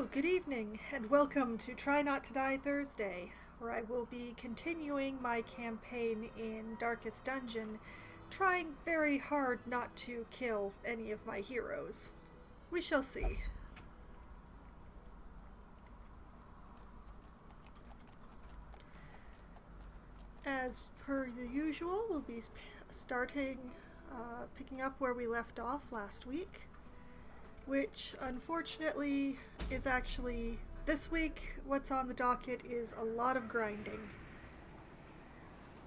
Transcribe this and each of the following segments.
Hello, good evening, and welcome to Try Not to Die Thursday, where I will be continuing my campaign in Darkest Dungeon, trying very hard not to kill any of my heroes. We shall see. As per the usual, we'll be picking up where we left off last week, which unfortunately is actually this week. What's on the docket is a lot of grinding.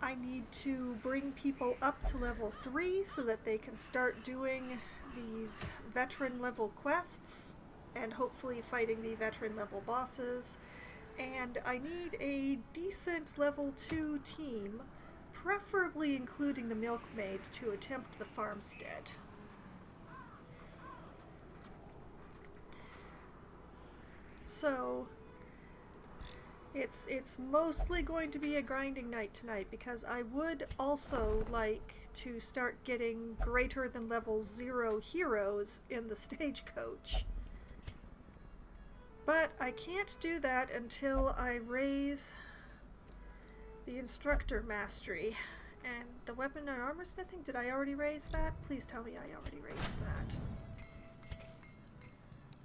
I need to bring people up to level 3 so that they can start doing these veteran level quests and hopefully fighting the veteran level bosses. And I need a decent level 2 team, preferably including the milkmaid, to attempt the farmstead. So it's mostly going to be a grinding night tonight, because I would also like to start getting greater than level 0 heroes in the stagecoach. But I can't do that until I raise the instructor mastery. And the weapon and armor smithing, did I already raise that? Please tell me I already raised that.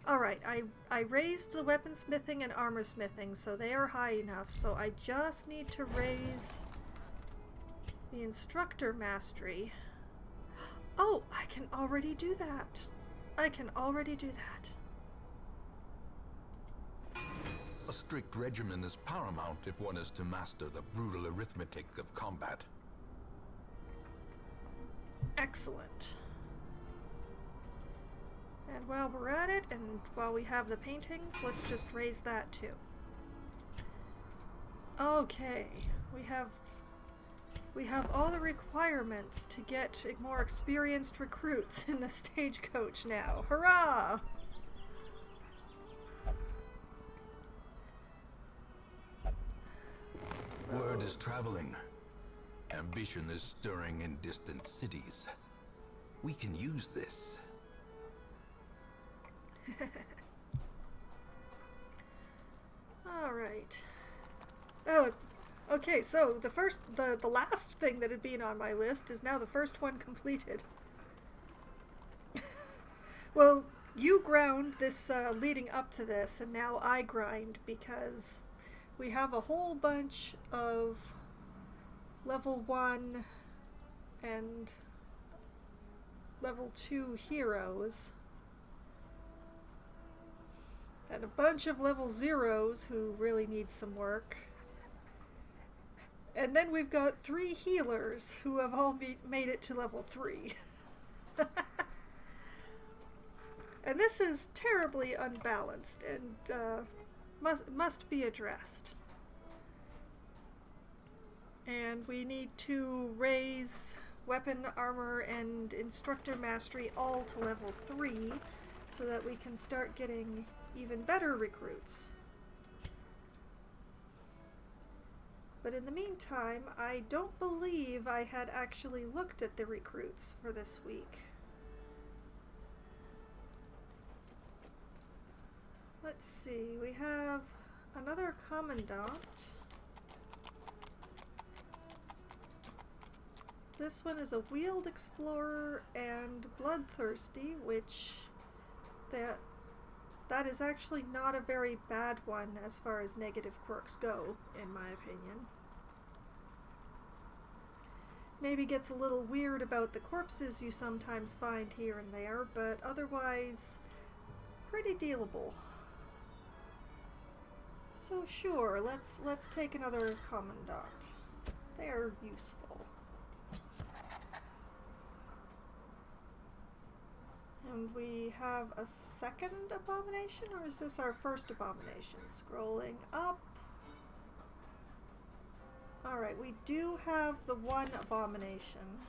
Alright, I raised the weaponsmithing and armor smithing, so they are high enough, so I just need to raise the instructor mastery. Oh, I can already do that. I can already do that. A strict regimen is paramount if one is to master the brutal arithmetic of combat. Excellent. And while we're at it, and while we have the paintings, let's just raise that too. Okay, we have all the requirements to get more experienced recruits in the stagecoach now. Hurrah! So, word is traveling. Ambition is stirring in distant cities. We can use this. Alright. Oh, okay, so the last thing that had been on my list is now the first one completed. Well, you ground this leading up to this, and now I grind, because we have a whole bunch of level 1 and level 2 heroes, and a bunch of level 0s who really need some work. And then we've got 3 healers who have all made it to level 3. And this is terribly unbalanced and must be addressed. And we need to raise weapon, armor, and instructor mastery all to level 3 so that we can start getting even better recruits. But in the meantime, I don't believe I had actually looked at the recruits for this week. Let's see, we have another commandant. This one is a wheeled explorer and bloodthirsty, which that is actually not a very bad one as far as negative quirks go, in my opinion. Maybe gets a little weird about the corpses you sometimes find here and there, but otherwise pretty dealable. So sure, let's take another commandant. They are useful. And we have a second abomination, or is this our first abomination? Scrolling up. Alright, we do have the one abomination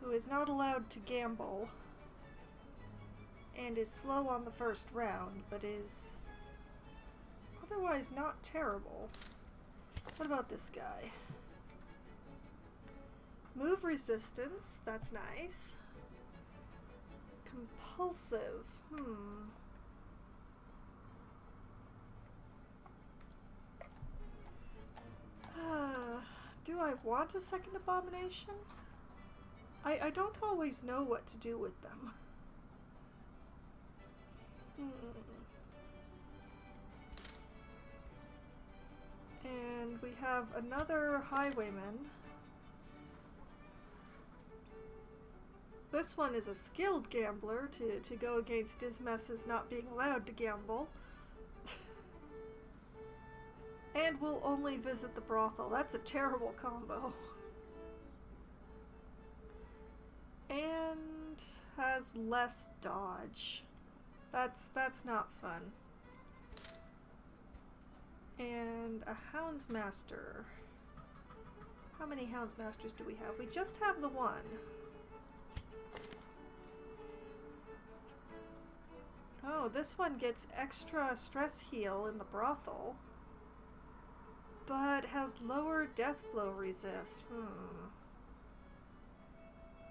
who is not allowed to gamble and is slow on the first round, but is otherwise not terrible. What about this guy? Move resistance, that's nice. Compulsive, Do I want a second abomination? I don't always know what to do with them. And we have another highwayman. This one is a skilled gambler to go against Dismes's not being allowed to gamble. And will only visit the brothel. That's a terrible combo. And has less dodge. That's not fun. And a Houndsmaster. How many Houndsmasters do we have? We just have the one. Oh, this one gets extra stress heal in the brothel, but has lower death blow resist.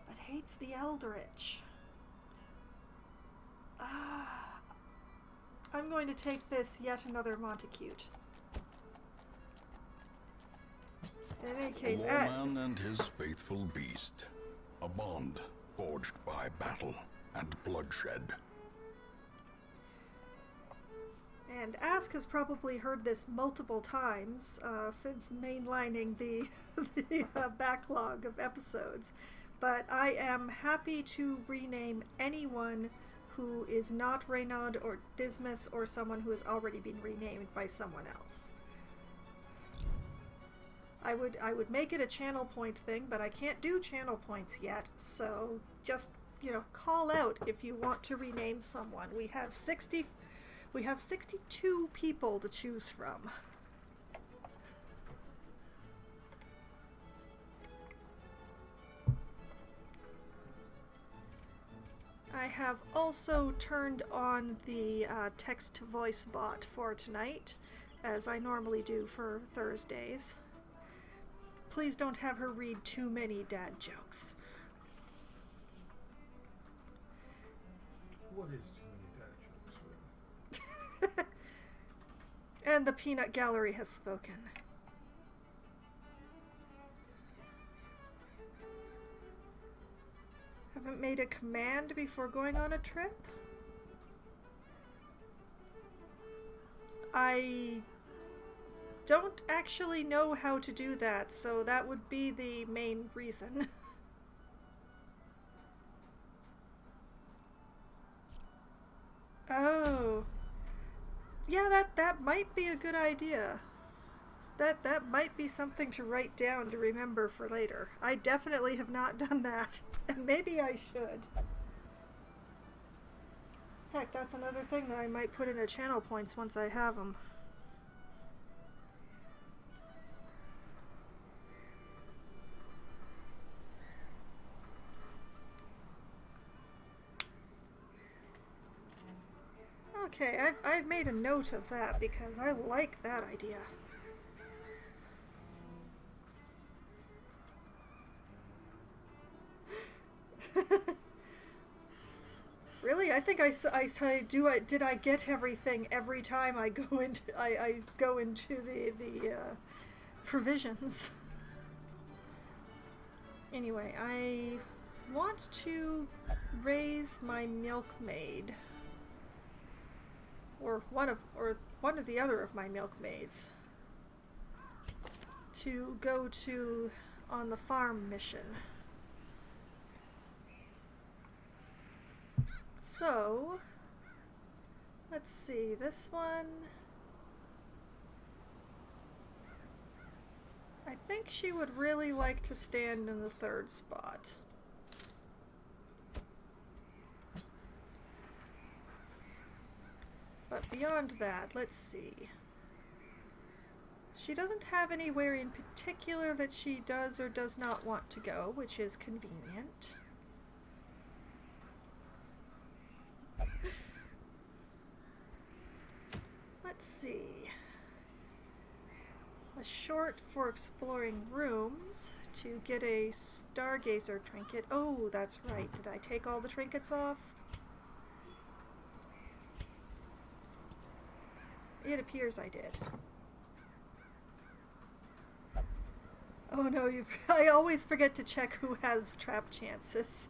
But hates the Eldritch. I'm going to take this yet another Montacute. In any case, a lawman and his faithful beast. A bond forged by battle and bloodshed. And Ask has probably heard this multiple times since mainlining the backlog of episodes, but I am happy to rename anyone who is not Reynard or Dismas or someone who has already been renamed by someone else. I would make it a channel point thing, but I can't do channel points yet, so just, call out if you want to rename someone. We have 62 people to choose from. I have also turned on the text-to-voice bot for tonight, as I normally do for Thursdays. Please don't have her read too many dad jokes. What is too many dad jokes, really? And the Peanut Gallery has spoken. Haven't made a command before going on a trip? I don't actually know how to do that, so that would be the main reason. Oh. Yeah, that might be a good idea. That might be something to write down to remember for later. I definitely have not done that, and maybe I should. Heck, that's another thing that I might put into channel points once I have them. Okay, I've made a note of that because I like that idea. Really? I think did I get everything every time I go into the provisions? Anyway, I want to raise my milkmaid. Or one of the other of my milkmaids to go to on the farm mission. So let's see, this one, I think she would really like to stand in the third spot. But beyond that, let's see. She doesn't have anywhere in particular that she does or does not want to go, which is convenient. Let's see. A short for exploring rooms to get a Stargazer trinket. Oh, that's right. Did I take all the trinkets off? It appears I did. Oh no, I always forget to check who has trap chances.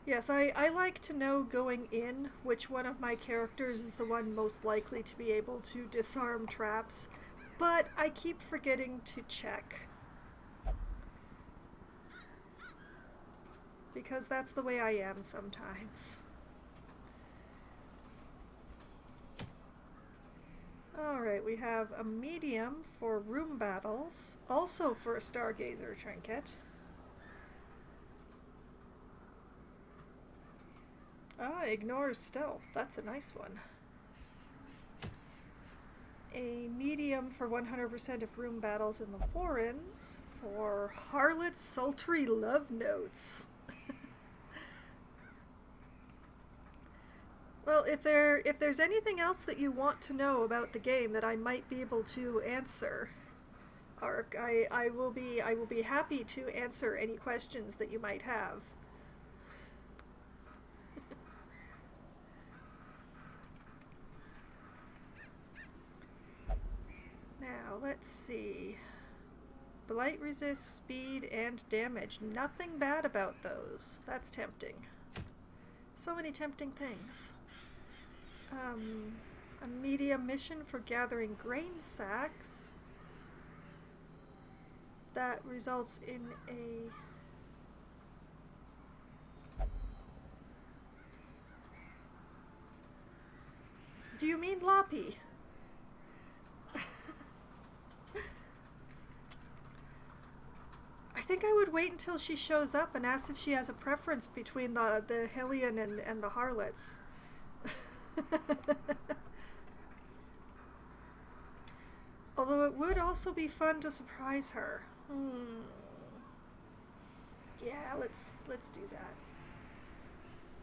Yes, I like to know going in which one of my characters is the one most likely to be able to disarm traps, but I keep forgetting to check. Because that's the way I am sometimes. Alright, we have a medium for room battles, also for a Stargazer trinket. Ah, ignores stealth. That's a nice one. A medium for 100% of room battles in the Warrens for Harlot's sultry love notes. Well, if there's anything else that you want to know about the game that I might be able to answer, Ark, I will be happy to answer any questions that you might have. Now, let's see. Blight resists speed and damage. Nothing bad about those. That's tempting. So many tempting things. A medium mission for gathering grain sacks. That results in a... Do you mean Loppy? I think I would wait until she shows up and ask if she has a preference between the Hellion and the Harlots. Although it would also be fun to surprise her. Yeah, let's do that.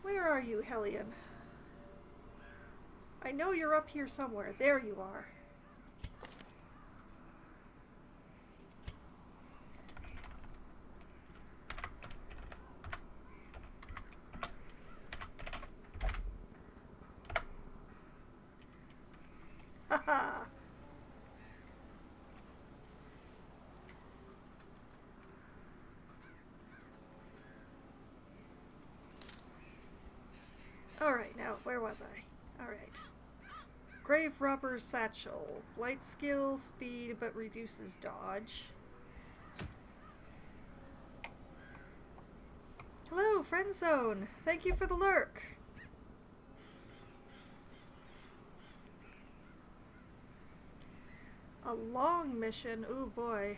Where are you, Hellion? I know you're up here somewhere. There you are. Haha. Alright, now, where was I? Alright. Grave Robber's Satchel. Light skill, speed, but reduces dodge. Hello, Friend Zone! Thank you for the lurk! A long mission, ooh boy.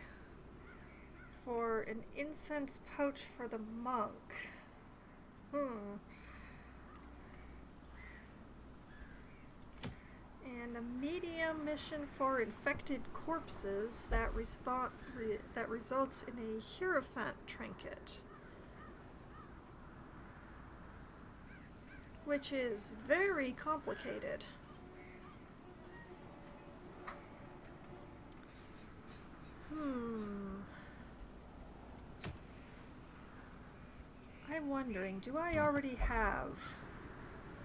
For an incense pouch for the monk. And a medium mission for infected corpses that results in a Hierophant trinket. Which is very complicated. I'm wondering, do I already have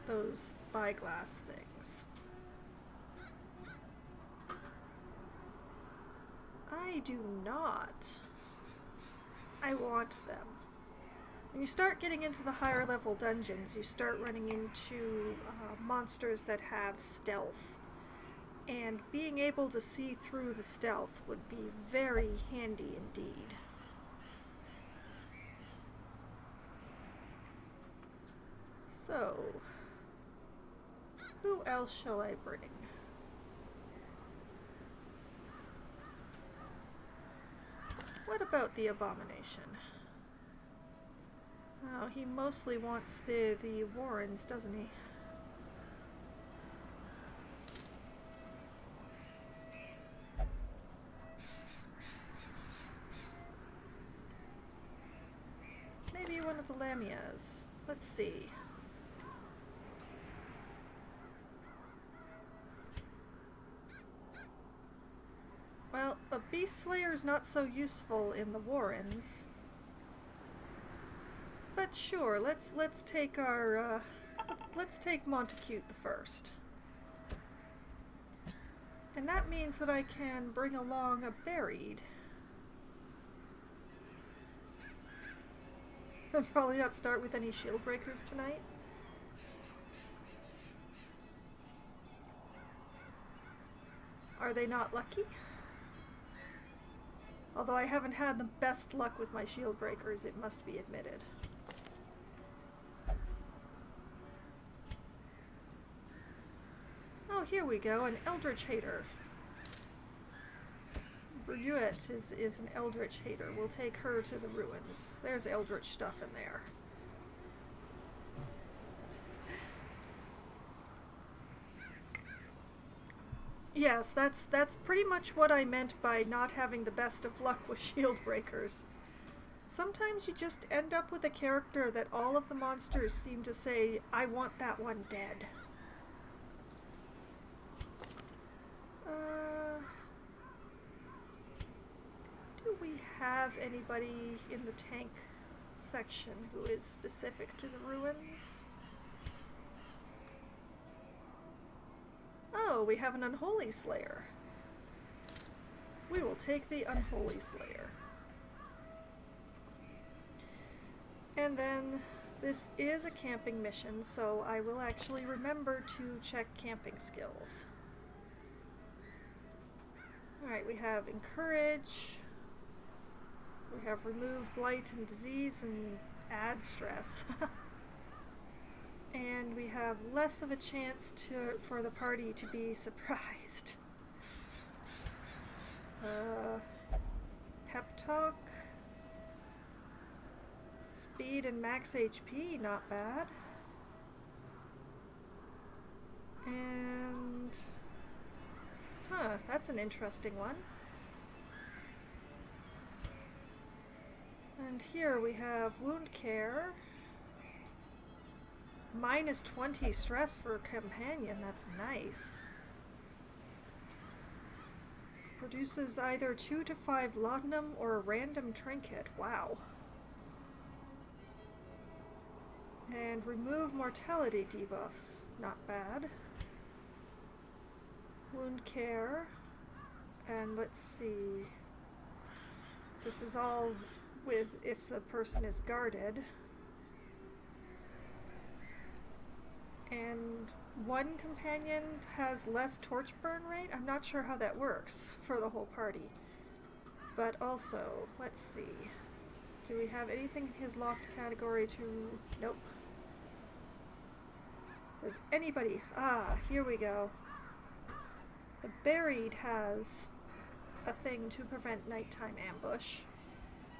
those spyglass things? I do not. I want them. When you start getting into the higher level dungeons, you start running into monsters that have stealth. And being able to see through the stealth would be very handy indeed. So, who else shall I bring? What about the Abomination? Oh, he mostly wants the Warrens, doesn't he? Maybe one of the Lamias. Let's see. Well, a Beast Slayer's not so useful in the Warrens. But sure, let's take our let's take Montacute the first. And that means that I can bring along a buried. I'll probably not start with any shield breakers tonight. Are they not lucky? Although I haven't had the best luck with my shield breakers, it must be admitted. Oh, here we go, an Eldritch Hater. Druid is an Eldritch Hater. We'll take her to the ruins. There's Eldritch stuff in there. Yes, that's pretty much what I meant by not having the best of luck with shield breakers. Sometimes you just end up with a character that all of the monsters seem to say, I want that one dead. Do we have anybody in the tank section who is specific to the ruins? Oh, we have an Unholy Slayer. We will take the Unholy Slayer. And then this is a camping mission, so I will actually remember to check camping skills. Alright, we have Encourage. We have Remove Blight and Disease and Add Stress. And we have less of a chance for the party to be surprised. Pep Talk. Speed and max HP, not bad. And... huh, that's an interesting one. And here we have Wound Care. Minus 20 stress for a companion, that's nice. Produces either 2 to 5 laudanum or a random trinket, wow. And remove mortality debuffs, not bad. Wound Care, and let's see. This is all with if the person is guarded. And one companion has less torch burn rate. I'm not sure how that works for the whole party. But also, let's see. Do we have anything in his locked category to... nope. Does anybody... ah, here we go. The Buried has a thing to prevent nighttime ambush.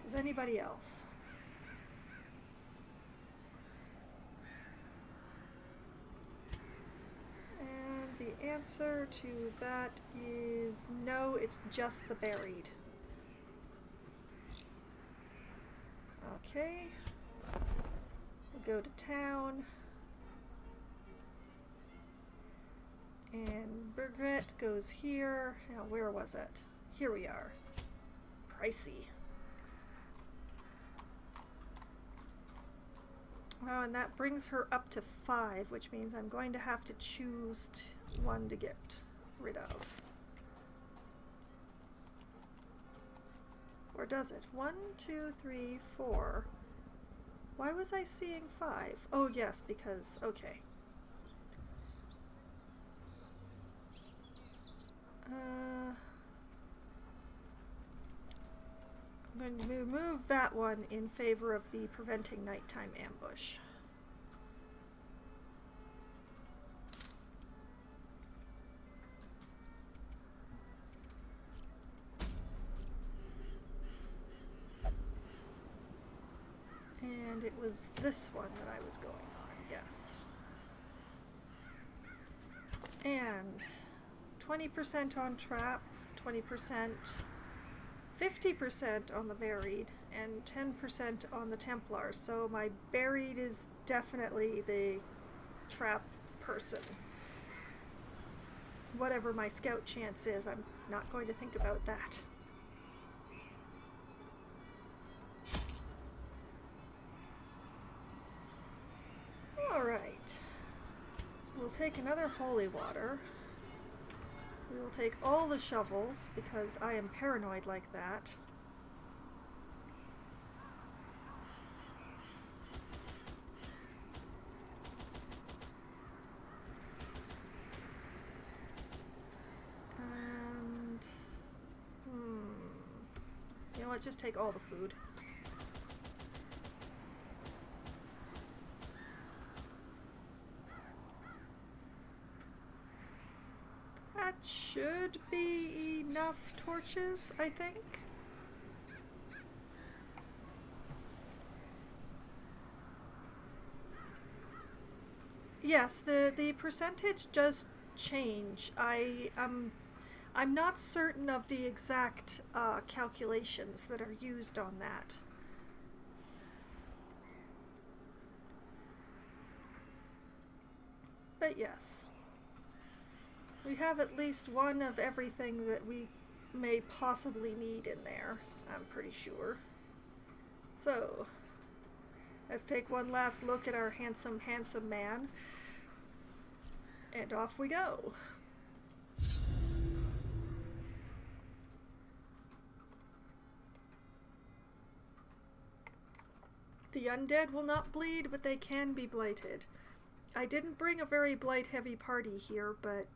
Does anybody else? And the answer to that is no, it's just the Buried. Okay. We'll go to town. And Birgit goes here. Now, where was it? Here we are. Pricey. Oh, and that brings her up to 5, which means I'm going to have to choose one to get rid of. Or does it? 1, 2, 3, 4. Why was I seeing 5? Oh, yes, because... okay. I'm going to remove that one in favor of the preventing nighttime ambush. And it was this one that I was going on, yes. And 20% on trap, 20%, 50% on the Buried, and 10% on the Templars. So my Buried is definitely the trap person. Whatever my scout chance is, I'm not going to think about that. Alright. We'll take another holy water. We will take all the shovels, because I am paranoid like that. And... you know what, just take all the food. That should be enough torches, I think. Yes, the percentage does change. I'm not certain of the exact calculations that are used on that. But yes. We have at least one of everything that we may possibly need in there, I'm pretty sure. So, let's take one last look at our handsome, handsome man. And off we go. The undead will not bleed, but they can be blighted. I didn't bring a very blight-heavy party here, but...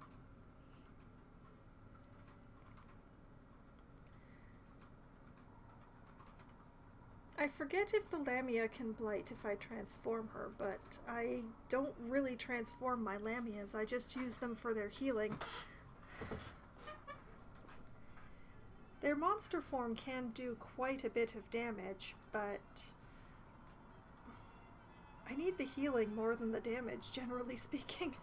I forget if the Lamia can blight if I transform her, but I don't really transform my Lamias. I just use them for their healing. Their monster form can do quite a bit of damage, but I need the healing more than the damage, generally speaking.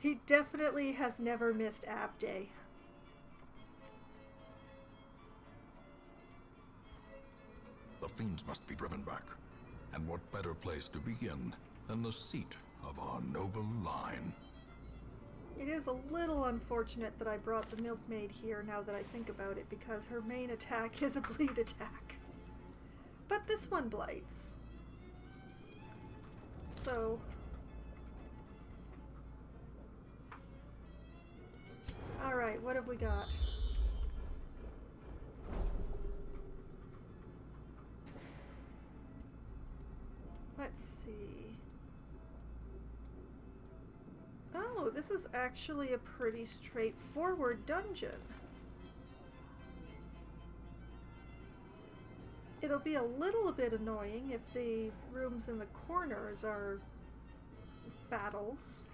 He definitely has never missed ab day. The fiends must be driven back. And what better place to begin than the seat of our noble line? It is a little unfortunate that I brought the milkmaid here now that I think about it, because her main attack is a bleed attack. But this one blights. So... alright, what have we got? Let's see. Oh, this is actually a pretty straightforward dungeon. It'll be a little bit annoying if the rooms in the corners are battles.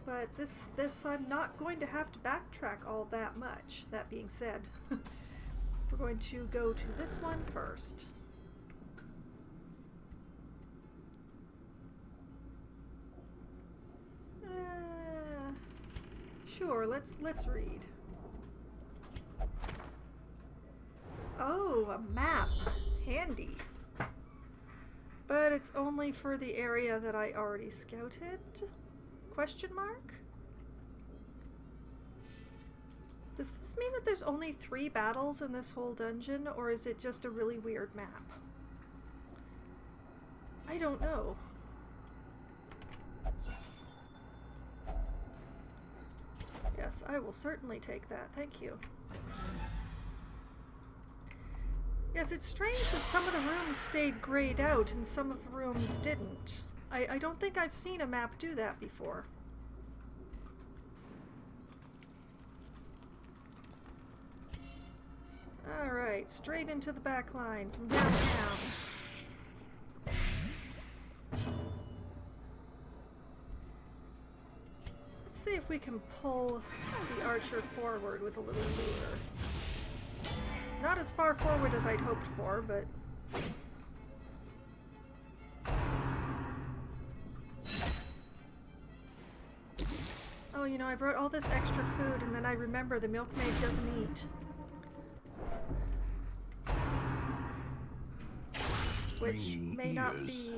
But this I'm not going to have to backtrack all that much. That being said, we're going to go to this one first. Sure, let's read. Oh, a map. Handy. But it's only for the area that I already scouted? Question mark? Does this mean that there's only 3 battles in this whole dungeon, or is it just a really weird map? I don't know. Yes, I will certainly take that. Thank you. Yes, it's strange that some of the rooms stayed grayed out and some of the rooms didn't. I don't think I've seen a map do that before. Alright, straight into the back line from downtown. Let's see if we can pull the archer forward with a little lure. Not as far forward as I'd hoped for, but... oh, you know, I brought all this extra food and then I remember the milkmaid doesn't eat. Which may not be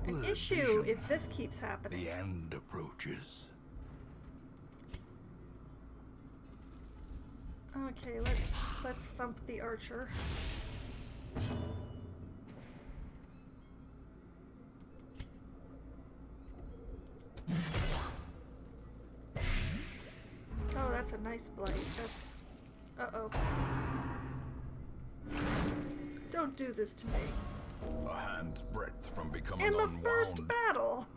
an issue if this keeps happening. The end approaches. Okay, let's thump the archer. Oh, that's a nice blight. That's... Uh-oh. Don't do this to me. A hand's breadth from becoming In the unwound. first battle!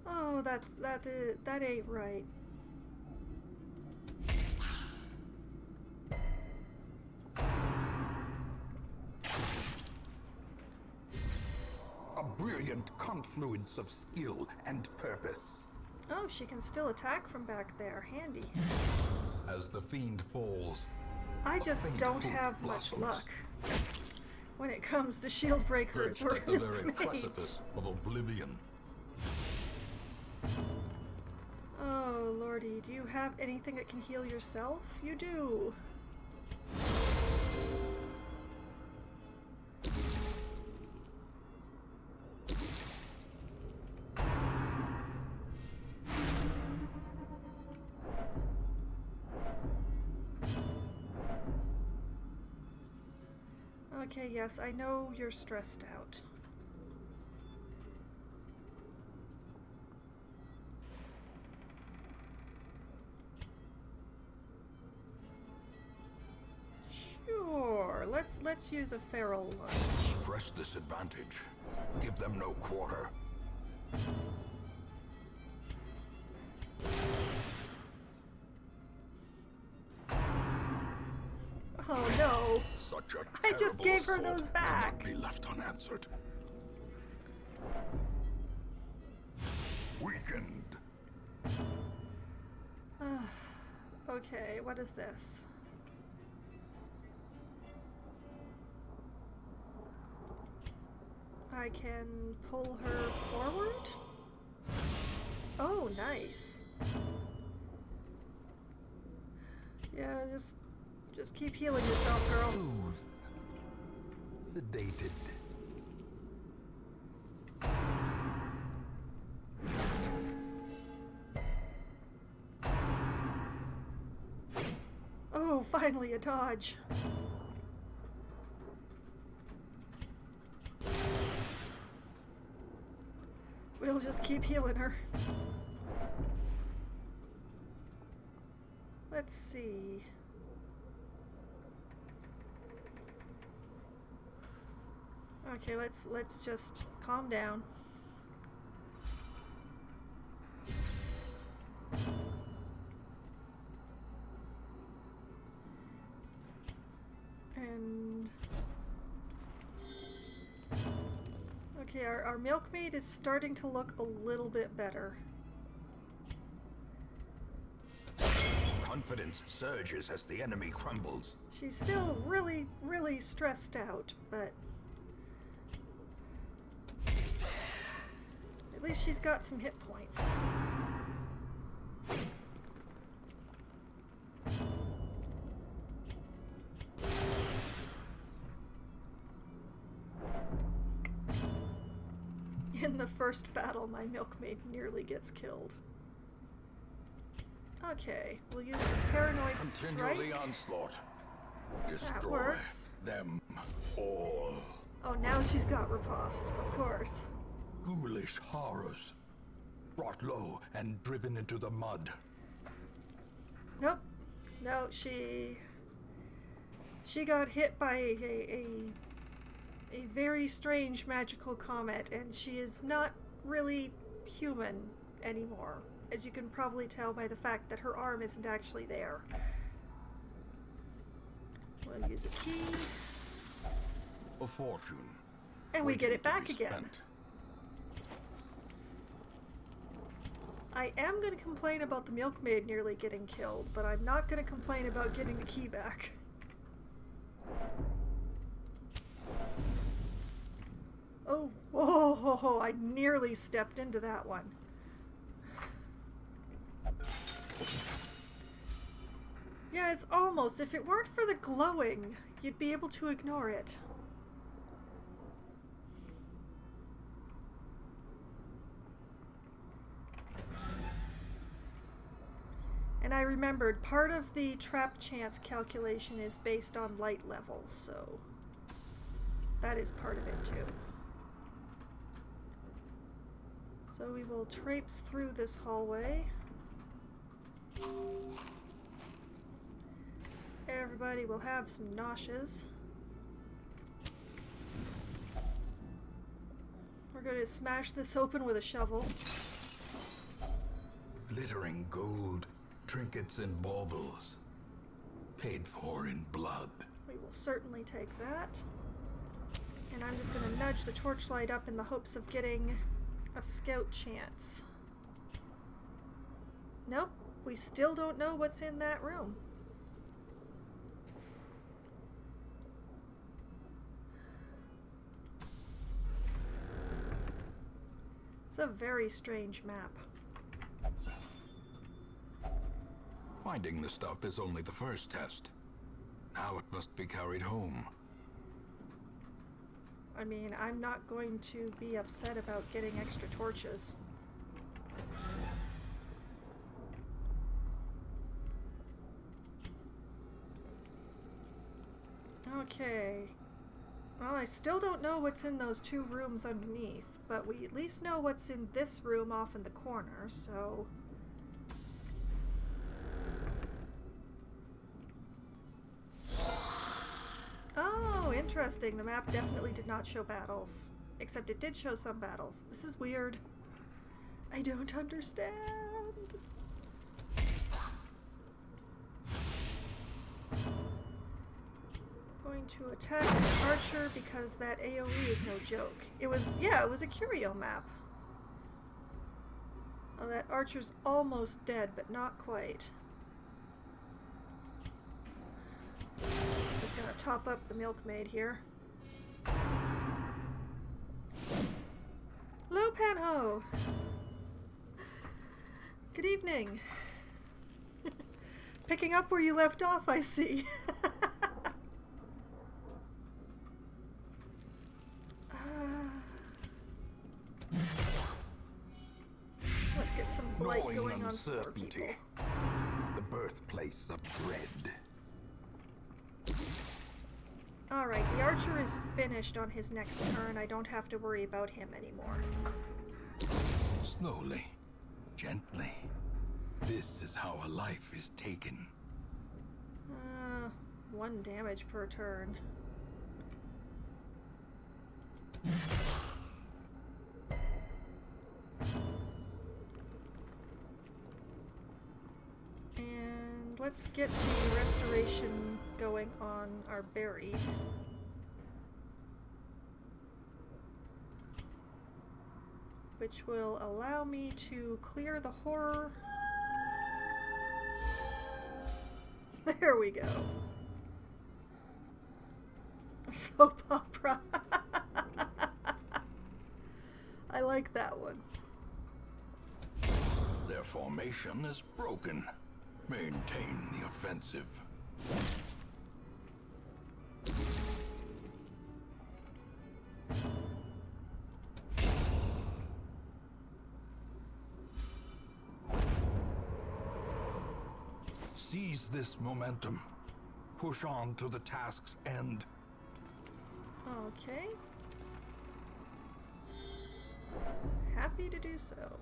Oh, that ain't right. A brilliant confluence of skill and purpose. Oh, she can still attack from back there. Handy. As the fiend falls, I just faint don't hope have much blossoms. luck when it comes to shield breakers Perched or at the very milkmaids. precipice of oblivion. Oh, lordy, do you have anything that can heal yourself? You do. Okay, yes, I know you're stressed out. Sure, let's use a feral lunge. Press this advantage. Give them no quarter. Oh no! Such a I just terrible gave her assault those back. cannot be left unanswered. Weakened. Okay, what is this? I can pull her forward? Oh, nice. Yeah, just keep healing yourself, girl. soothed, sedated. Oh, finally a dodge. We'll just keep healing her. Let's see. Okay, let's just calm down. And okay, our milkmaid is starting to look a little bit better. Confidence surges as the enemy crumbles. She's still really, really stressed out, but at least she's got some hit points. In the first battle, my milkmaid nearly gets killed. Okay, we'll use the Paranoid Continue Strike. the onslaught. Destroy works. them all. Oh, now she's got riposte, of course. Ghoulish horrors. Brought low and driven into the mud. Nope. No, she got hit by a very strange magical comet, and she is not really human anymore, as you can probably tell by the fact that her arm isn't actually there. We'll use a key, A fortune. and we get waiting it to back be again. spent. I am going to complain about the milkmaid nearly getting killed, but I'm not going to complain about getting the key back. Oh, whoa, I nearly stepped into that one. Yeah, it's almost. If it weren't for the glowing, you'd be able to ignore it. And I remembered part of the trap chance calculation is based on light levels, so that is part of it too. So we will traipse through this hallway. Everybody will have some noshes. We're going to smash this open with a shovel. Glittering gold, trinkets and baubles, paid for in blood. We will certainly take that. And I'm just going to nudge the torchlight up in the hopes of getting a scout chance. Nope, we still don't know what's in that room. It's a very strange map. Finding the stuff is only the first test. Now it must be carried home. I mean, I'm not going to be upset about getting extra torches. Okay. Well, I still don't know what's in those two rooms underneath, but we at least know what's in this room off in the corner, so... Oh, interesting. The map definitely did not show battles. Except it did show some battles. This is weird. I don't understand. Going to attack the archer because that AoE is no joke. It was a curio map. Oh, that archer's almost dead, but not quite. Just gonna top up the milkmaid here. Hello, Panho! Good evening. Picking up where you left off, I see. Let's get some blight going on some more people. The birthplace of dread. Alright, the archer is finished on his next turn. I don't have to worry about him anymore. Slowly, gently. This is how a life is taken. 1 damage per turn. And let's get the restoration going on our berry. Which will allow me to clear the horror. There we go. Soap opera. I like that one. Their formation is broken. Maintain the offensive. Seize this momentum. Push on to the task's end. Okay. Happy to do so.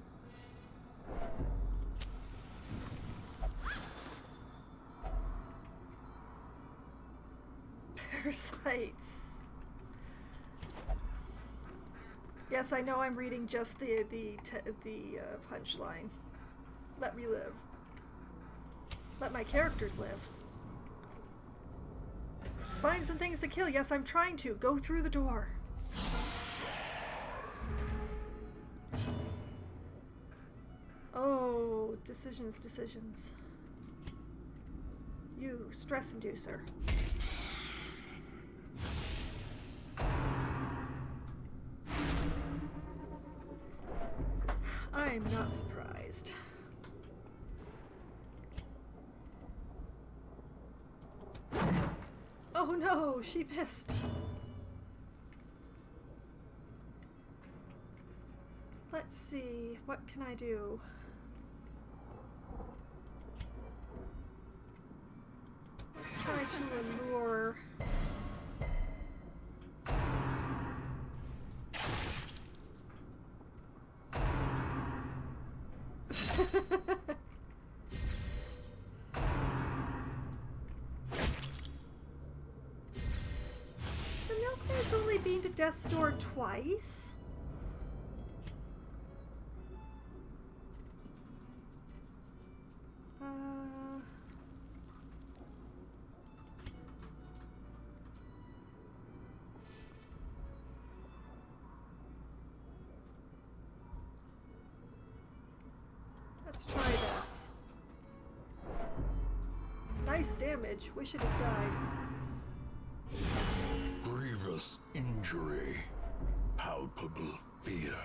Parasites. Yes, I know I'm reading just the punchline. Let me live. Let my characters live. Let's find some things to kill. Yes, I'm trying to. Go through the door. Oh, decisions. You, stress inducer. I'm not surprised. Oh no, she missed. Let's see, what can I do? Let's try to allure. The milkmaid's only been to Death's Door twice. Let's try this. Nice damage. Wish it had died. Grievous injury. Palpable fear.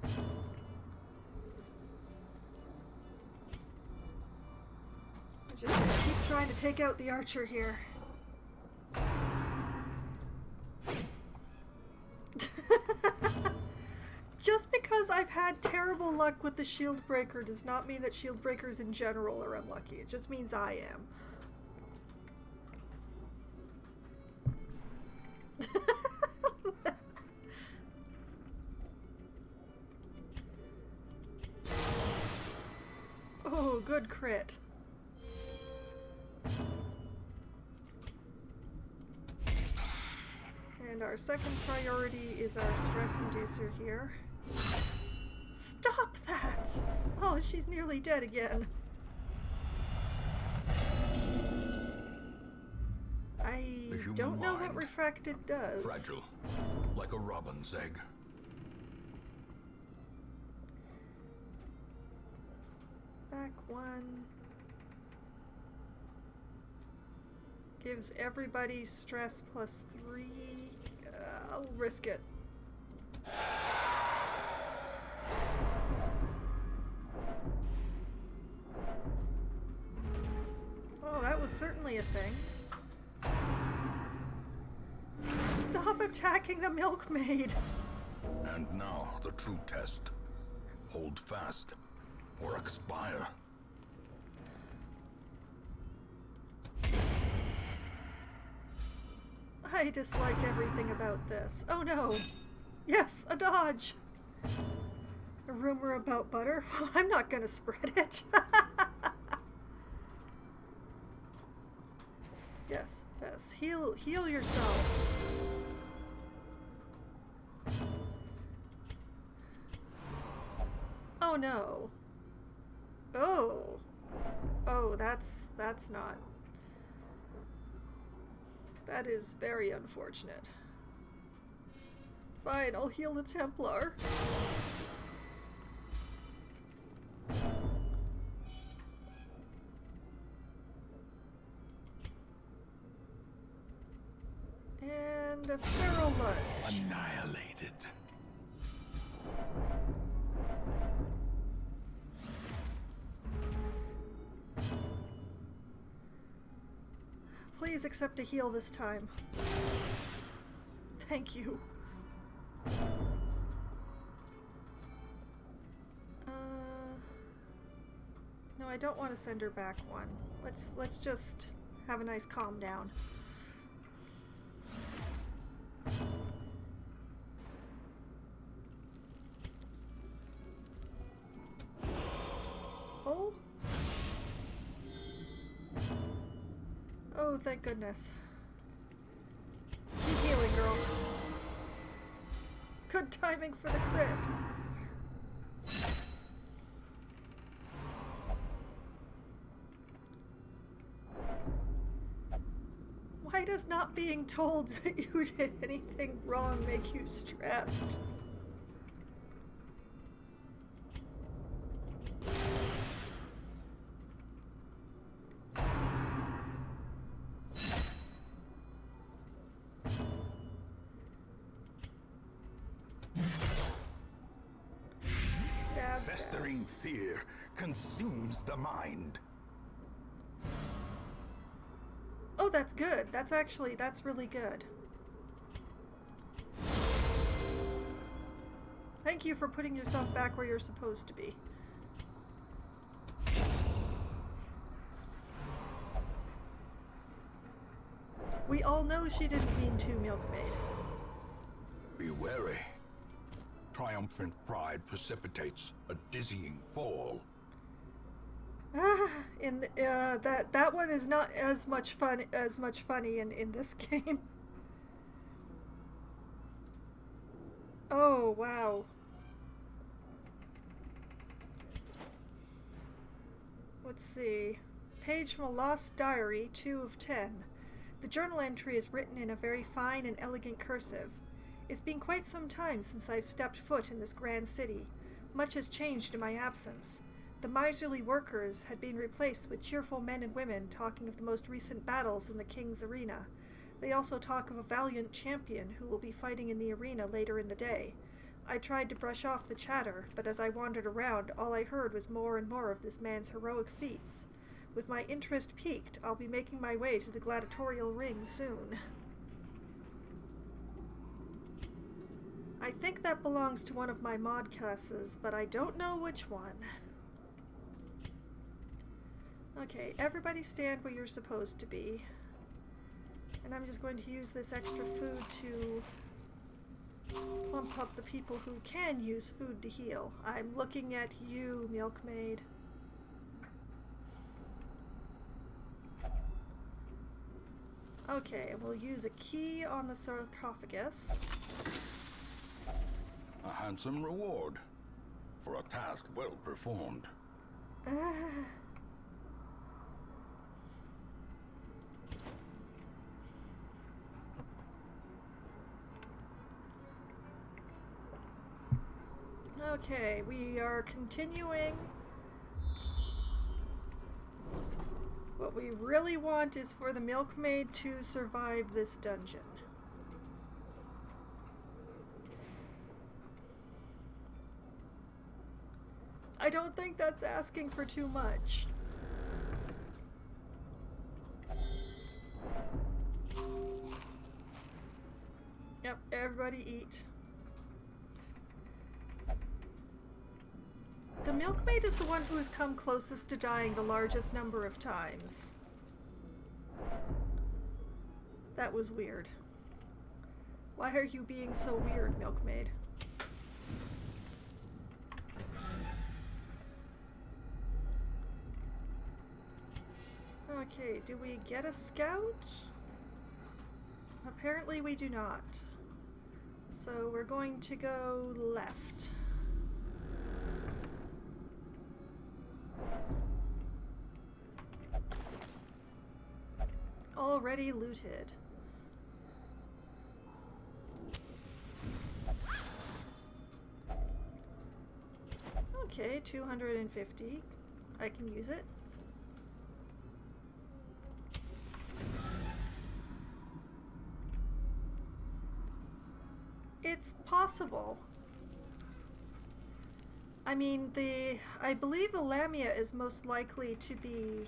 I'm just gonna keep trying to take out the archer here. Just because I've had terrible luck with the shield breaker does not mean that shield breakers in general are unlucky. It just means I am. Oh, good crit. And our second priority is our stress inducer here. Stop that! Oh, she's nearly dead again. I don't know what refracted does. Fragile, like a robin's egg. Back one. Gives everybody stress +3. I'll risk it. Oh, that was certainly a thing. Stop attacking the milkmaid! And now the true test. Hold fast, or expire. I dislike everything about this. Oh no! Yes, a dodge! A rumor about butter? Well, I'm not gonna spread it. Yes, yes. Heal yourself. Oh no. Oh. Oh, that's not. That is very unfortunate. Fine, I'll heal the Templar. And a feral lunge. Annihilated. Please accept a heal this time. Thank you. No, I don't want to send her back one. Let's just have a nice calm down. Oh? Oh, thank goodness. Keep healing, girl. Good timing for the crit. Why does not being told that you did anything wrong make you stressed? Festering fear consumes the mind. Oh, that's good. That's really good. Thank you for putting yourself back where you're supposed to be. We all know she didn't mean to, Milkmaid. Be wary. Triumphant pride precipitates a dizzying fall. That one is not as much funny in this game. Oh, wow. Let's see. Page from a lost diary, 2 of 10. The journal entry is written in a very fine and elegant cursive. It's been quite some time since I've stepped foot in this grand city. Much has changed in my absence. The miserly workers had been replaced with cheerful men and women talking of the most recent battles in the king's arena. They also talk of a valiant champion who will be fighting in the arena later in the day. I tried to brush off the chatter, but as I wandered around, all I heard was more and more of this man's heroic feats. With my interest piqued, I'll be making my way to the gladiatorial ring soon. I think that belongs to one of my mod classes, but I don't know which one. Okay, everybody stand where you're supposed to be. And I'm just going to use this extra food to plump up the people who can use food to heal. I'm looking at you, Milkmaid. Okay, we'll use a key on the sarcophagus. A handsome reward for a task well performed. Okay, we are continuing. What we really want is for the Milkmaid to survive this dungeon. I don't think that's asking for too much. Yep, everybody eat. The Milkmaid is the one who has come closest to dying the largest number of times. That was weird. Why are you being so weird, Milkmaid? Okay, do we get a scout? Apparently we do not. So we're going to go left. Already looted. Okay, 250. I can use it. It's possible. I mean, I believe the Lamia is most likely to be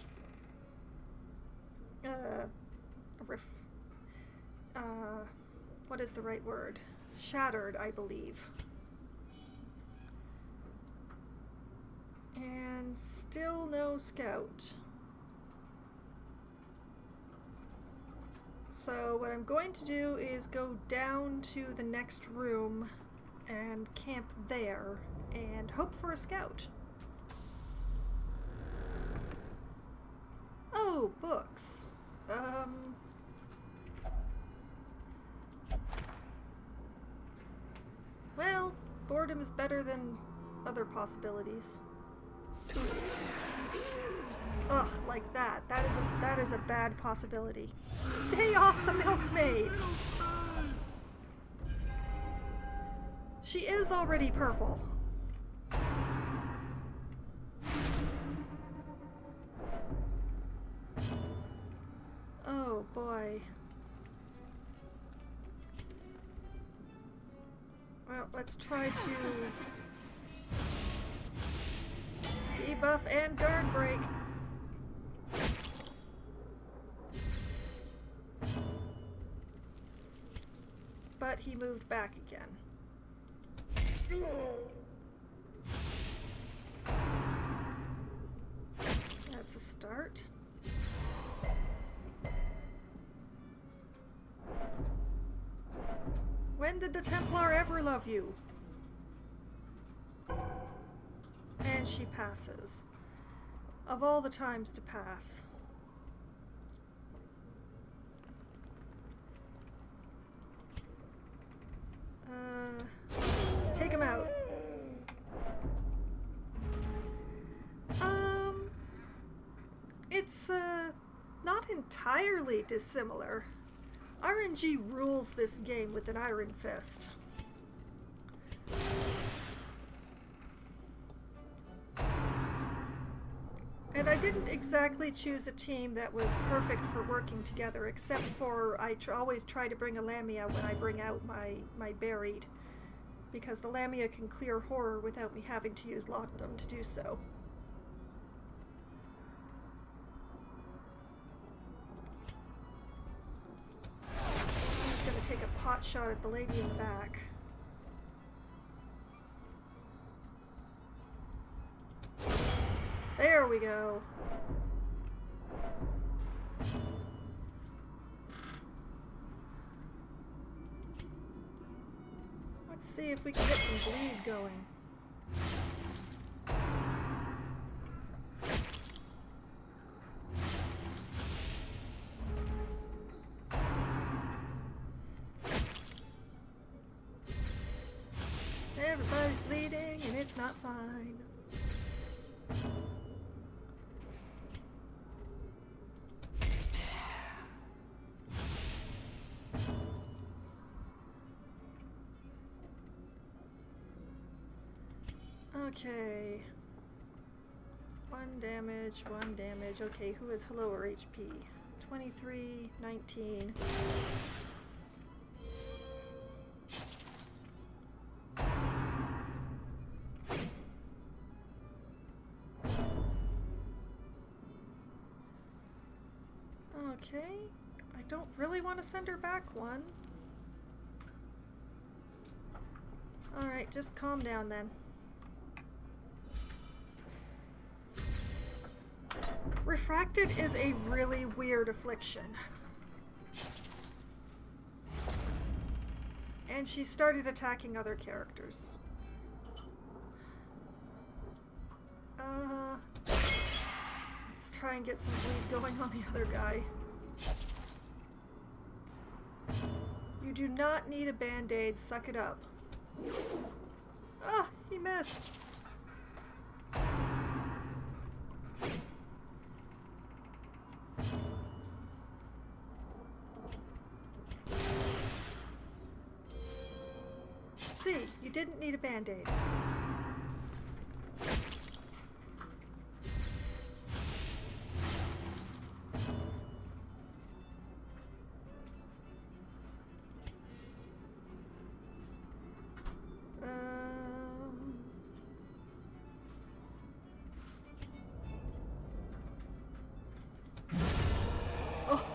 what is the right word? Shattered, I believe. And still no scout. So what I'm going to do is go down to the next room and camp there and hope for a scout. Oh, books. Well, boredom is better than other possibilities. Ugh, like that. That is a bad possibility. Stay off the Milkmaid! She is already purple. Oh boy. Well, let's try to debuff and guard break. But he moved back again. That's a start. When did the Templar ever love you? And she passes. Of all the times to pass. Take him out. It's, not entirely dissimilar. RNG rules this game with an iron fist. And I didn't exactly choose a team that was perfect for working together, except for I always try to bring a Lamia when I bring out my Buried, because the Lamia can clear horror without me having to use Lockdom to do so. I'm just going to take a pot shot at the lady in the back. There we go. Let's see if we can get some bleed going. Everybody's bleeding and it's not fine. Okay. 1 damage, 1 damage. Okay, who has lower HP? 23, 19. Okay. I don't really want to send her back one. Alright, just calm down then. Refracted is a really weird affliction. And she started attacking other characters. Let's try and get some bleed going on the other guy. You do not need a band-aid, suck it up. Ah, he missed. See, you didn't need a band-aid.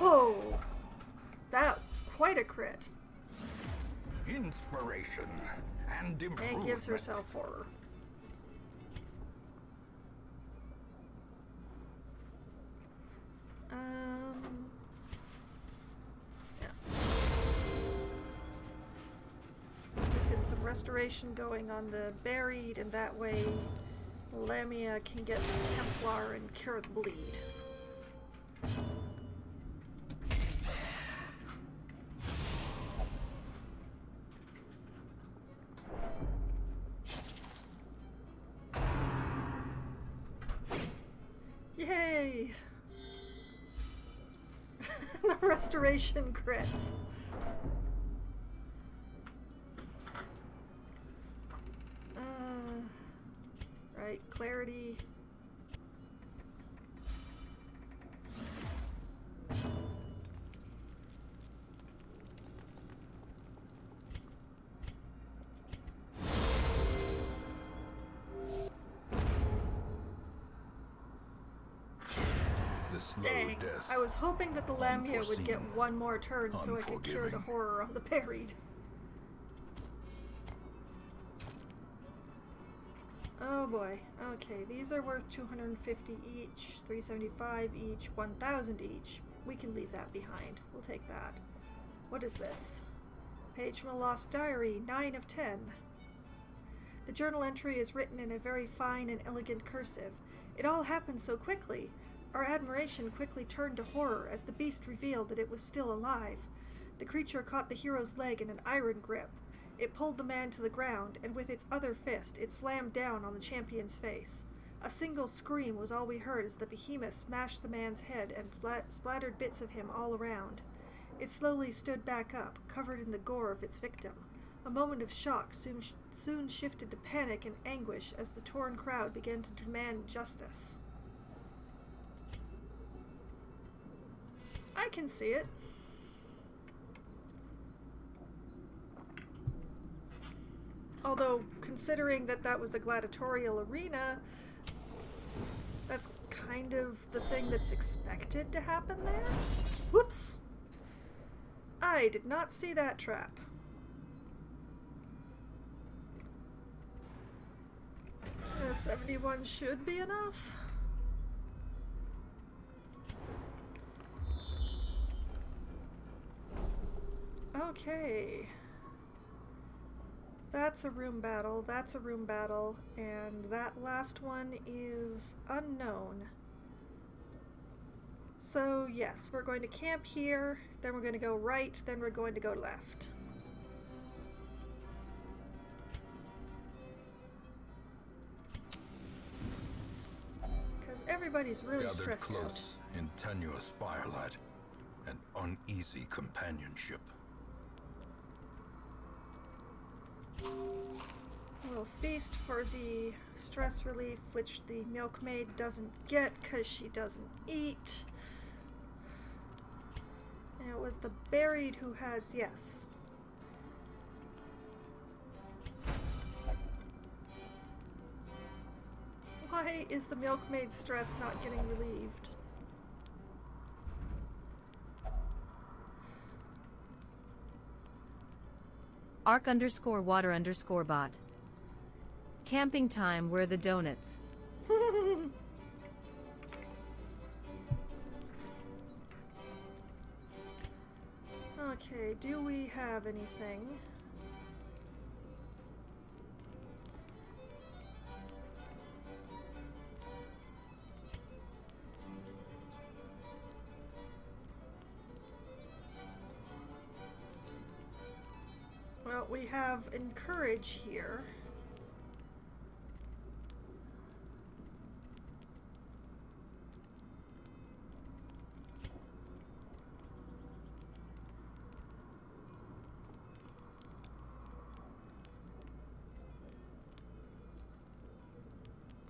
Oh, that quite a crit. Inspiration and improvement. And gives herself horror. Yeah. Just get some restoration going on the Buried, and that way Lamia can get the Templar and cure the bleed. Yay! The restoration crits. Right, clarity. Dang, I was hoping that the Lamia would get one more turn so I could cure the horror on the Buried. Oh boy. Okay, these are worth 250 each, 375 each, 1,000 each. We can leave that behind. We'll take that. What is this? Page from a lost diary, 9 of 10. The journal entry is written in a very fine and elegant cursive. It all happened so quickly. Our admiration quickly turned to horror as the beast revealed that it was still alive. The creature caught the hero's leg in an iron grip. It pulled the man to the ground, and with its other fist, it slammed down on the champion's face. A single scream was all we heard as the behemoth smashed the man's head and splattered bits of him all around. It slowly stood back up, covered in the gore of its victim. A moment of shock soon shifted to panic and anguish as the torn crowd began to demand justice. I can see it. Although, considering that that was a gladiatorial arena, that's kind of the thing that's expected to happen there. Whoops! I did not see that trap. 71 should be enough. Okay. That's a room battle, that's a room battle, and that last one is unknown. So yes, we're going to camp here, then we're going to go right, then we're going to go left. Because everybody's really Gathered stressed close in tenuous firelight and uneasy companionship. We'll feast for the stress relief, which the milkmaid doesn't get because she doesn't eat. And it was the buried who has, yes. Why is the milkmaid's stress not getting relieved? Arc_water_bot. Camping time, where the donuts? Okay, do we have anything? Well, we have encourage here.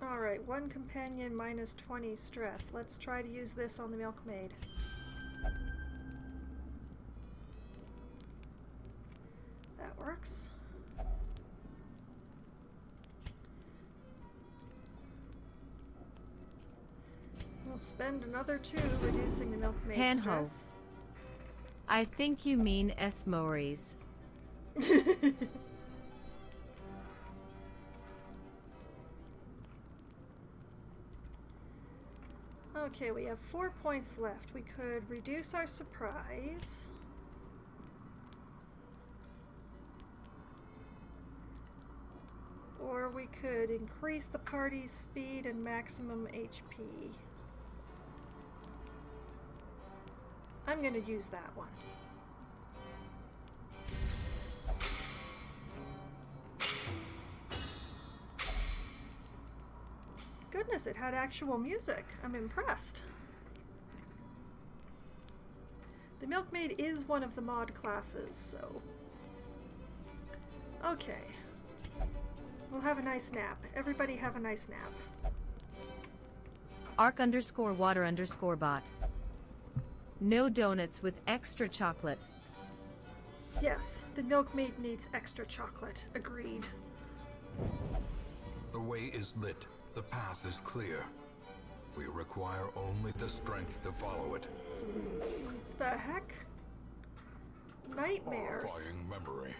Alright, one companion minus 20 stress. Let's try to use this on the milkmaid. That works. We'll spend another 2 reducing the milkmaid's Panho. stress. I think you mean Esmories. Okay, we have 4 points left. We could reduce our surprise. Or we could increase the party's speed and maximum HP. I'm going to use that one. Goodness, it had actual music. I'm impressed. The milkmaid is one of the mod classes, so... Okay. We'll have a nice nap. Everybody have a nice nap. Arc_water_bot. No donuts with extra chocolate. Yes, the milkmaid needs extra chocolate. Agreed. The way is lit. The path is clear. We require only the strength to follow it. The heck? Nightmares. Horrifying memory.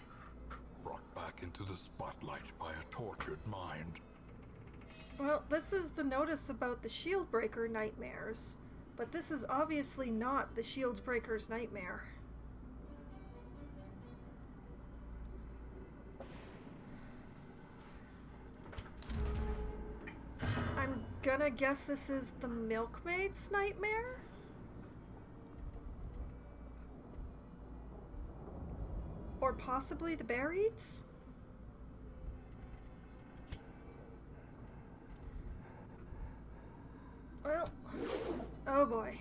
Brought back into the spotlight by a tortured mind. Well, this is the notice about the Shieldbreaker nightmares. But this is obviously not the Shieldbreaker's nightmare. gonna guess this is the milkmaid's nightmare? Or possibly the berries? Well, oh boy.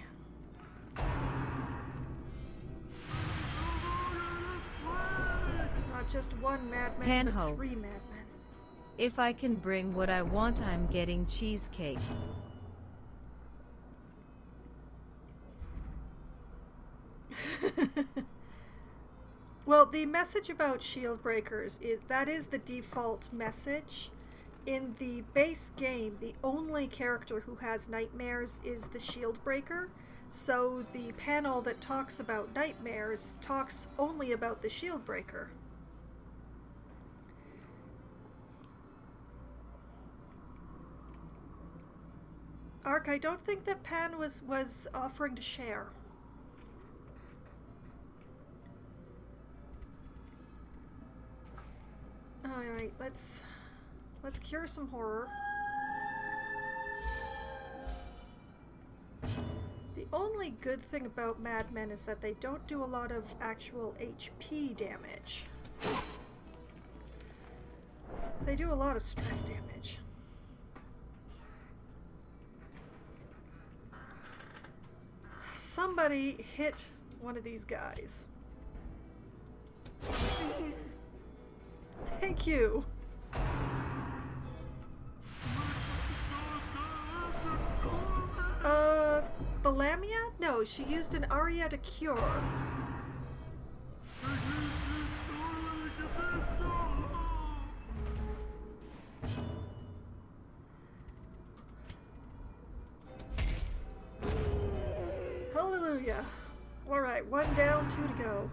Not just one madman, but Panho. 3 madmen. If I can bring what I want, I'm getting cheesecake. Well, the message about shield breakers is that is the default message. In the base game, the only character who has nightmares is the shield breaker. So the panel that talks about nightmares talks only about the shield breaker. Ark, I don't think that Pan was offering to share. Alright, let's cure some horror. The only good thing about madmen is that they don't do a lot of actual HP damage. They do a lot of stress damage. Somebody hit one of these guys. Thank you. The Lamia? No, she used an Aria to cure. Hallelujah. Alright, 1 down, 2 to go.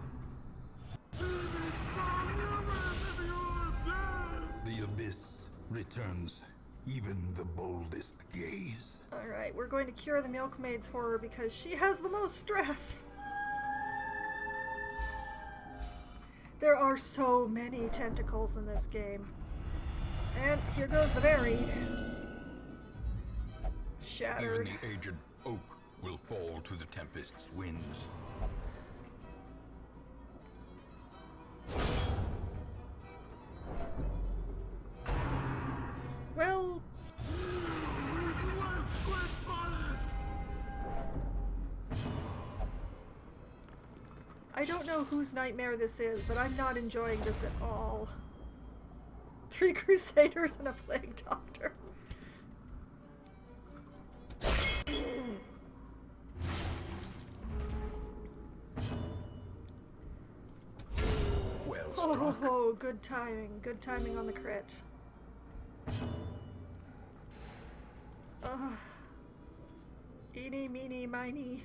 The abyss returns even the boldest gaze. Alright, we're going to cure the milkmaid's horror because she has the most stress. There are so many tentacles in this game. And here goes the buried. Shattered. Even the aged oak will fall to the tempest's winds. Well, I don't know whose nightmare this is, but I'm not enjoying this at all. 3 crusaders and a plague doctor. Well struck. Oh, good timing. Good timing on the crit. Eeny, meeny, miny.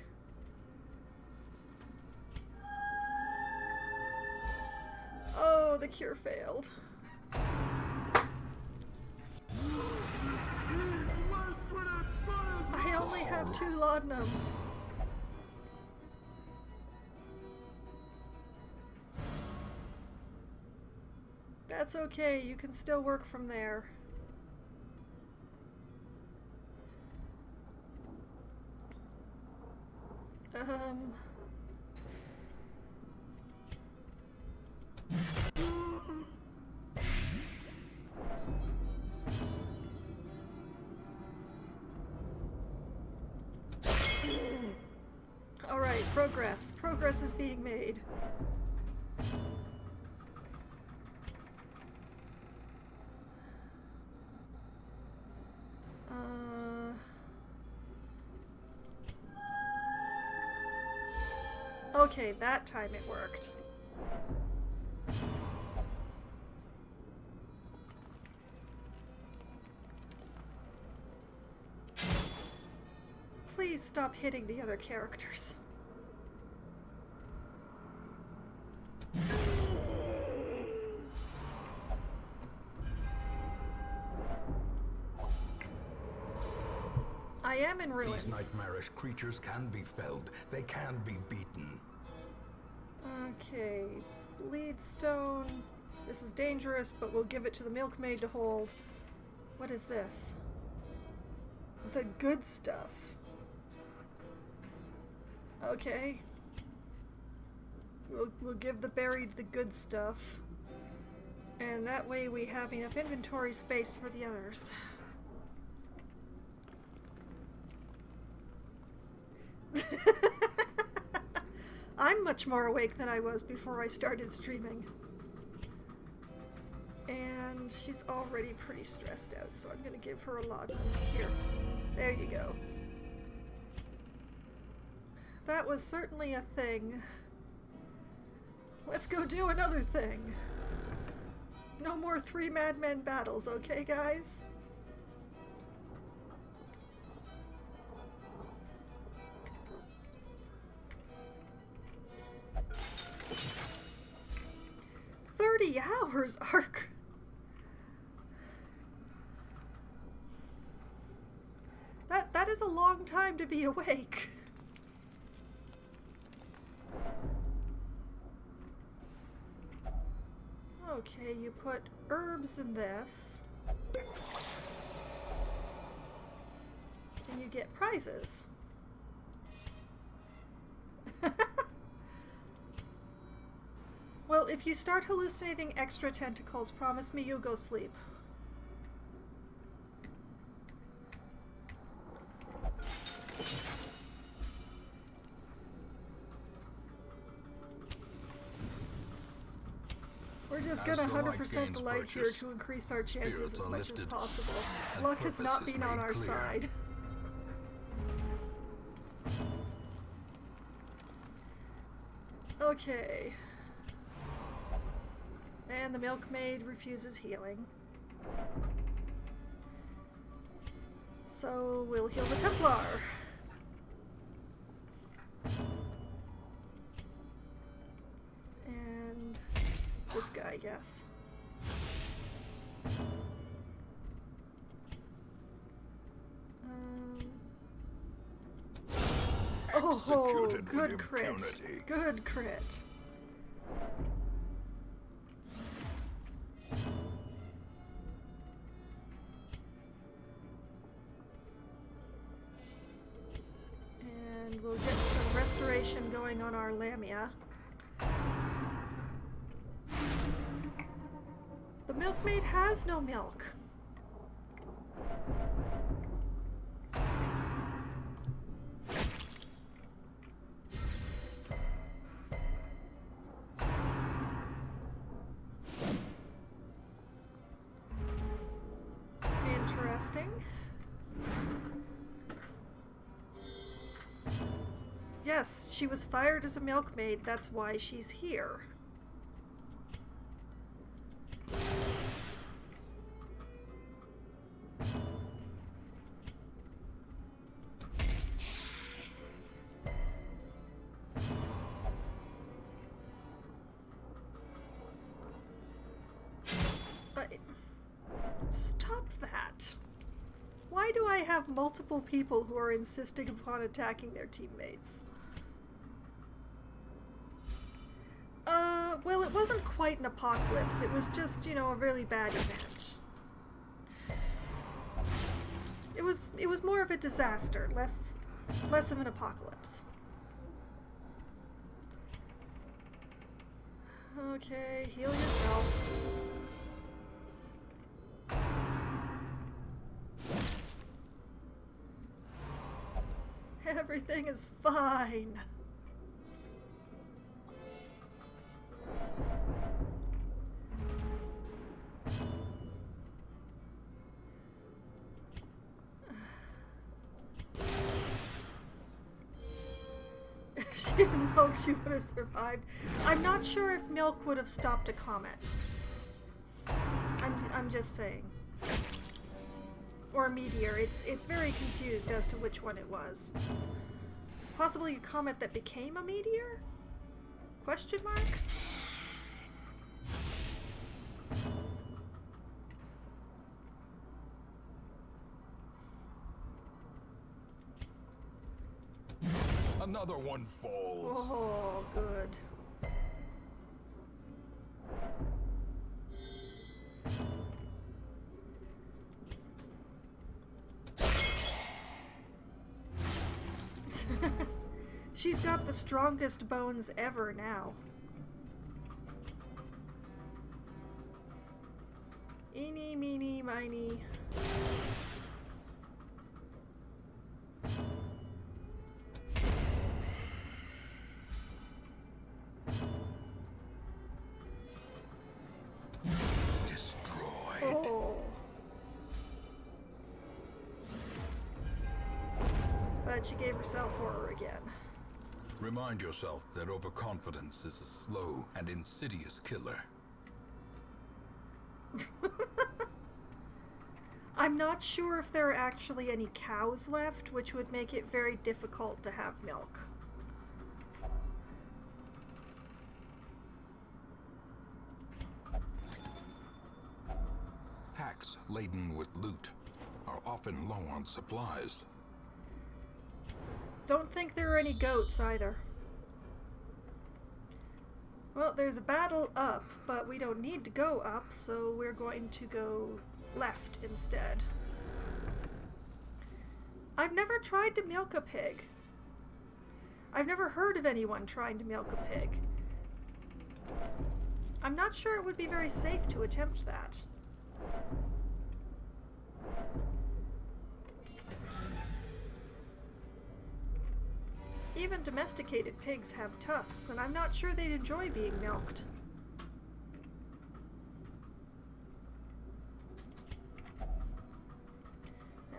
Oh, the cure failed. I only have 2 laudanum. That's okay, you can still work from there. Alright, progress. Progress is being made. Okay, that time it worked. Please stop hitting the other characters. I am in ruins. These nightmarish creatures can be felled. They can be beaten. Okay, Bleedstone. This is dangerous, but we'll give it to the milkmaid to hold. What is this? The good stuff. Okay. We'll give the buried the good stuff. And that way we have enough inventory space for the others. I'm much more awake than I was before I started streaming. And she's already pretty stressed out, so I'm gonna give her a laudanum. Here. There you go. That was certainly a thing. Let's go do another thing. No more 3 madmen battles, okay, guys? $30 Ark. That is a long time to be awake. Okay, you put herbs in this. And you get prizes. Well, if you start hallucinating extra tentacles, promise me you'll go sleep. We're just gonna 100% the light here to increase our chances as much as possible. Luck has not been on our side. Okay. And the milkmaid refuses healing. So we'll heal the Templar. And this guy, yes. Oh, good crit. Good crit. And we'll get some restoration going on our Lamia. The milkmaid has no milk. Interesting. Yes, she was fired as a milkmaid. That's why she's here. Stop that. Why do I have multiple people who are insisting upon attacking their teammates? Well, it wasn't quite an apocalypse. It was just, you know, a really bad event. It was more of a disaster, less of an apocalypse. Okay, heal yourself. Everything is fine. If she had milk, she would have survived. I'm not sure if milk would have stopped a comet. I'm just saying. Or a meteor. It's very confused as to which one it was. Possibly a comet that became a meteor? Question mark? Another one falls. Oh, good. She's got the strongest bones ever now. Eeny, meeny, miny. Destroyed. Oh. But she gave herself horror again. Remind yourself that overconfidence is a slow and insidious killer. I'm not sure if there are actually any cows left, which would make it very difficult to have milk. Packs laden with loot are often low on supplies. Don't think there are any goats either. Well, there's a battle up, but we don't need to go up, so we're going to go left instead. I've never tried to milk a pig. I've never heard of anyone trying to milk a pig. I'm not sure it would be very safe to attempt that. Even domesticated pigs have tusks, and I'm not sure they'd enjoy being milked.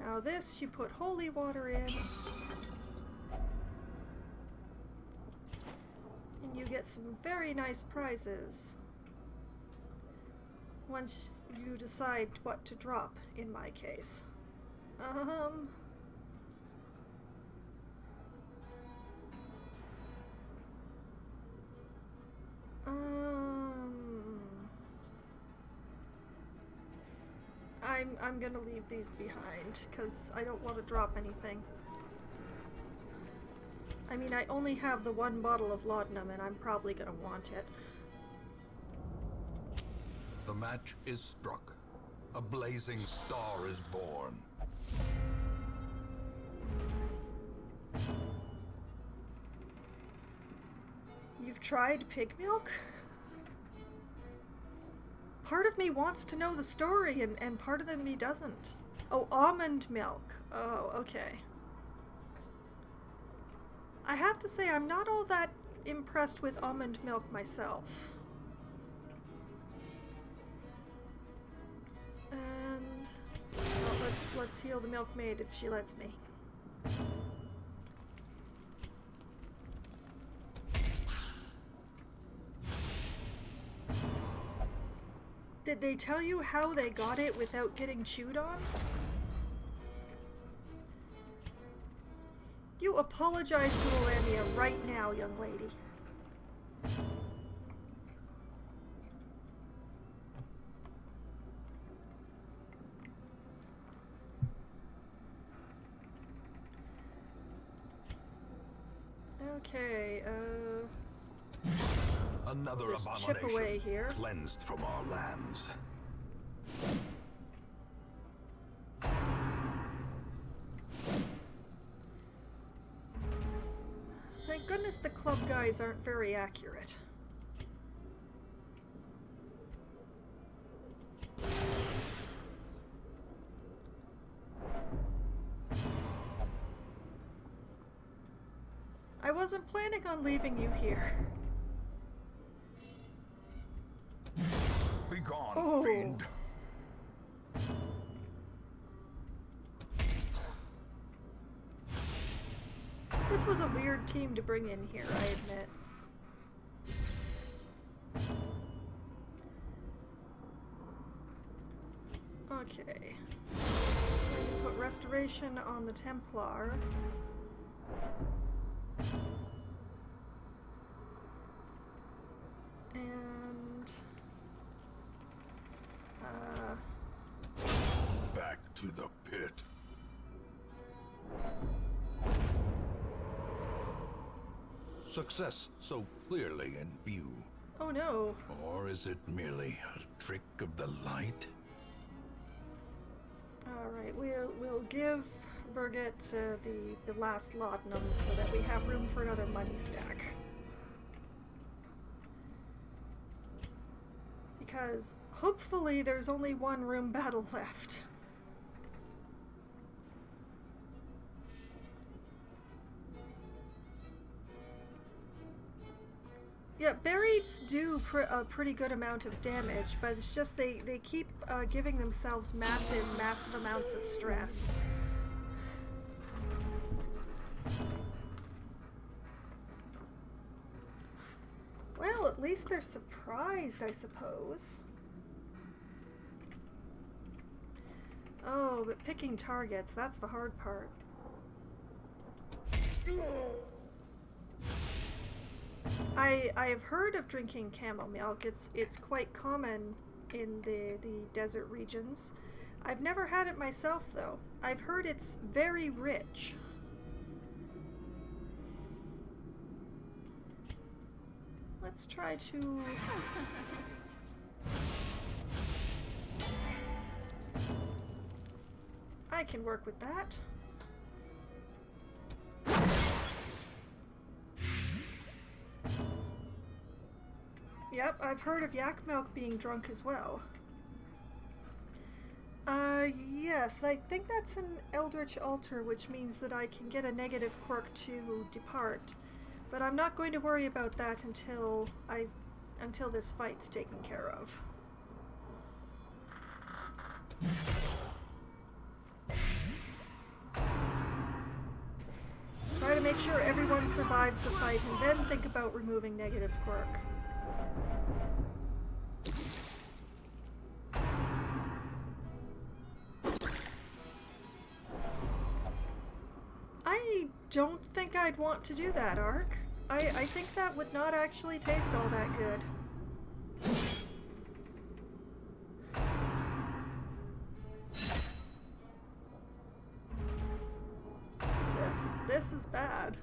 Now this, you put holy water in, and you get some very nice prizes. Once you decide what to drop, in my case. I'm gonna leave these behind, because I don't want to drop anything. I mean, I only have the one bottle of laudanum, and I'm probably gonna want it. The match is struck. A blazing star is born. You've tried pig milk? Part of me wants to know the story, and part of me doesn't. Oh, almond milk. Oh, okay. I have to say, I'm not all that impressed with almond milk myself. And well, let's heal the milkmaid if she lets me. Did they tell you how they got it without getting chewed on? You apologize to Alamia right now, young lady. Okay, Another just abomination chip away here. cleansed from our lands. Thank goodness the club guys aren't very accurate. I wasn't planning on leaving you here. Be gone, Oh. fiend. This was a weird team to bring in here, I admit. Okay. Put restoration on the Templar. And Back to the pit. Success so clearly in view. oh no. Or is it merely a trick of the light? Alright, we'll give We'll get the last laudanum so that we have room for another money stack. Because hopefully there's only one room battle left. Yeah, berries do a pretty good amount of damage, but it's just they keep giving themselves massive amounts of stress. Well, at least they're surprised, I suppose. Oh, but picking targets, that's the hard part. I have heard of drinking camel milk. It's quite common in the desert regions. I've never had it myself, though. I've heard it's very rich. Let's try to... I can work with that. Yep, I've heard of yak milk being drunk as well. Yes, I think that's an Eldritch Altar, which means that I can get a negative quirk to depart. But I'm not going to worry about that until this fight's taken care of. Try to make sure everyone survives the fight and then think about removing negative quirk. I don't think I'd want to do that, Ark. I think that would not actually taste all that good. This is bad.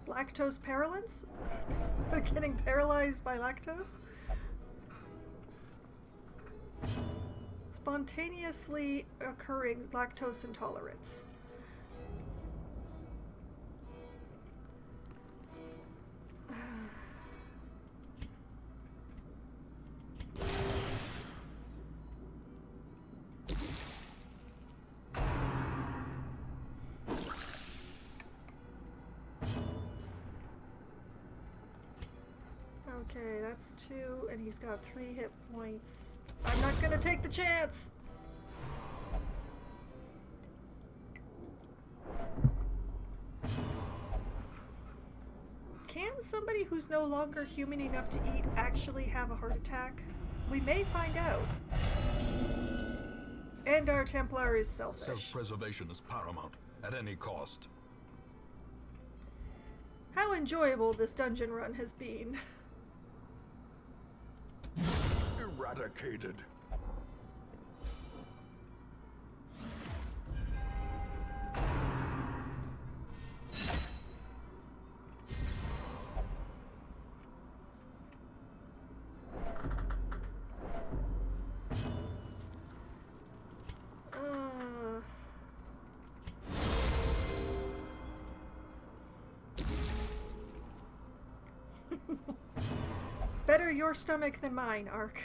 Lactose paralance? Getting paralyzed by lactose? Spontaneously occurring lactose intolerance. Okay, that's 2, and he's got 3 hit points. I'm not gonna take the chance! Can somebody who's no longer human enough to eat actually have a heart attack? We may find out. And our Templar is selfish. Self-preservation is paramount, at any cost. How enjoyable this dungeon run has been. Eradicated. Better your stomach than mine, Ark.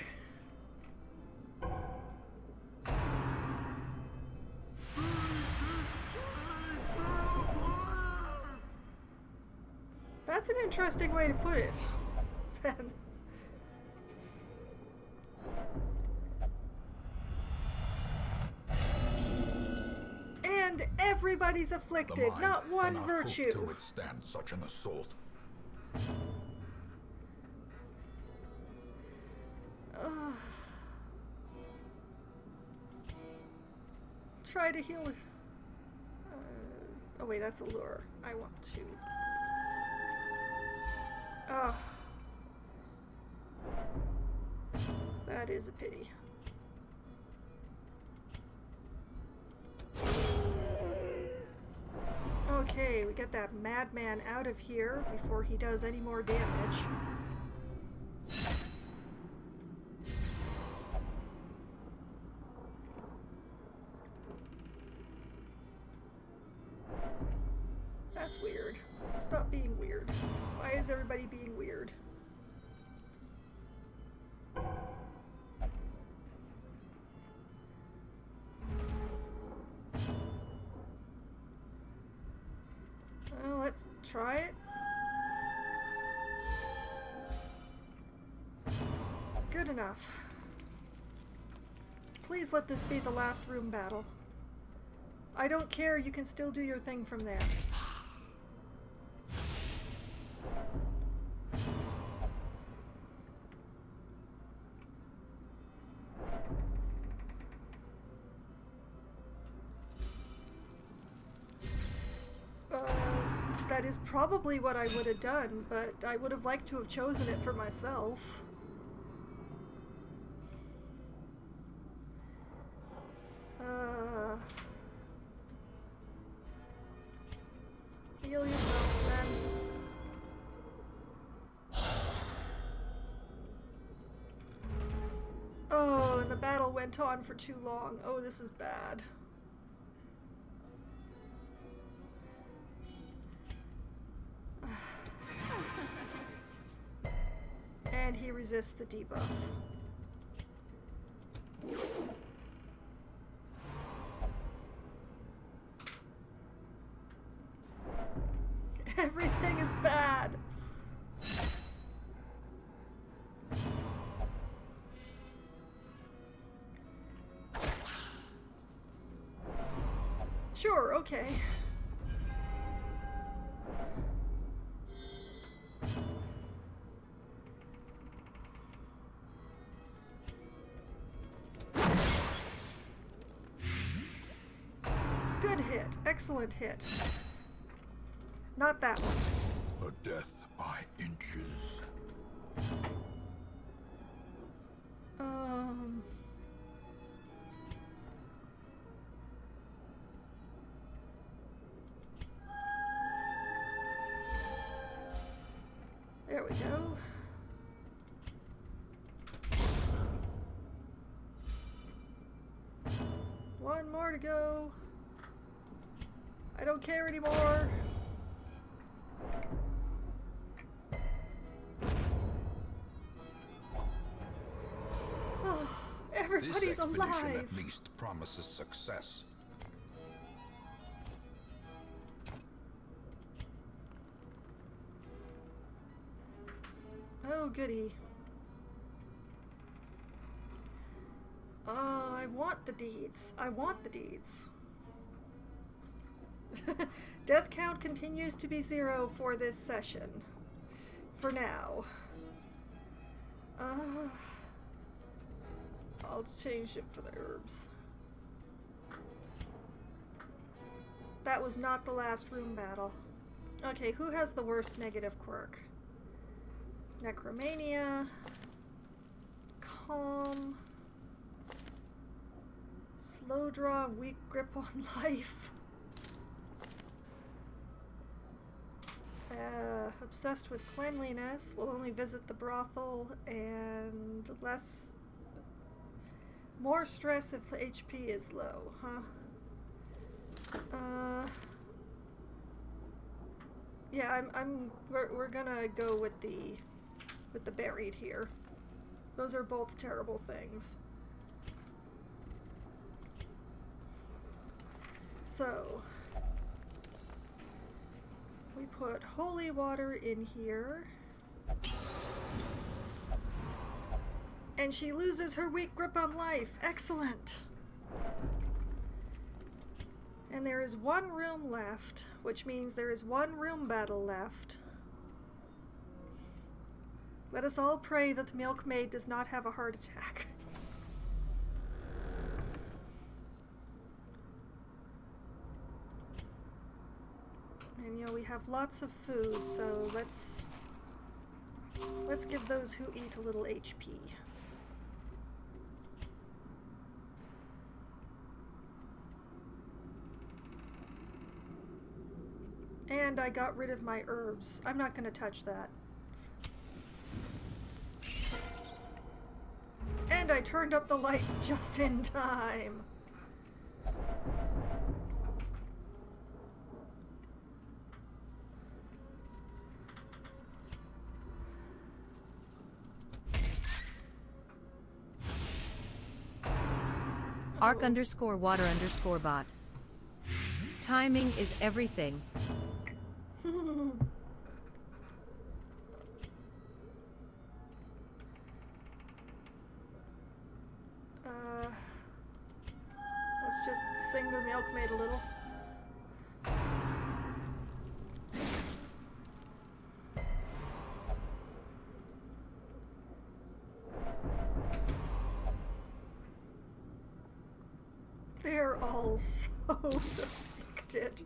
That's an interesting way to put it. And everybody's afflicted, not one virtue. To withstand such an assault. Try to heal. Oh wait, that's a lure. I want to. Oh. That is a pity. Okay, we get that madman out of here before he does any more damage. That's weird. Stop being weird. Why is everybody being weird? Well, let's try it. Good enough. Please let this be the last room battle. I don't care, you can still do your thing from there. That is probably what I would have done, but I would have liked to have chosen it for myself. Heal yourself, then. Oh, and the battle went on for too long. Oh, this is bad. And he resists the debuff. Everything is bad. Sure, okay. Good hit. Excellent hit. Not that one. A death by inches. There we go. One more to go. I don't care anymore. Oh, everybody's This expedition alive. at least promises success. Oh, goody. Oh, I want the deeds. I want the deeds. Death count continues to be 0 for this session. For now. I'll change it for the herbs. That was not the last room battle. Okay, who has the worst negative quirk? Necromania. Calm. Slow draw and weak grip on life. Obsessed with cleanliness, will only visit the brothel, and more stress if the HP is low, huh? Yeah, we're gonna go with the buried here. Those are both terrible things. So we put holy water in here. And she loses her weak grip on life. Excellent. And there is one room left, which means there is one room battle left. Let us all pray that the milkmaid does not have a heart attack. And you know, we have lots of food, so let's give those who eat a little HP. And I got rid of my herbs. I'm not going to touch that. And I turned up the lights just in time. Arc_water_bot. Timing is everything. Let's just sing the milkmaid a little. They're all so addicted.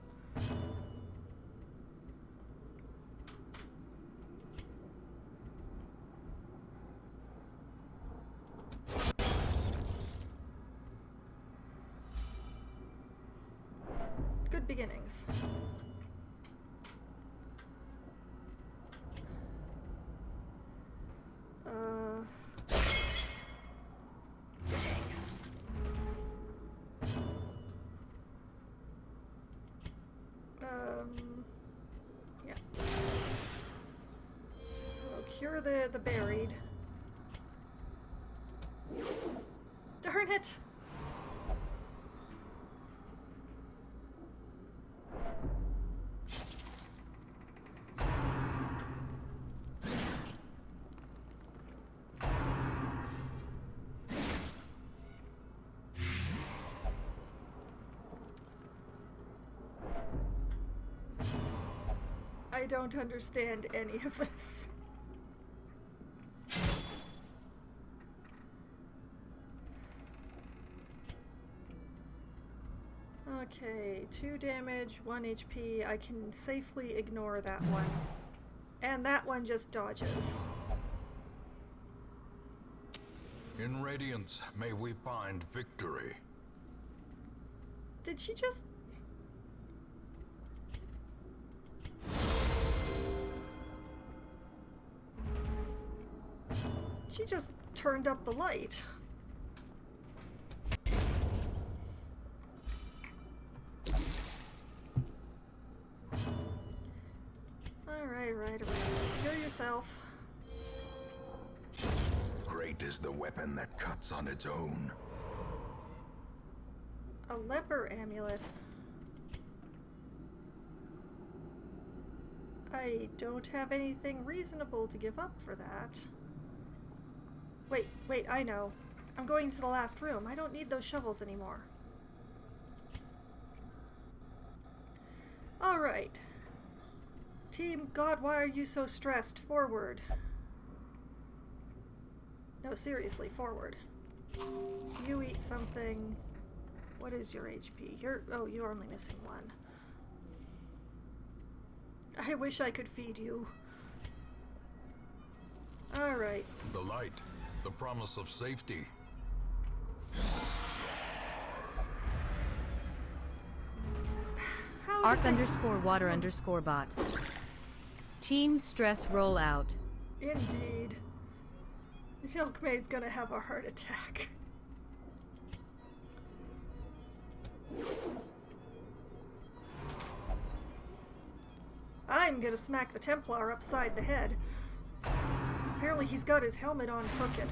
Good beginnings. Yeah. We'll cure the buried. Darn it! I don't understand any of this. Okay, 2 damage, 1 HP. I can safely ignore that one. And that one just dodges. In Radiance, may we find victory. Did she just... She just turned up the light. Alright. Cure yourself. Great is the weapon that cuts on its own. A leper amulet. I don't have anything reasonable to give up for that. Wait, I know. I'm going to the last room. I don't need those shovels anymore. Alright. Team, God, why are you so stressed? Forward. No, seriously, forward. You eat something. What is your HP? You're only missing 1. I wish I could feed you. Alright. The light, the promise of safety. Arc_water_bot. Team stress rollout. Indeed. The milkmaid's gonna have a heart attack. I'm gonna smack the Templar upside the head. Apparently he's got his helmet on crooked.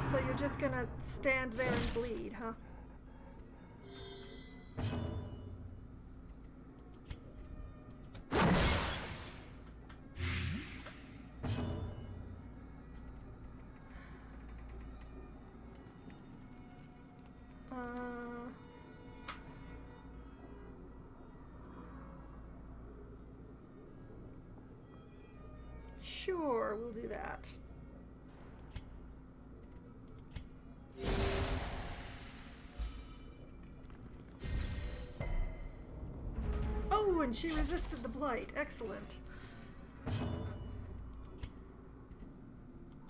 So you're just gonna stand there and bleed, huh? Sure, we'll do that. Oh, and she resisted the blight. Excellent.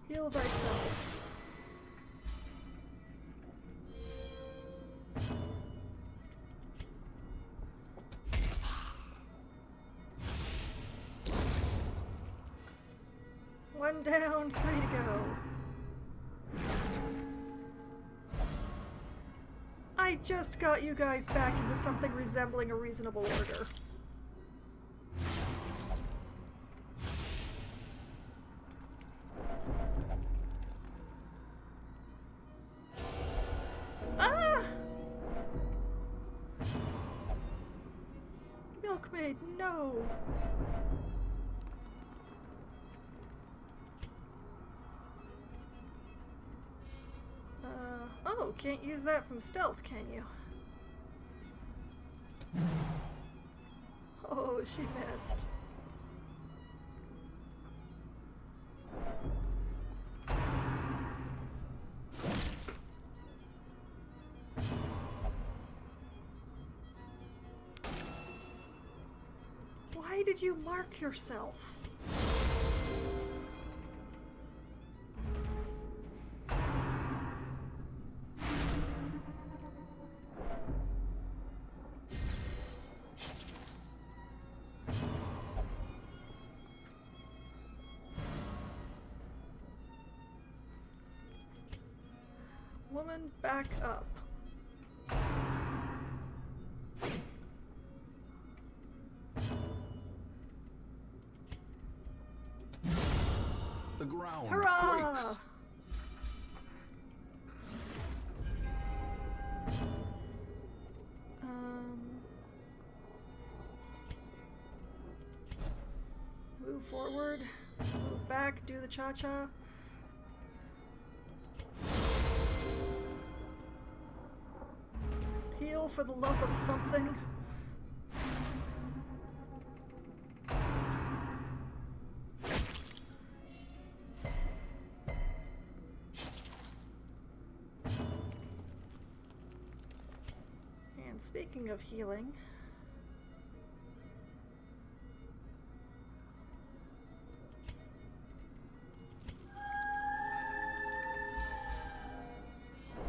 Heal thyself. One down, 3 to go. I just got you guys back into something resembling a reasonable order. Ah! Milkmaid, no! Oh, can't use that from stealth, can you? Oh, she missed. Why did you mark yourself? Woman, back up. The ground Hurrah! quakes. Move forward, move back, do the cha-cha. Heal for the love of something. And speaking of healing,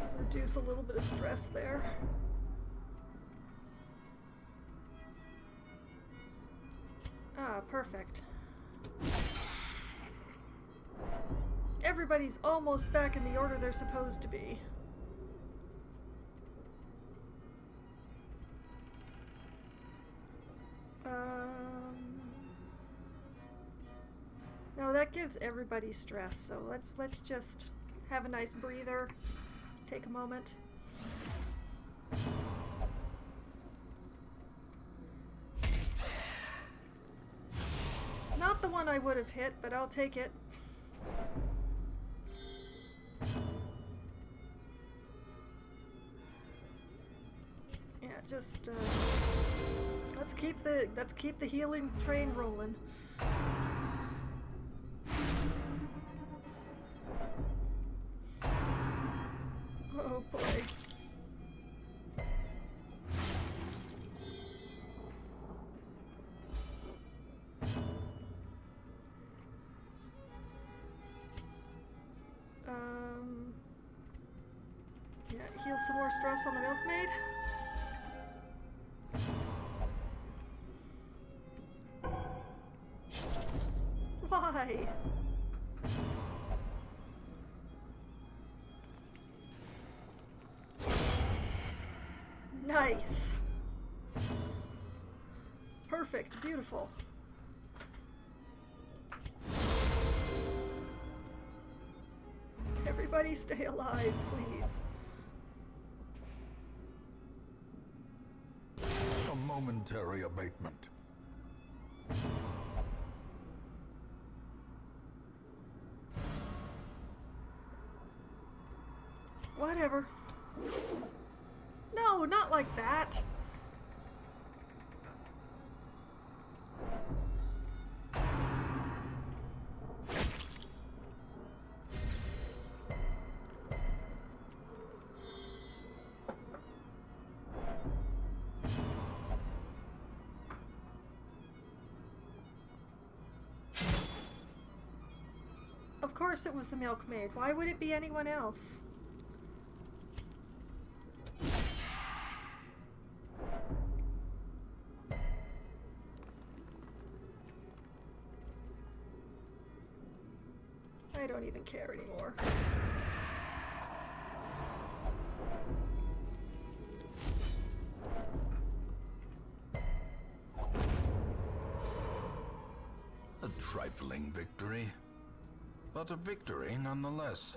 let's reduce a little bit of stress there. Ah, perfect. Everybody's almost back in the order they're supposed to be. No, that gives everybody stress, so let's just have a nice breather. Take a moment. Not the one I would have hit, but I'll take it. Yeah, just let's keep the healing train rolling. Oh boy. Yeah, heal some more stress on the milkmaid. Why? Nice. Perfect. Beautiful. Everybody stay alive, please. A momentary abatement. Whatever. No, not like that. Of course it was the milkmaid. Why would it be anyone else? I don't even care anymore. trifling victory, but a victory nonetheless.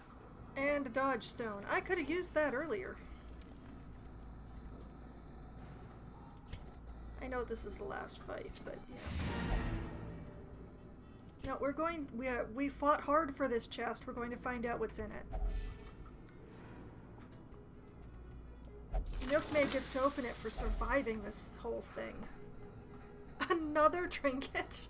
And a dodge stone. I could have used that earlier. I know this is the last fight, but yeah. No, we fought hard for this chest. We're going to find out what's in it. Milkmaid gets to open it for surviving this whole thing. Another trinket?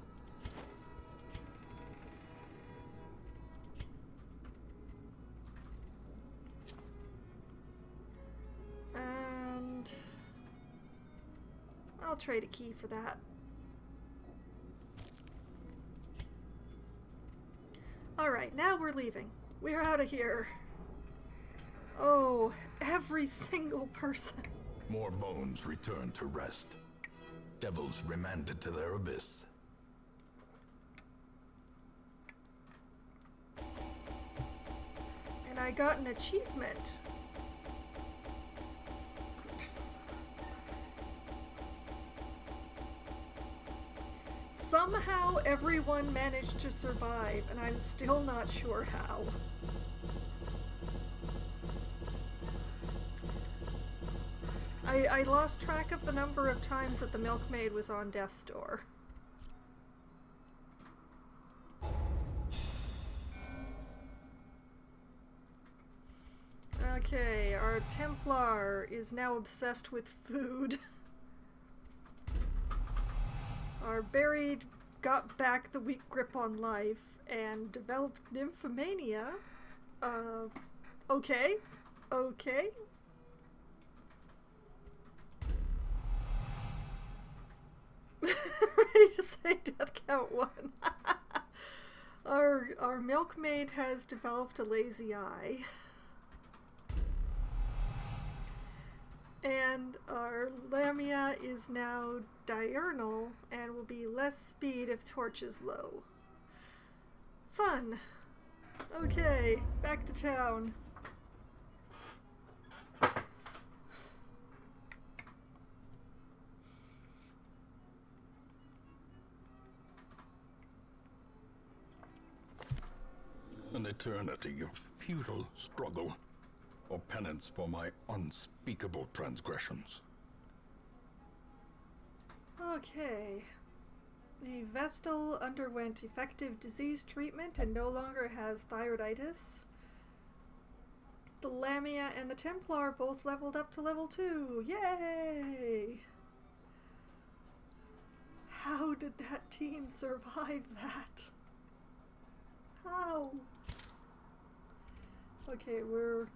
And I'll trade a key for that. Alright, now we're leaving. We're out of here. Oh, every single person. More bones returned to rest. Devils remanded to their abyss. And I got an achievement. Somehow everyone managed to survive, and I'm still not sure how. I lost track of the number of times that the milkmaid was on death's door. Okay, our Templar is now obsessed with food. Our buried got back the weak grip on life and developed nymphomania. Okay. Okay. Ready to say death count 1. Our milkmaid has developed a lazy eye. And our Lamia is now diurnal and will be less speed if torch is low. Fun. Okay, back to town. An eternity of futile struggle, or penance for my unspeakable transgressions. Okay. The Vestal underwent effective disease treatment and no longer has thyroiditis. The Lamia and the Templar both leveled up to level 2. Yay! How did that team survive that? How? Okay, we're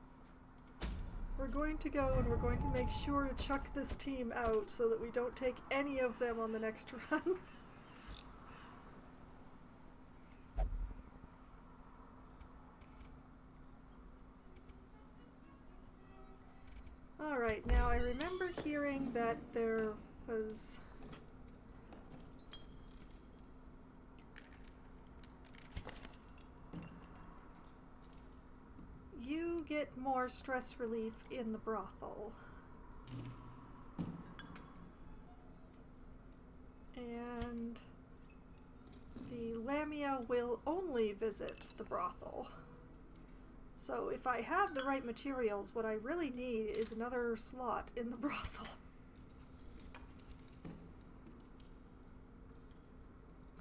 going to go and we're going to make sure to chuck this team out so that we don't take any of them on the next run. Alright, now I remember hearing that there was... You get more stress relief in the brothel. And the Lamia will only visit the brothel. So if I have the right materials, what I really need is another slot in the brothel.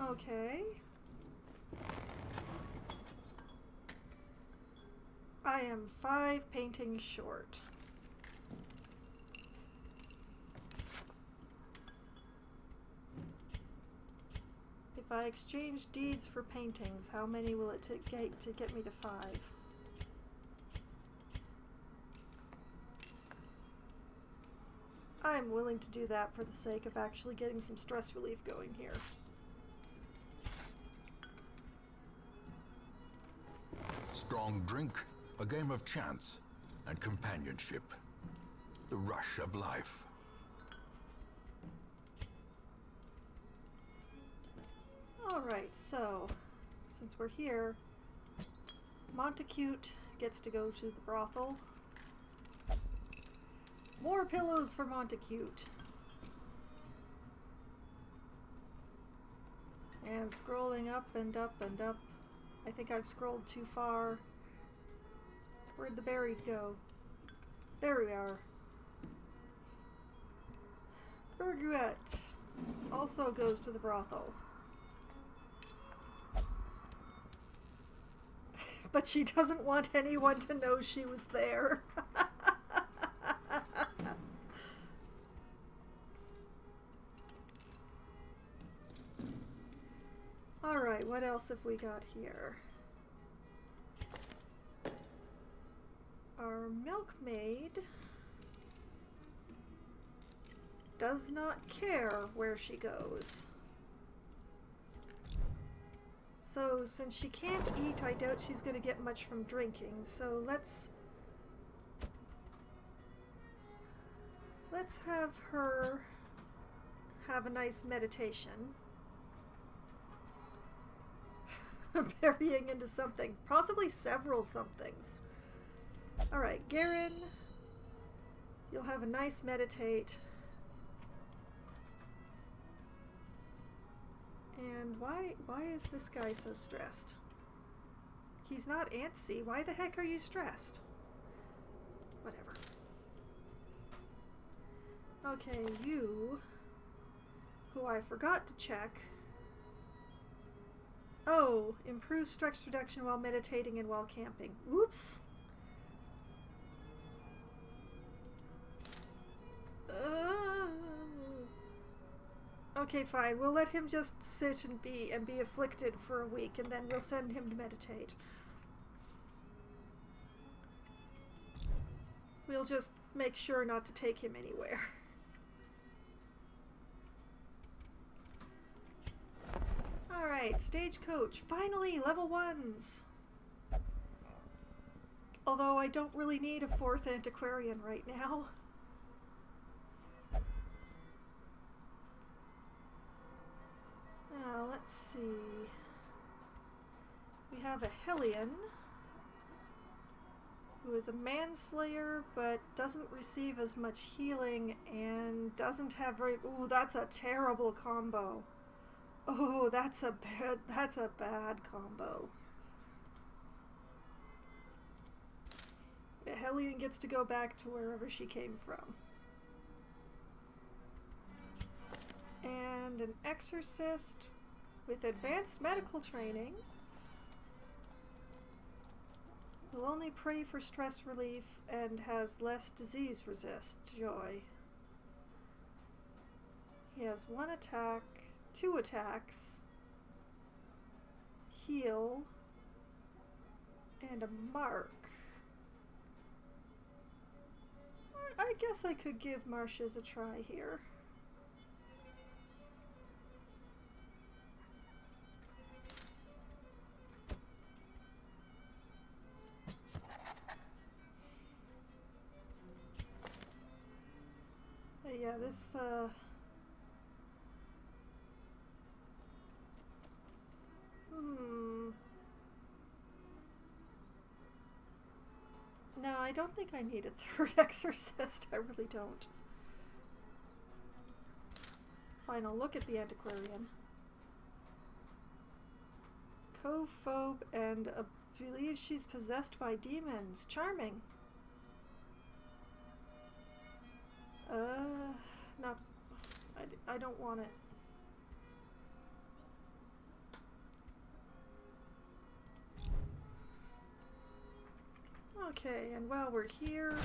Okay. I am 5 paintings short. If I exchange deeds for paintings, how many will it take to get me to 5? I'm willing to do that for the sake of actually getting some stress relief going here. Strong drink, a game of chance, and companionship. The rush of life. Alright, so, since we're here, Montacute gets to go to the brothel. More pillows for Montacute. And scrolling up and up and up. I think I've scrolled too far. Where'd the buried go? There we are. Berguette also goes to the brothel. But she doesn't want anyone to know she was there. Alright, what else have we got here? Our milkmaid does not care where she goes. So, since she can't eat, I doubt she's going to get much from drinking. So let's have her have a nice meditation. Burying into something. Possibly several somethings. Alright, Garen, you'll have a nice meditate. And why is this guy so stressed? He's not antsy. Why the heck are you stressed? Whatever. Okay, you, who I forgot to check. Oh, improve stress reduction while meditating and while camping. Oops. Okay, fine. We'll let him just sit and be afflicted for a week, and then we'll send him to meditate. We'll just make sure not to take him anywhere. Alright, Stagecoach. Finally, level 1s! Although I don't really need a 4th antiquarian right now. Let's see. We have a Hellion, who is a manslayer, but doesn't receive as much healing and doesn't have very... Ooh, that's a terrible combo. Oh, that's a bad combo. The Hellion gets to go back to wherever she came from. And an exorcist with advanced medical training will only pray for stress relief and has less disease resist. Joy. He has 1 attack, 2 attacks, heal, and a mark. I guess I could give Marcia's a try here. Yeah, this, No, I don't think I need a 3rd exorcist. I really don't. Fine, I'll look at the antiquarian. Cophobe and believes she's possessed by demons. Charming. Not... I don't want it. Okay, and while we're here,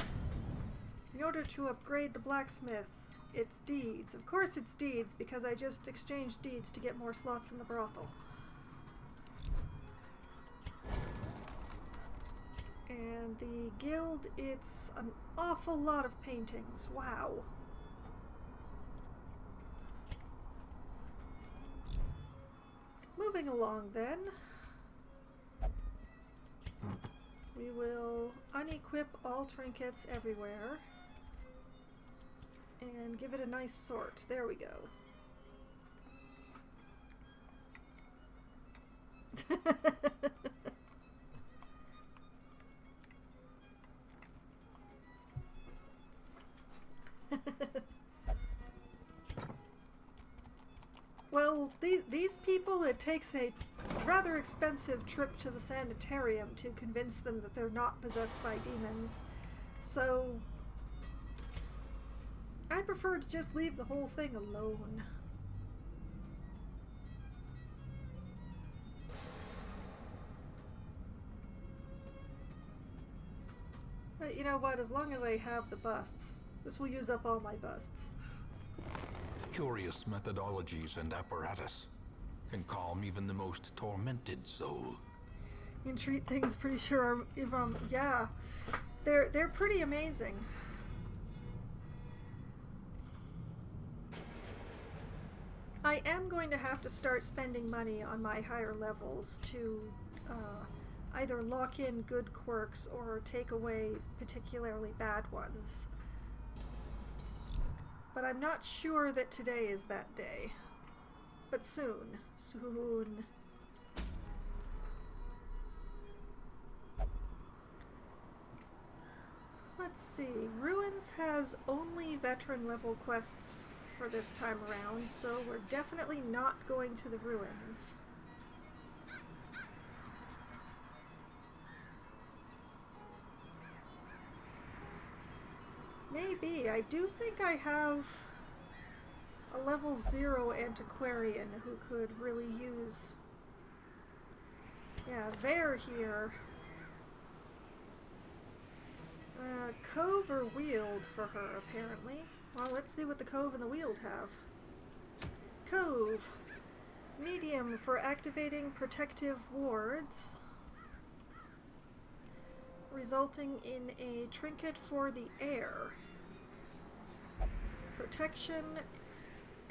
in order to upgrade the blacksmith, it's deeds. Of course it's deeds, because I just exchanged deeds to get more slots in the brothel. And the guild, it's an awful lot of paintings. Wow. Moving along then. We will unequip all trinkets everywhere and give it a nice sort. There we go. Well, these people, it takes a rather expensive trip to the sanitarium to convince them that they're not possessed by demons. So I prefer to just leave the whole thing alone. But you know what, as long as I have the busts, this will use up all my busts. Curious methodologies and apparatus can calm even the most tormented soul. Entreat things, pretty sure, if yeah, they're pretty amazing. I am going to have to start spending money on my higher levels to either lock in good quirks or take away particularly bad ones. But I'm not sure that today is that day. But soon. Soon. Let's see. Ruins has only veteran level quests for this time around, so we're definitely not going to the ruins. Maybe. I do think I have a level 0 antiquarian who could really use... Yeah, they're here. Cove or Weald for her, apparently. Well, let's see what the Cove and the Weald have. Cove. Medium for activating protective wards, resulting in a trinket for the air. Protection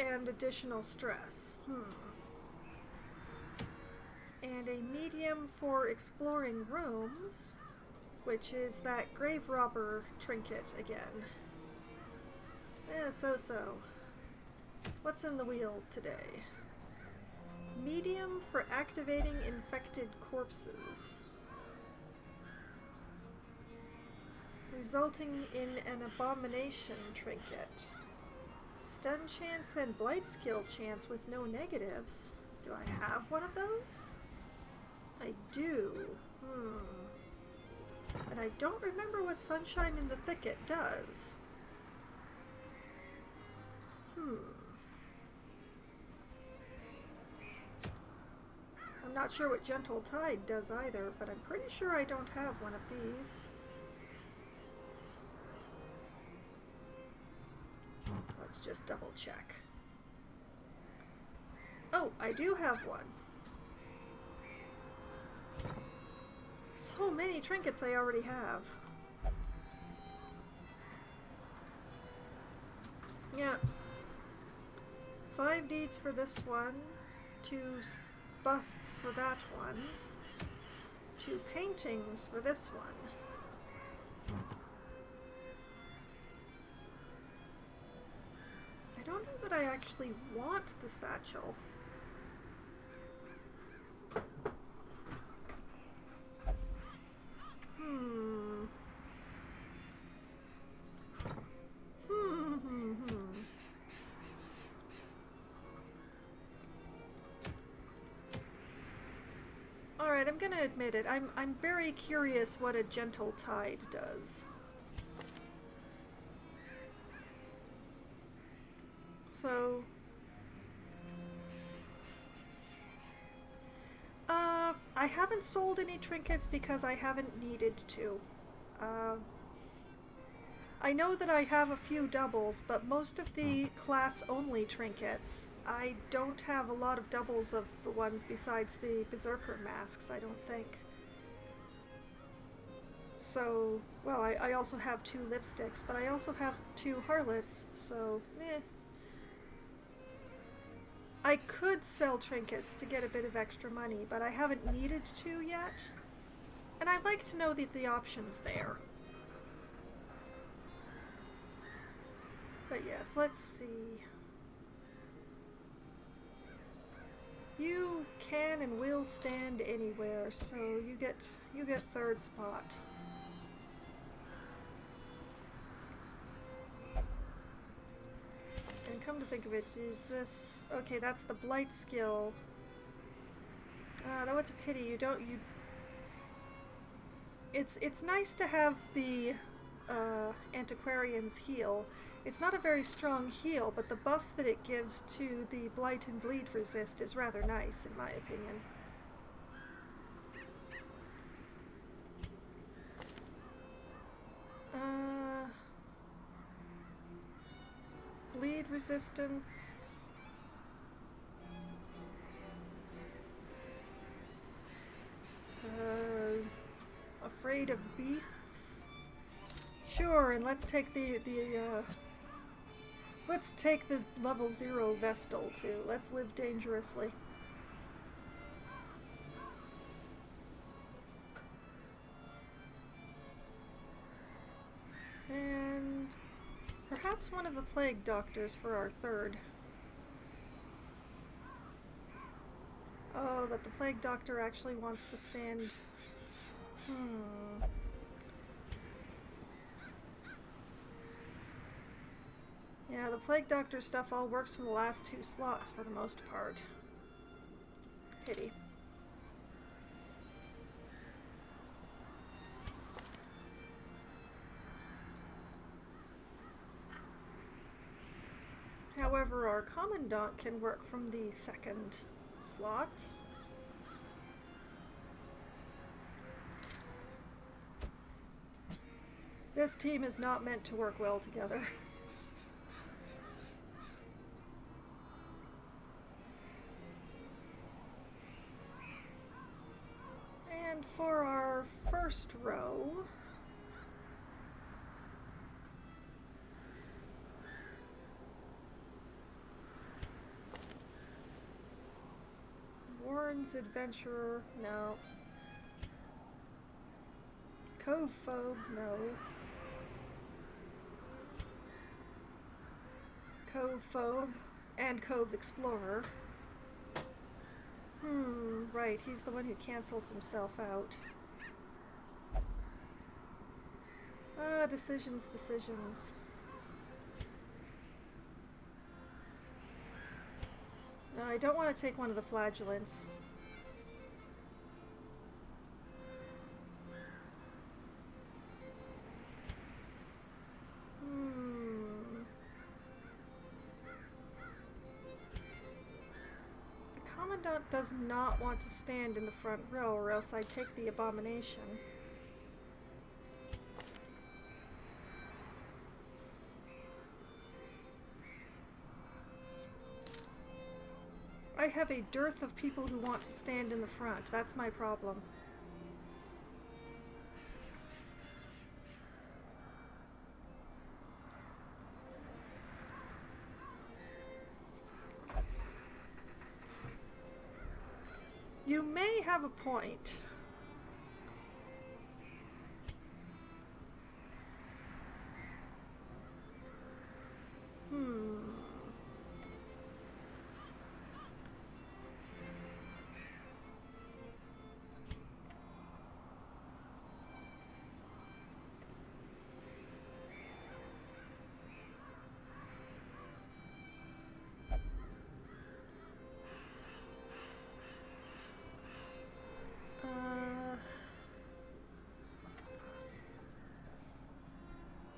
and additional stress. And a medium for exploring rooms, which is that grave robber trinket again. So. What's in the wheel today? Medium for activating infected corpses, resulting in an abomination trinket. Stun chance and blight skill chance with no negatives. Do I have one of those? I do. And I don't remember what Sunshine in the Thicket does. I'm not sure what Gentle Tide does either, but I'm pretty sure I don't have one of these. Let's just double check. Oh, I do have one. So many trinkets I already have. Yeah. 5 deeds for this one, 2 busts for that one, 2 paintings for this one. I don't know that I actually want the satchel. Alright, I'm gonna admit it. I'm very curious what a Gentle Tide does. So... I haven't sold any trinkets because I haven't needed to. I know that I have a few doubles, but most of the class-only trinkets, I don't have a lot of doubles of the ones besides the Berserker masks, I don't think. So, well, I also have 2 lipsticks, but I also have 2 harlots, so, I could sell trinkets to get a bit of extra money, but I haven't needed to yet. And I'd like to know that the option's there. But yes, let's see. You can and will stand anywhere, so you get 3rd spot. And come to think of it, is this... Okay, that's the Blight skill. Though it's a pity, you don't... It's nice to have the Antiquarian's heal. It's not a very strong heal, but the buff that it gives to the Blight and Bleed resist is rather nice, in my opinion. Bleed resistance. Afraid of beasts. Sure, and let's take the level 0 Vestal too. Let's live dangerously. And perhaps one of the Plague Doctors for our third. Oh, but the Plague Doctor actually wants to stand... Yeah, the Plague Doctor stuff all works from the last 2 slots for the most part. Pity. However, our Commandant can work from the 2nd slot. This team is not meant to work well together. And for our first row, Warren's Adventurer, no. Cove Phobe, no. Cove Phobe and Cove Explorer. Right, he's the one who cancels himself out. Decisions. No, I don't want to take one of the flagellants. The Commandant does not want to stand in the front row, or else I'd take the Abomination. I have a dearth of people who want to stand in the front. That's my problem. You may have a point.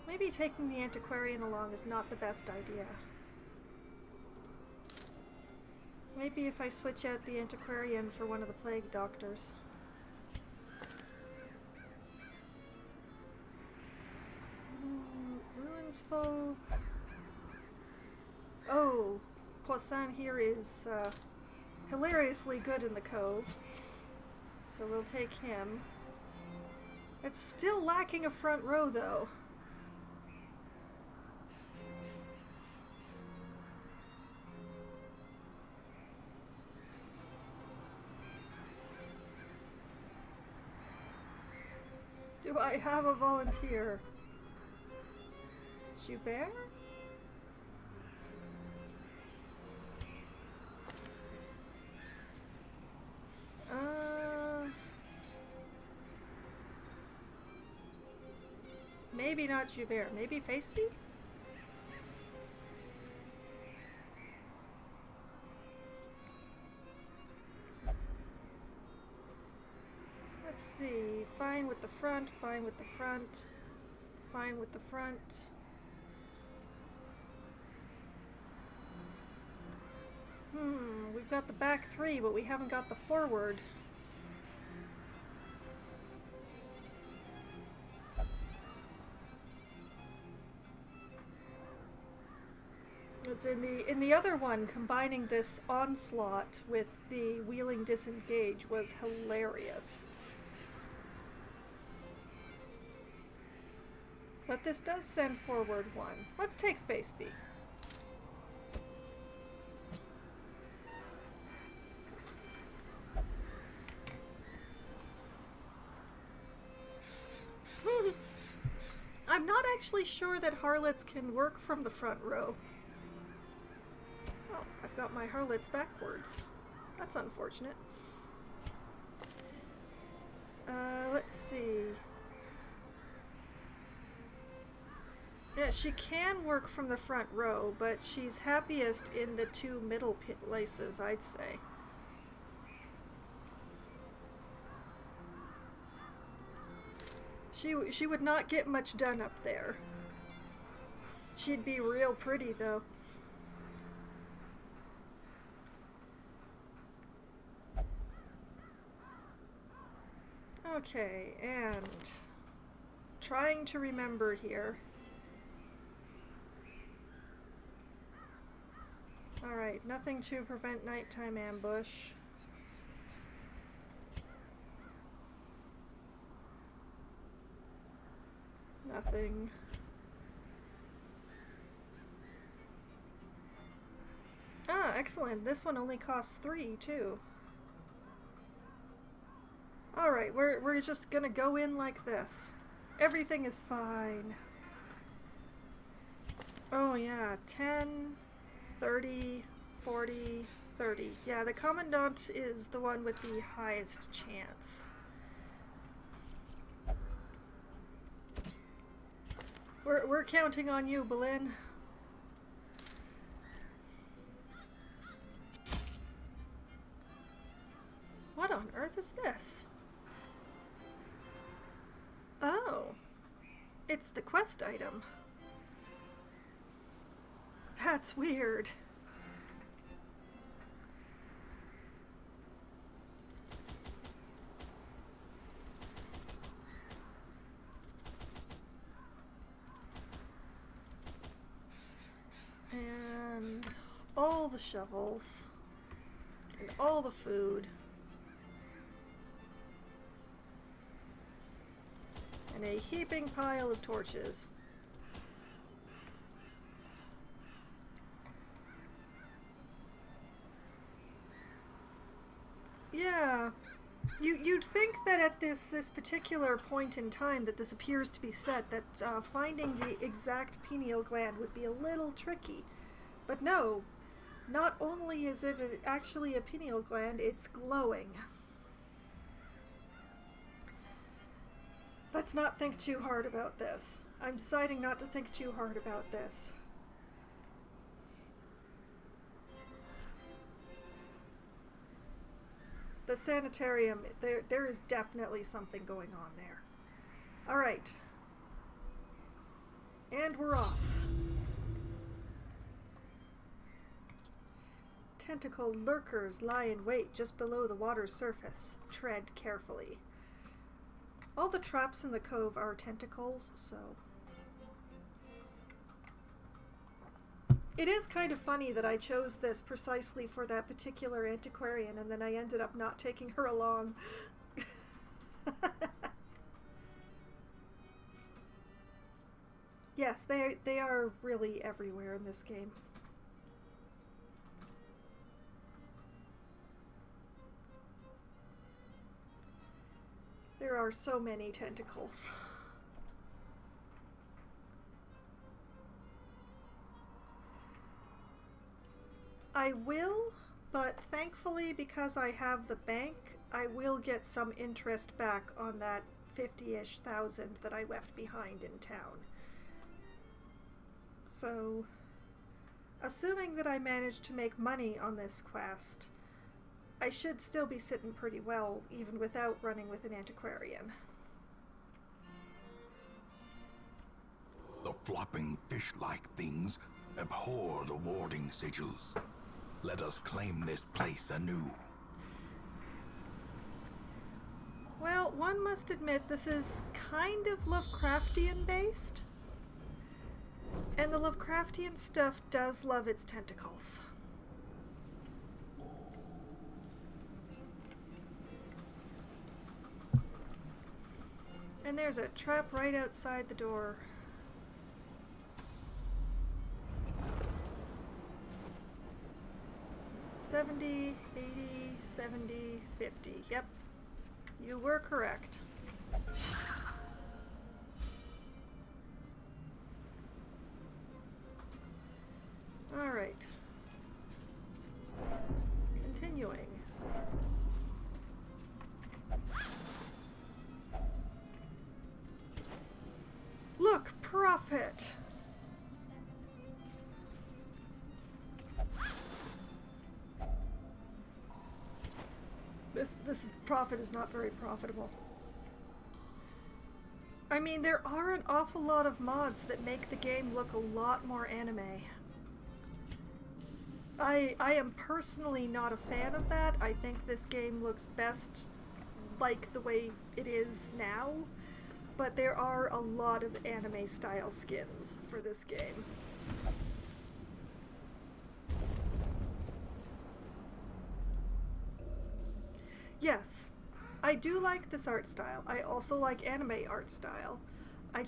Maybe taking the Antiquarian along is not the best idea. Maybe if I switch out the Antiquarian for one of the Plague Doctors. Ruins Phobe. Oh, Poisson here is hilariously good in the Cove. So we'll take him. It's still lacking a front row though. Do I have a volunteer? Joubert? Maybe not Joubert. Maybe Faceby? let's see. Fine with the front, fine with the front, fine with the front. We've got the back three, but we haven't got the forward. It's in the other one, combining this onslaught with the wheeling disengage was hilarious. But this does send forward one. Let's take face B. I'm not actually sure that harlots can work from the front row. Oh, I've got my harlots backwards. That's unfortunate. Let's see. Yeah, she can work from the front row, but she's happiest in the two middle places, I'd say. She would not get much done up there. She'd be real pretty, though. Okay, and trying to remember here. Alright, nothing to prevent nighttime ambush. Nothing. Ah, excellent. This one only costs 3, too. Alright, we're just gonna go in like this. Everything is fine. Oh yeah, 10, 30, 40, 30. Yeah, the Commandant is the one with the highest chance. We're counting on you, Boleyn. What on earth is this? Oh, it's the quest item. That's weird. And all the shovels and all the food. And a heaping pile of torches. Yeah. You'd think that at this particular point in time that this appears to be set, that finding the exact pineal gland would be a little tricky. But no, not only is it actually a pineal gland, it's glowing. Let's not think too hard about this. I'm deciding not to think too hard about this. The sanitarium, there is definitely something going on there. Alright. And we're off. Tentacle lurkers lie in wait just below the water's surface. Tread carefully. All the traps in the cove are tentacles, so... It is kind of funny that I chose this precisely for that particular antiquarian, and then I ended up not taking her along. Yes, they are really everywhere in this game. There are so many tentacles. I will, but thankfully because I have the bank, I will get some interest back on that 50-ish thousand that I left behind in town. So, assuming that I manage to make money on this quest, I should still be sitting pretty well, even without running with an antiquarian. The flopping fish-like things abhor the warding sigils. Let us claim this place anew. Well, one must admit this is kind of Lovecraftian based. And the Lovecraftian stuff does love its tentacles. And there's a trap right outside the door. $70, $80, $70, $50. Yep. You were correct. All right. Continuing. Look, profit. This profit is not very profitable. I mean, there are an awful lot of mods that make the game look a lot more anime. I am personally not a fan of that. I think this game looks best like the way it is now, but there are a lot of anime style skins for this game. Yes, I do like this art style. I also like anime art style. I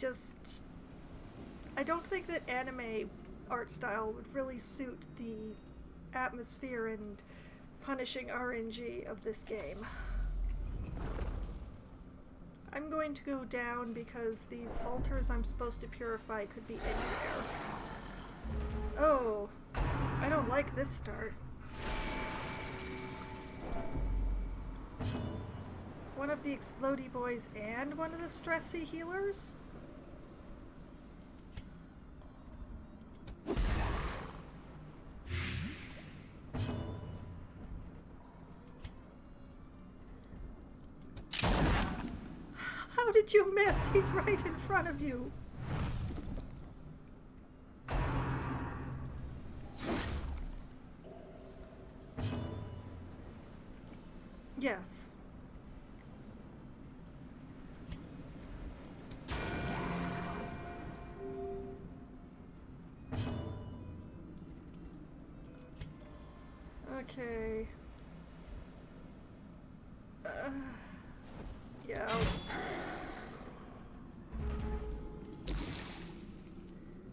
don't think that anime art style would really suit the atmosphere and punishing RNG of this game. I'm going to go down because these altars I'm supposed to purify could be anywhere. Oh, I don't like this start. One of the explodey boys and one of the stressy healers? How did you miss? He's right in front of you. Yes. Okay. Yeah.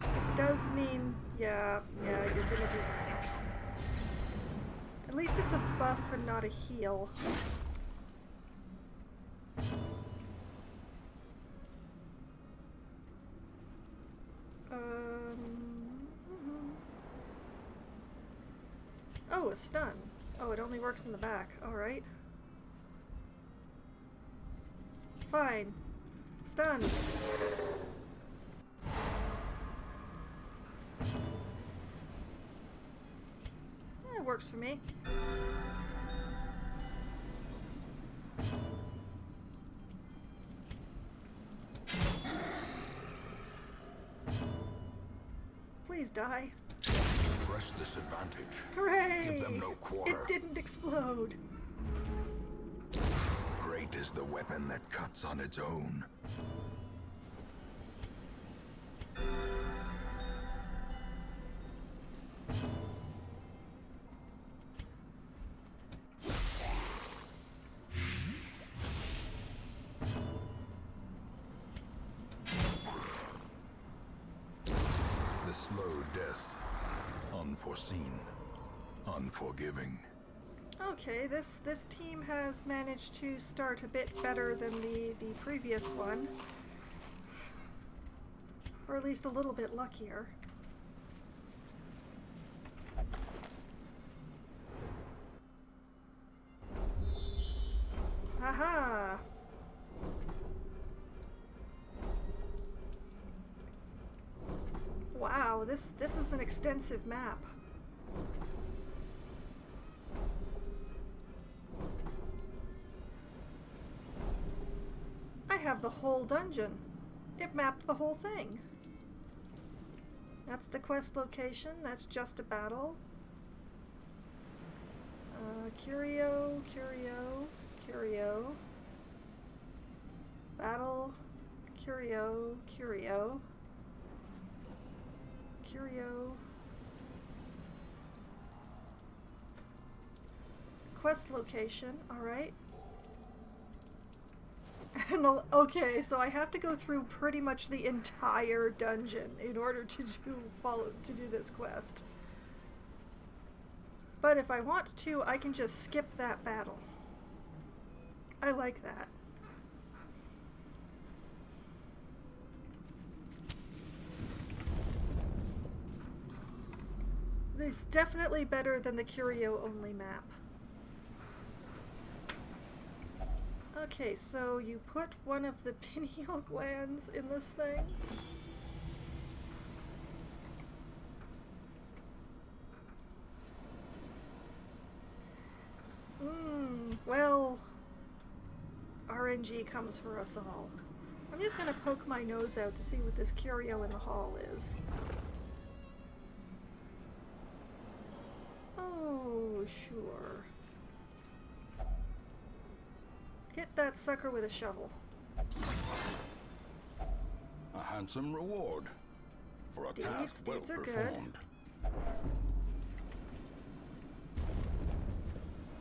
It does mean, yeah, you're gonna do that. At least it's a buff and not a heal. Oh, a stun. Oh, it only works in the back. Alright. Fine. Stun. It works for me. Please die. Press this advantage. Hooray! Give them no quarter. It didn't explode. Great is the weapon that cuts on its own. The slow death. Unforeseen. Unforgiving. Okay, this team has managed to start a bit better than the previous one. Or at least a little bit luckier. Haha! Wow, this is an extensive map. have the whole dungeon. It mapped the whole thing. That's the quest location. That's just a battle. Curio. Battle. Curio. Quest location. Alright. Okay, so I have to go through pretty much the entire dungeon in order to do this quest. But if I want to, I can just skip that battle. I like that. It's definitely better than the curio-only map. Okay, so you put one of the pineal glands in this thing. Well, RNG comes for us all. I'm just gonna poke my nose out to see what this curio in the hall is. Oh, sure. Hit that sucker with a shovel. A handsome reward for a task well Deeds are performed. good.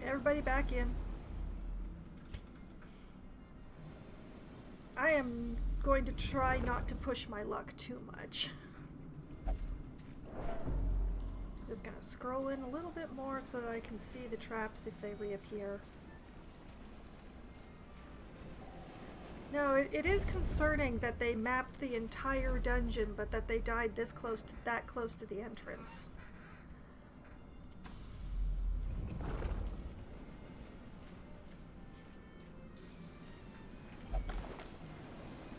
Everybody back in. I am going to try not to push my luck too much. Just gonna scroll in a little bit more so that I can see the traps if they reappear. No, it is concerning that they mapped the entire dungeon, but that they died that close to the entrance.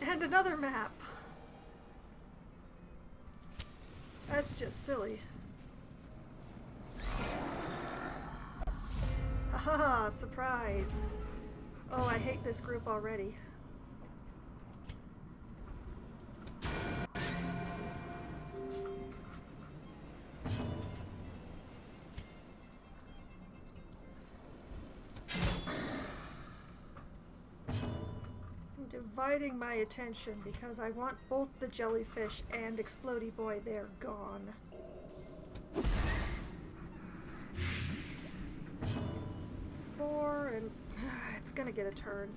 And another map. That's just silly. Haha, surprise. Oh, I hate this group already. Dividing my attention because I want both the jellyfish and Explodey Boy. They're gone. Four and it's gonna get a turn.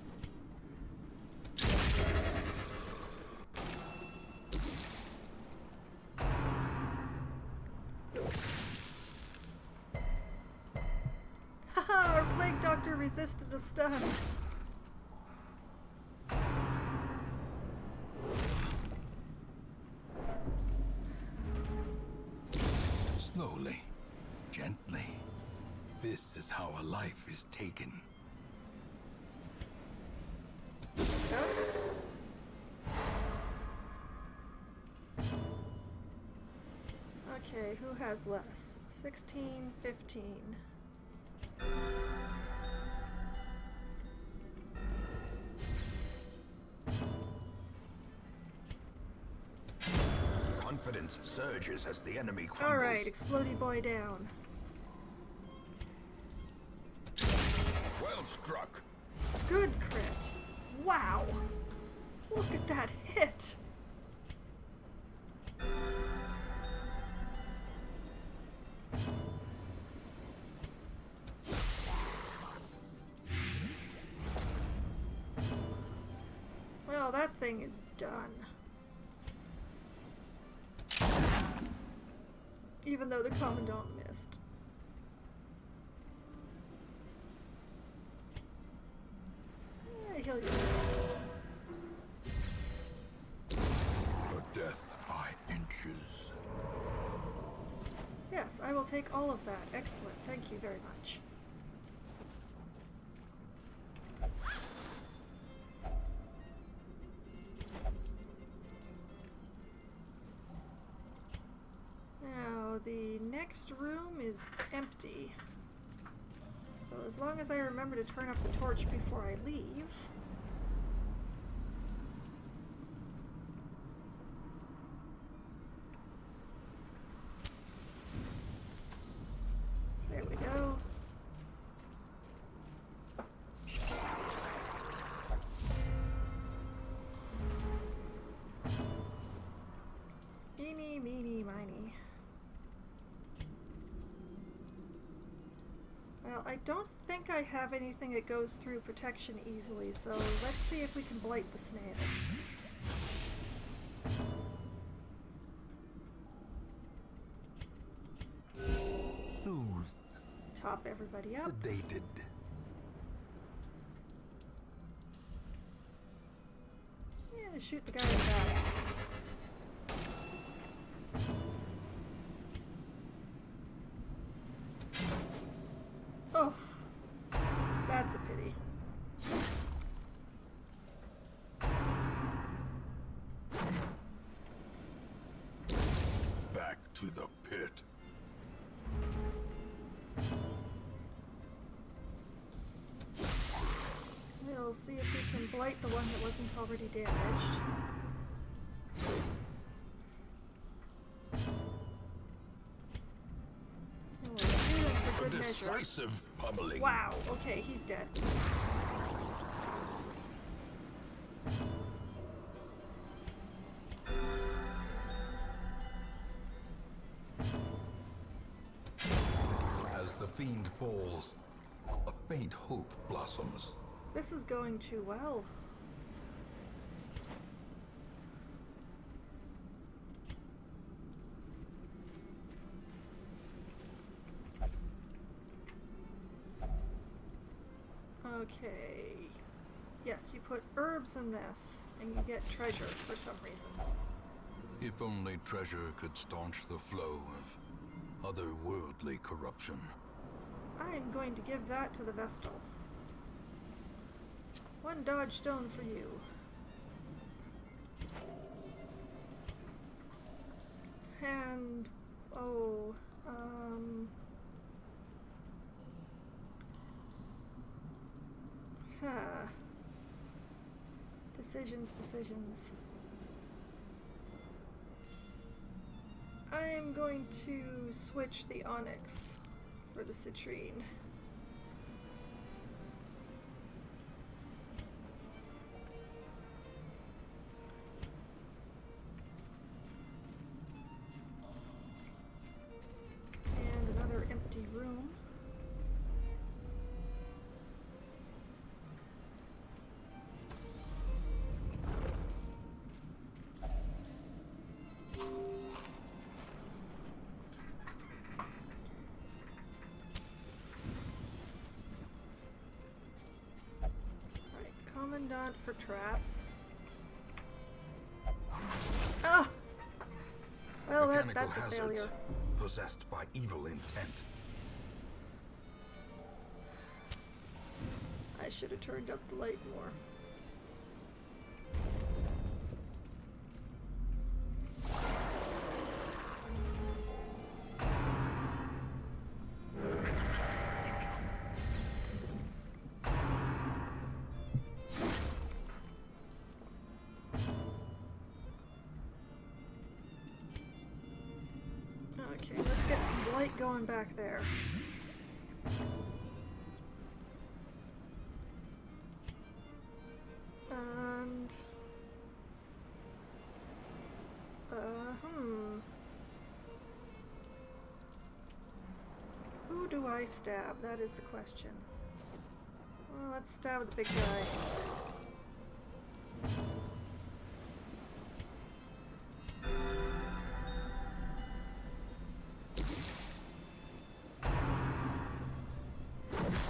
Haha, our plague doctor resisted the stun. Slowly, gently. This is how a life is taken. Okay, who has less? 16, 15. Confidence surges as the enemy crumbles. Alright, Explodey Boy down. Well struck. Good crit. Wow. Look at that hit. Well, that thing is done. Even though the Commandant missed. Heal yourself. A death by inches. Yes, I will take all of that. Excellent. Thank you very much. Now, the next room is empty. So as long as I remember to turn up the torch before I leave. Eeny, meeny, miny. Well, I don't think I have anything that goes through protection easily, so let's see if we can blight the snail. Soothed. Top everybody up. Sedated. Yeah, shoot the guy in the back. Oh, that's a pity. Back to the pit. We'll see if we can blight the one that wasn't already damaged. Oh, shoot him for A good measure. decisive pummeling. Wow, okay, he's dead. As the fiend falls, a faint hope blossoms. This is going too well. Okay. Yes, you put herbs in this, and you get treasure for some reason. If only treasure could staunch the flow of otherworldly corruption. I'm going to give that to the Vestal. 1 dodge stone for you. And... oh... huh. Decisions. I'm going to switch the onyx for the citrine. And another empty room. Commandant for traps. Ah! Well, Mechanical that's a hazards failure. possessed by evil intent. I should have turned up the light more. Okay, let's get some light going back there. And... who do I stab? That is the question. Well, let's stab the big guy.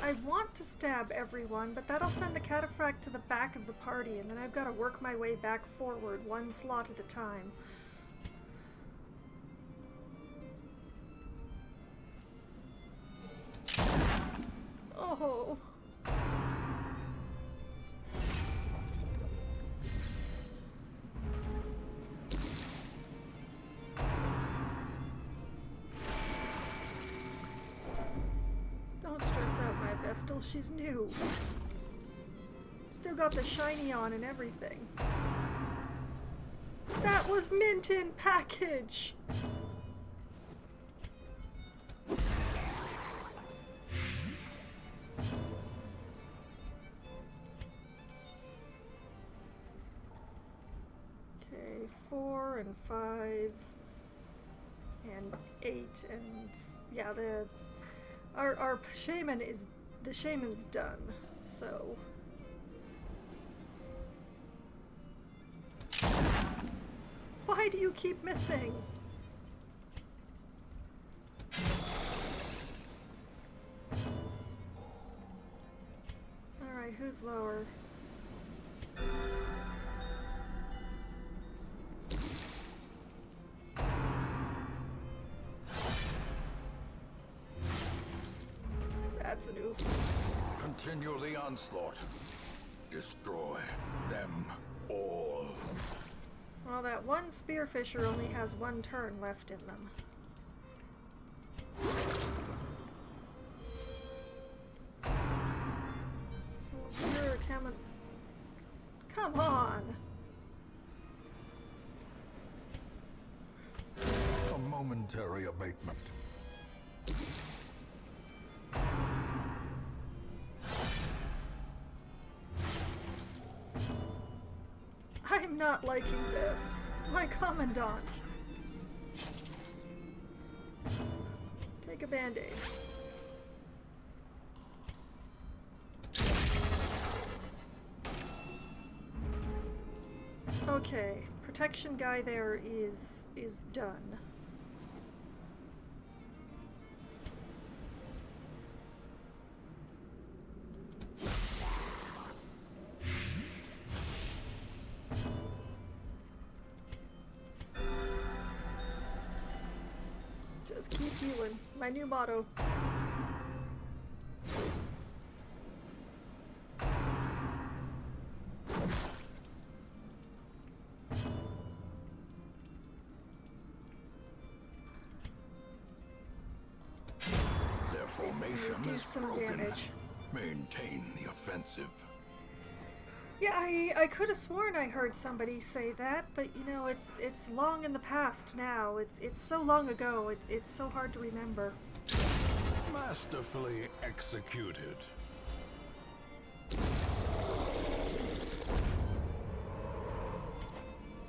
I want to stab everyone, but that'll send the Cataphract to the back of the party, and then I've got to work my way back forward, one slot at a time. Oh. Don't stress out my Vestal, she's new. Still got the shiny on and everything. That was mint in package! Okay, 4 and 5. and 8, and yeah, our shaman is, the shaman's done, so. Why do you keep missing? Alright, who's lower? That's an oof. Continue the onslaught. Destroy them all. Well, that one spearfisher only has one turn left in them. You're coming. Come on! A momentary abatement. I'm not liking this. My commandant. Take a band-aid. Okay, protection guy there is done. Just keep healing. My new motto. Their formation Do is some broken. damage. Maintain the offensive. Yeah, I could have sworn I heard somebody say that, but you know, it's long in the past now. It's so long ago. It's so hard to remember. Masterfully executed.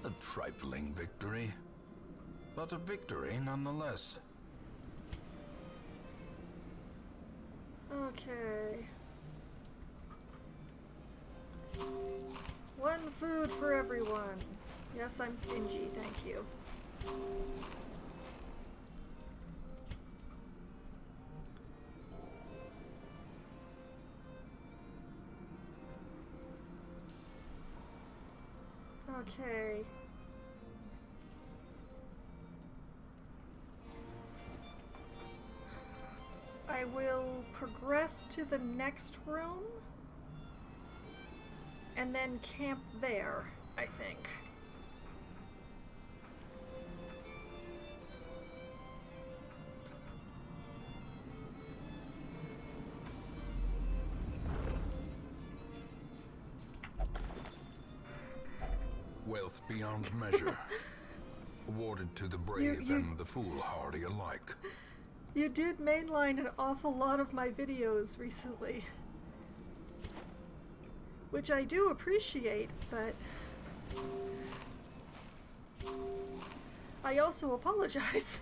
A trifling victory, but a victory nonetheless. Okay. One food for everyone. Yes, I'm stingy, thank you. Okay. I will progress to the next room and then camp there, I think. Wealth beyond measure. Awarded to the brave You- and the foolhardy alike. You did mainline an awful lot of my videos recently. Which I do appreciate, but I also apologize.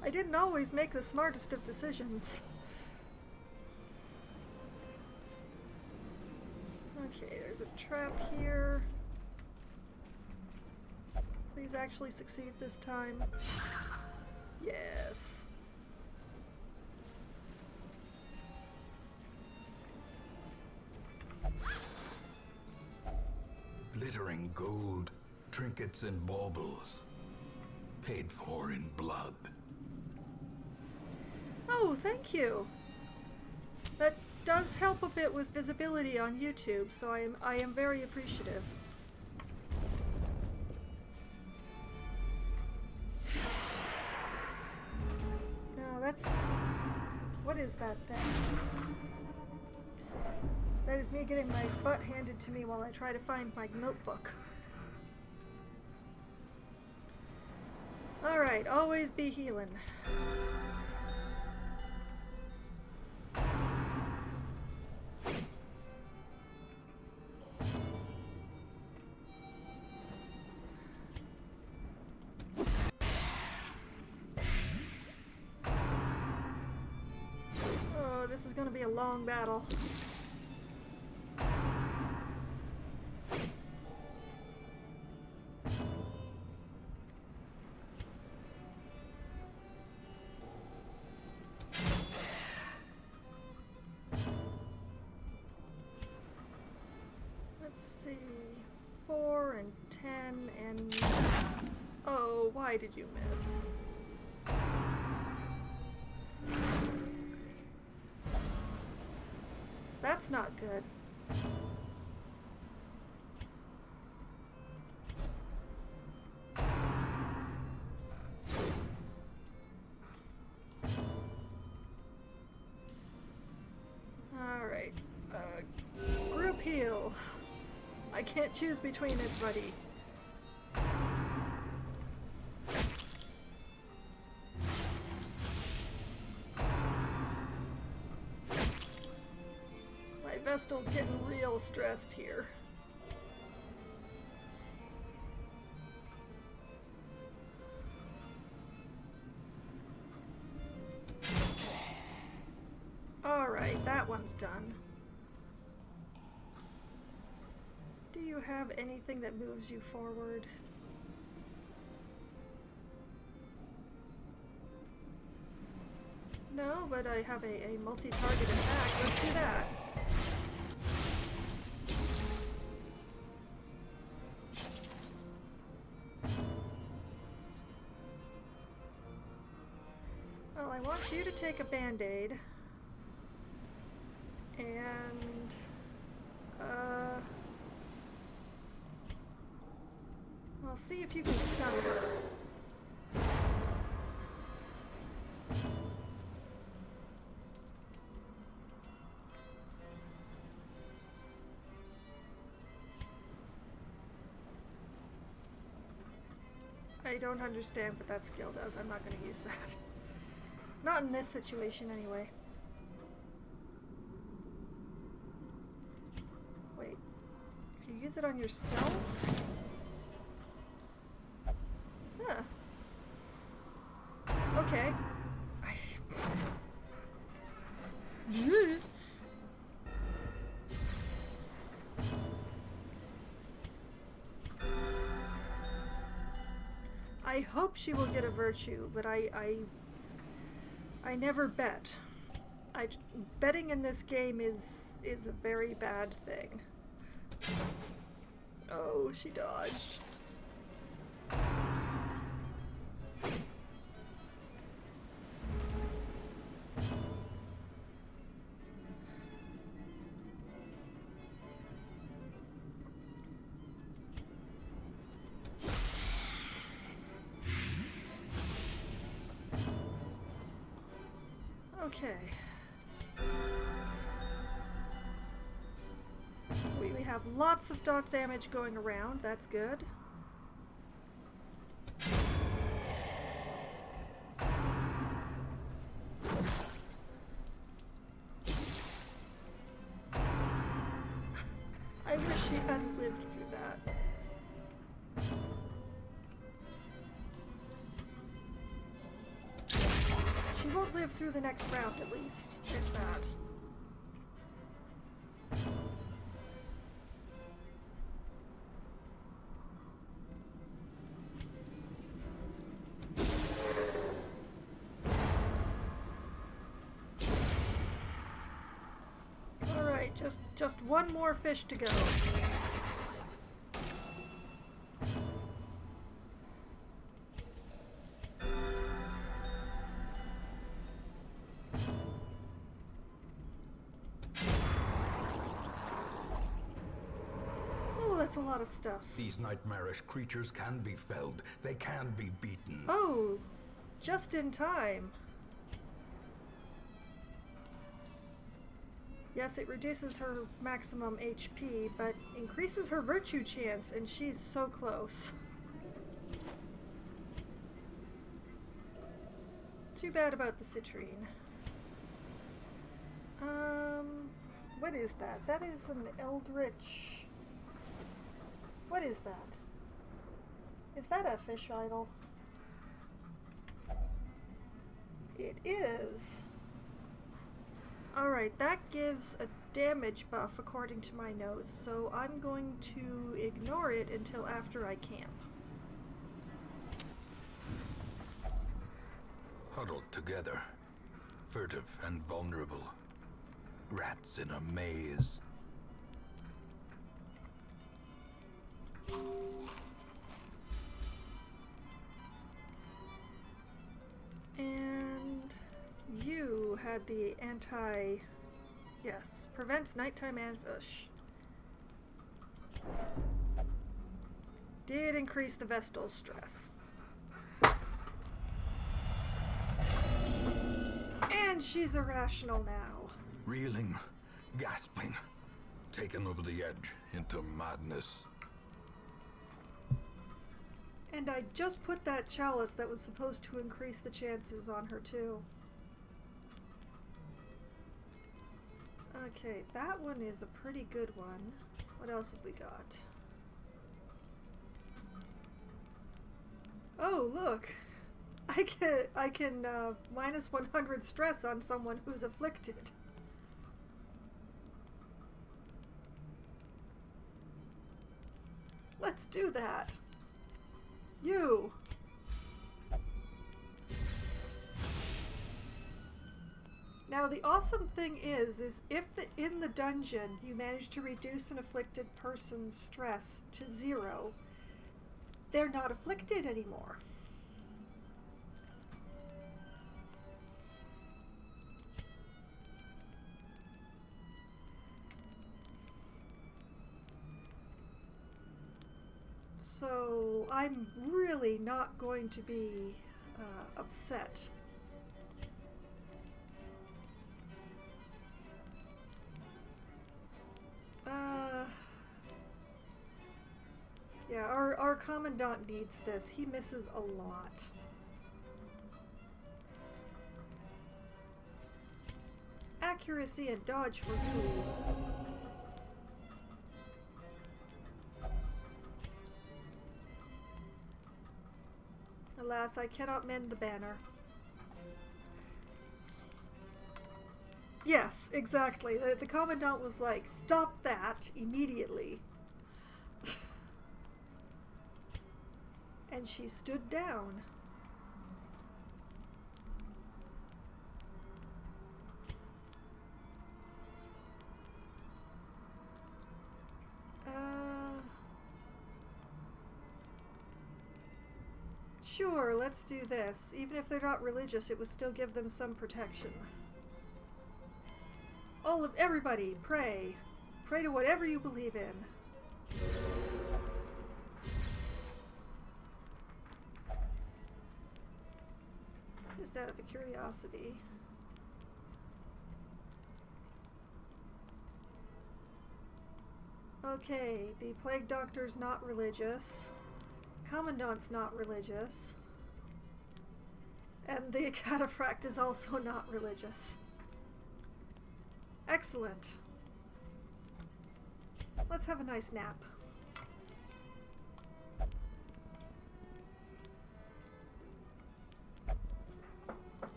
I didn't always make the smartest of decisions. Okay, there's a trap here. Please actually succeed this time. Yes. Glittering gold, trinkets and baubles. Paid for in blood. Oh, thank you. That does help a bit with visibility on YouTube, so I am very appreciative. No, that's... What is that thing? That is me getting my butt handed to me while I try to find my notebook. Alright, always be healing. is going to be a long battle. Let's see. 4 and 10 and... Oh, why did you miss? That's not good. Alright. Group heal. I can't choose between it, buddy. Vestal's getting real stressed here. Alright, that one's done. Do you have anything that moves you forward? No, but I have a multi-target attack. Let's do that. Well, I want you to take a band-aid. And... I'll see if you can stun her. I don't understand what that skill does. I'm not going to use that. Not in this situation, anyway. Wait. If you use it on yourself? Huh. Okay. I hope she will get a virtue, but I never bet. Betting in this game is a very bad thing. Oh, she dodged. Okay. We have lots of dot damage going around. That's good. I wish she hadn't lived through that. She won't live through the next round, at least. There's that. Alright, just one more fish to go. That's a lot of stuff. These nightmarish creatures can be felled. They can be beaten. Oh, just in time. Yes, it reduces her maximum HP, but increases her virtue chance, and she's so close. Too bad about the citrine. What is that? That is an eldritch... What is that? Is that a fish idol? It is. Alright, that gives a damage buff according to my notes, so I'm going to ignore it until after I camp. Huddled together, furtive and vulnerable. Rats in a maze. And you had the yes, prevents nighttime ambush. Did increase the Vestal's stress. And she's irrational now. Reeling, gasping, taken over the edge into madness. And I just put that chalice that was supposed to increase the chances on her too. Okay, that one is a pretty good one. What else have we got? Oh, look! I can minus 100 stress on someone who's afflicted. Let's do that. You! Now the awesome thing is if in the dungeon you manage to reduce an afflicted person's stress to 0, they're not afflicted anymore. So I'm really not going to be upset. Yeah, our commandant needs this. He misses a lot. Accuracy and dodge for who? Alas, I cannot mend the banner. Yes, exactly. The commandant was like, stop that immediately. And she stood down. Sure, let's do this. Even if they're not religious, it would still give them some protection. Everybody, pray. Pray to whatever you believe in. Just out of a curiosity. Okay, the plague doctor's not religious. Commandant's not religious. And the Cataphract is also not religious. Excellent. Let's have a nice nap.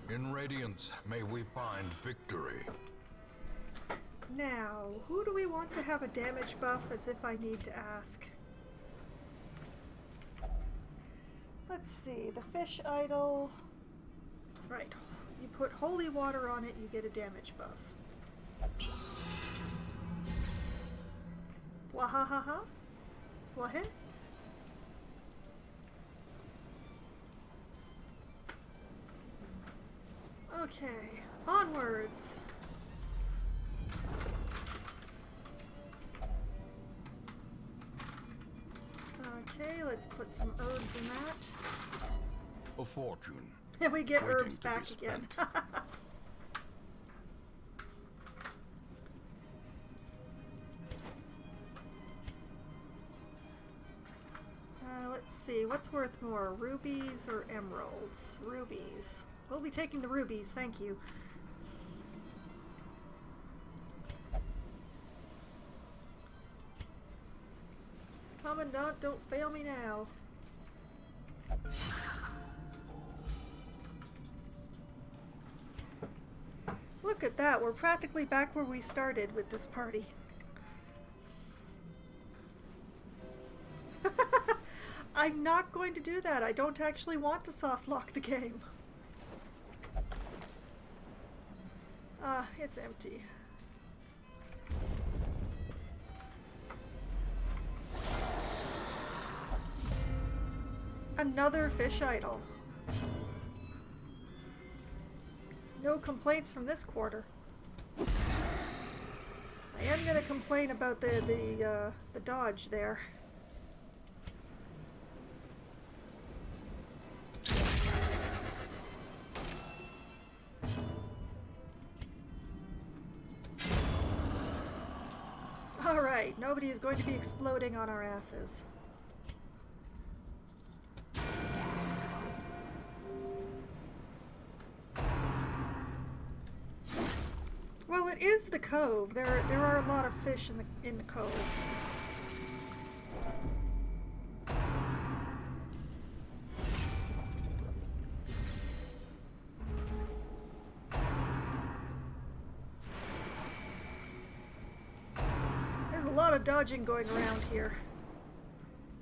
In Radiance, may we find victory. Now, who do we want to have a damage buff, as if I need to ask? Let's see, the fish idol. Right, you put holy water on it, you get a damage buff. Wahahaha? Wahe? Okay, onwards. Okay, let's put some herbs in that. A fortune. And we get waiting herbs to be back again. Let's see, what's worth more, rubies or emeralds? Rubies. We'll be taking the rubies, thank you. Commandant, don't fail me now. look at that. We're practically back where we started with this party. I'm not going to do that. I don't actually want to softlock the game. It's empty. Another fish idol. No complaints from this quarter. I am gonna complain about the dodge there. Alright, nobody is going to be exploding on our asses. Well, it is the cove. There are a lot of fish in the cove. There's a lot of dodging going around here.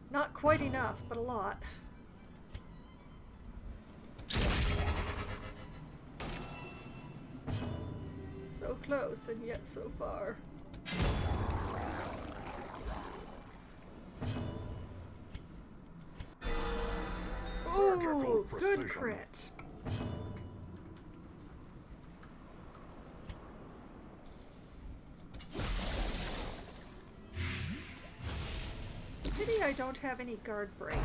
Not quite enough, but a lot. So close and yet so far. Oh, good crit. It's a pity I don't have any guard break.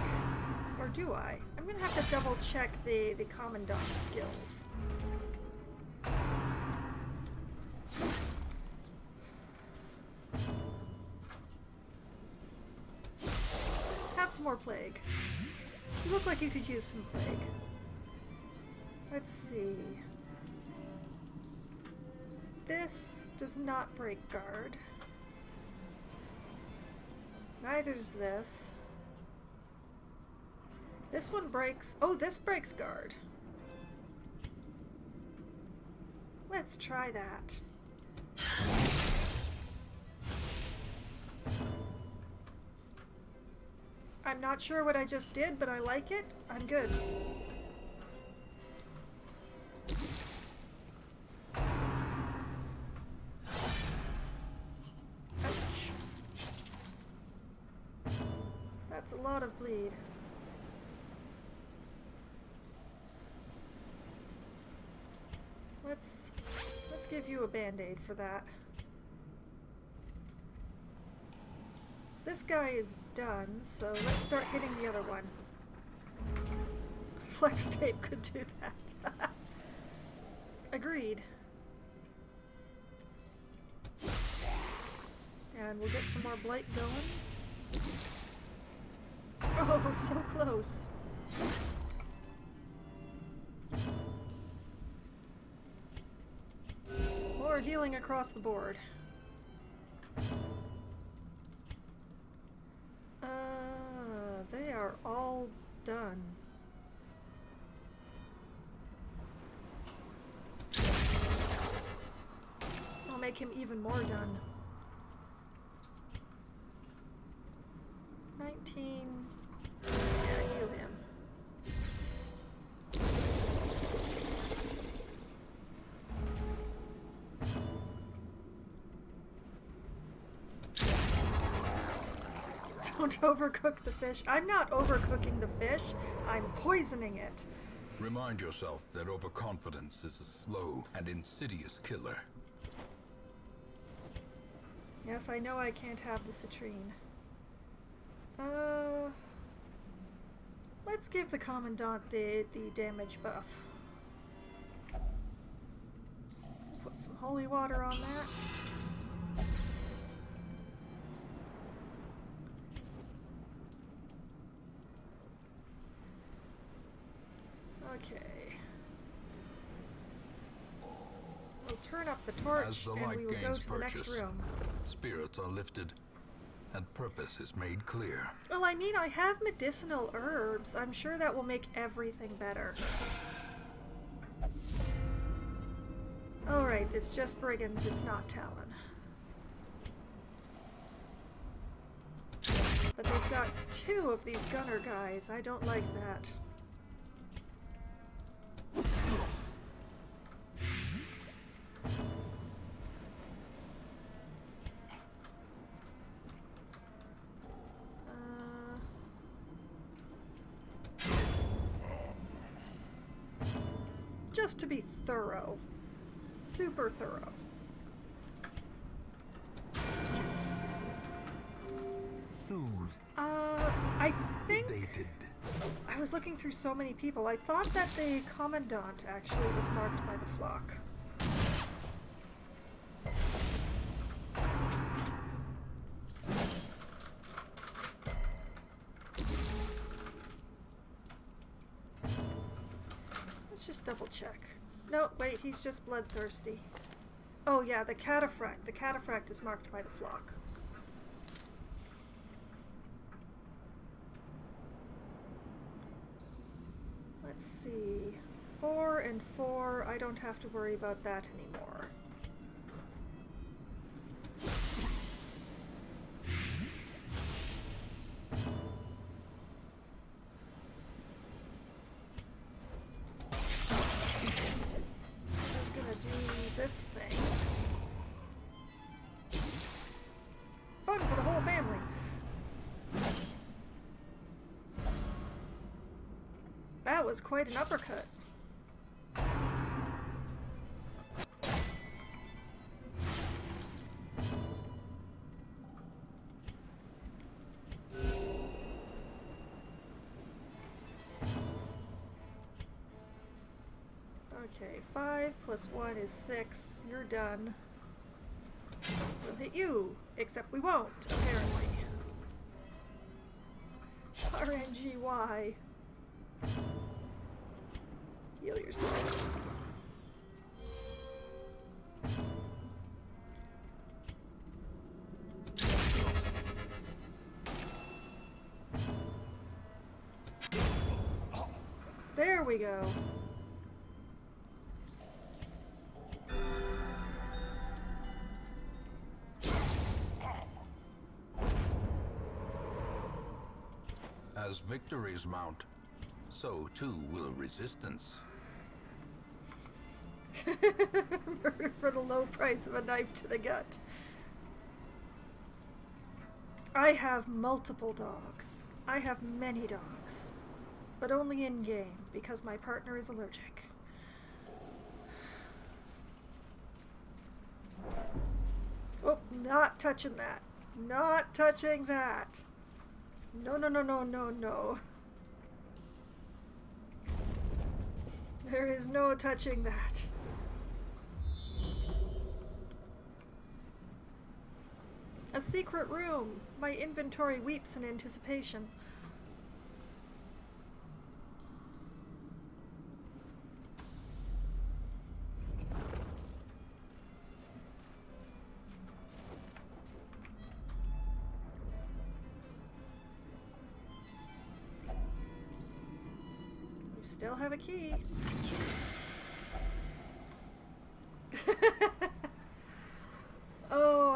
Or do I? I'm gonna have to double check the Commandant's skills. Have some more plague. You look like you could use some plague. Let's see. This does not break guard. Neither does this. This one breaks... Oh, this breaks guard. Let's try that. I'm not sure what I just did, but I like it. I'm good. Ouch. That's a lot of bleed. Let's give you a band-aid for that. This guy is done, so let's start hitting the other one. Flex tape could do that. Agreed. And we'll get some more blight going. Oh, so close. More healing across the board. They are all done. I'll make him even more done. 19. Yeah, heal him. Don't overcook the fish. I'm not overcooking the fish. I'm poisoning it. Remind yourself that overconfidence is a slow and insidious killer. Yes, I know I can't have the citrine. Let's give the Commandant the damage buff. Put some holy water on that. Okay. We'll turn up the torch and we will go to the next room. Spirits are lifted and purpose is made clear. Well, I mean, I have medicinal herbs. I'm sure that will make everything better. Alright, it's just brigands, it's not Talon. But they've got 2 of these gunner guys. I don't like that. Just to be thorough. Super thorough. I think I was looking through so many people. I thought that the commandant actually was marked by the flock. Let's just double check. No, wait, he's just bloodthirsty. Oh yeah, the Cataphract. The Cataphract is marked by the flock. Let's see. 4 and 4. I don't have to worry about that anymore. Just gonna do this thing. Fun for the whole family. That was quite an uppercut. Okay, 5 plus 1 is 6. You're done. We'll hit you, except we won't, apparently. RNGY. Heal yourself. There we go. As victories mount, so too will resistance. Murder for the low price of a knife to the gut. I have multiple dogs. I have many dogs. But only in game, because my partner is allergic. Oh, not touching that. Not touching that. No, no, no, no, no, no. There is no touching that. A secret room. My inventory weeps in anticipation. We still have a key. Oh,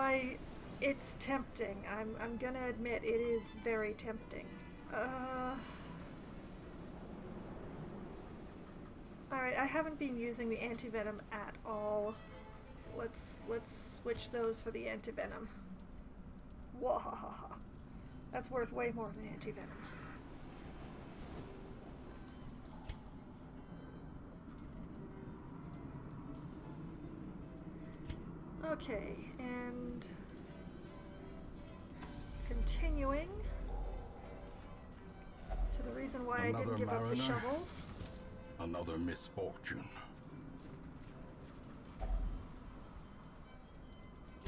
it's tempting. I'm gonna admit it is very tempting. Alright, I haven't been using the anti-venom at all. Let's switch those for the anti-venom. Wahahaha. That's worth way more than anti-venom. Okay, and continuing to the reason why I didn't give up the shovels. Another misfortune.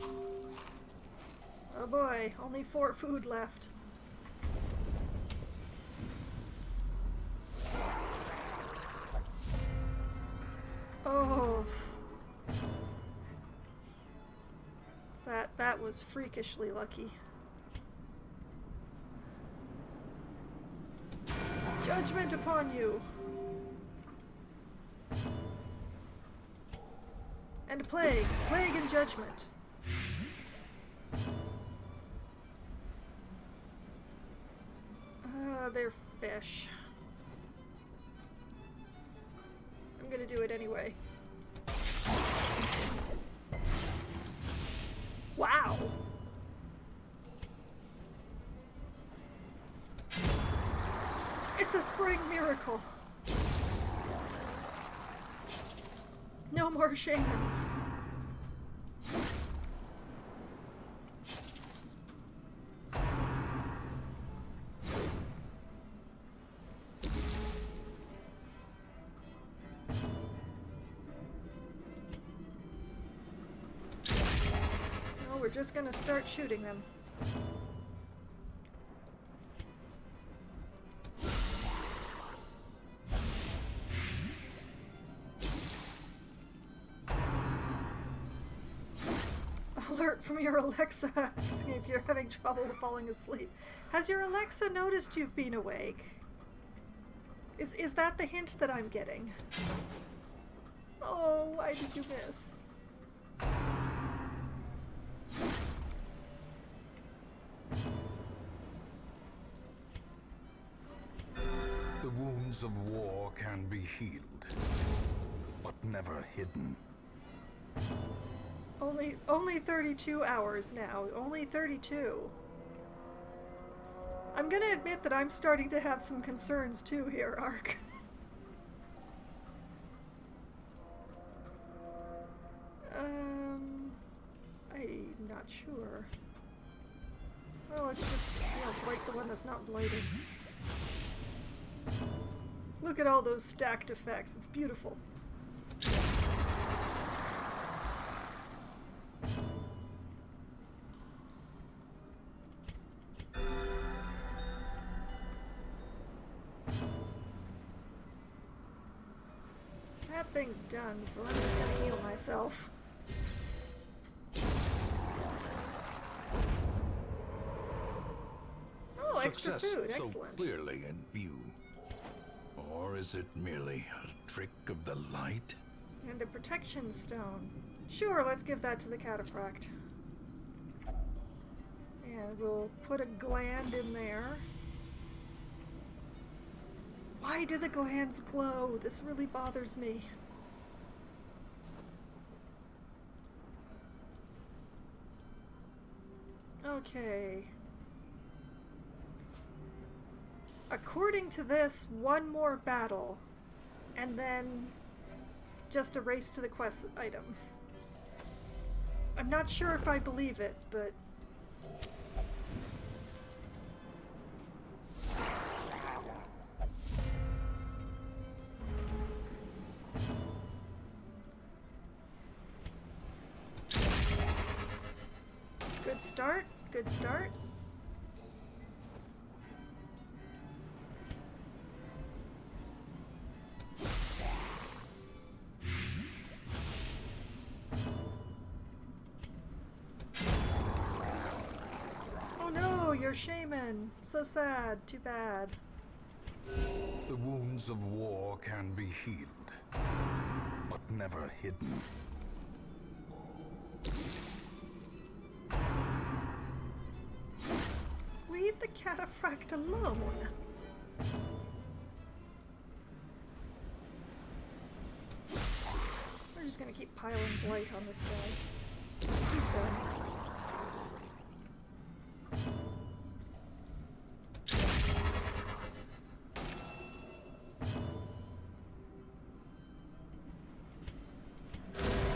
Oh boy, only 4 food left. Oh. That was freakishly lucky. Judgment upon you. And plague. Plague and judgment. They're fish. I'm gonna do it anyway. Wow! It's a spring miracle. No more shamans. No, we're just gonna start shooting them. Alert from your Alexa asking if you're having trouble falling asleep. Has your Alexa noticed you've been awake? Is that the hint that I'm getting? Oh, why did you miss? The wounds of war can be healed, but never hidden. Only 32 hours now. Only 32. I'm gonna admit that I'm starting to have some concerns too here, Ark. I'm not sure. Well, let's just, blight the one that's not blighted. Look at all those stacked effects. It's beautiful. That thing's done, so I'm just gonna heal myself. Oh, extra Success food, so excellent. clearly in view. Or is it merely a trick of the light? And a protection stone. Sure, let's give that to the Cataphract. And we'll put a gland in there. Why do the glands glow? This really bothers me. Okay. According to this, one more battle, and then just a race to the quest item. I'm not sure if I believe it, but... Good start, good start. Oh no, you're shaman. So sad, too bad. The wounds of war can be healed, but never hidden. Leave the Cataphract alone. We're just gonna keep piling blight on this guy. He's done.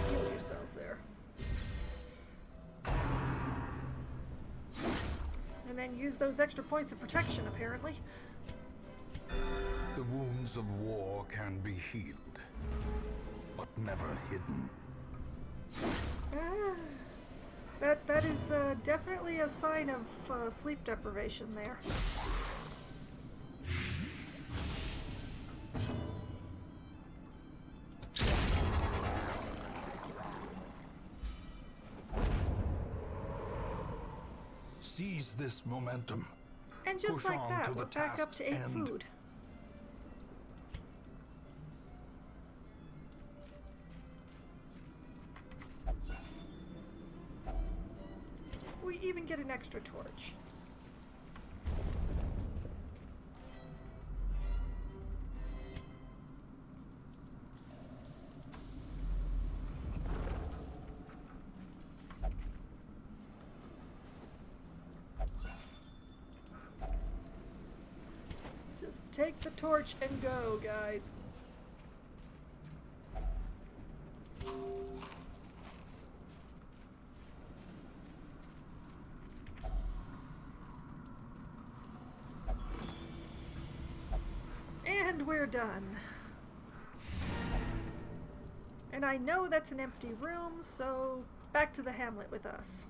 Heal yourself there. And then use those extra points of protection, apparently. The wounds of war can be healed, but never hidden. That is definitely a sign of sleep deprivation there. Seize this momentum. And just Push like on that, to we're the back up task's to 8 end. food. even get an extra torch. Just take the torch and go, guys. And we're done. And I know that's an empty room, so back to the hamlet with us.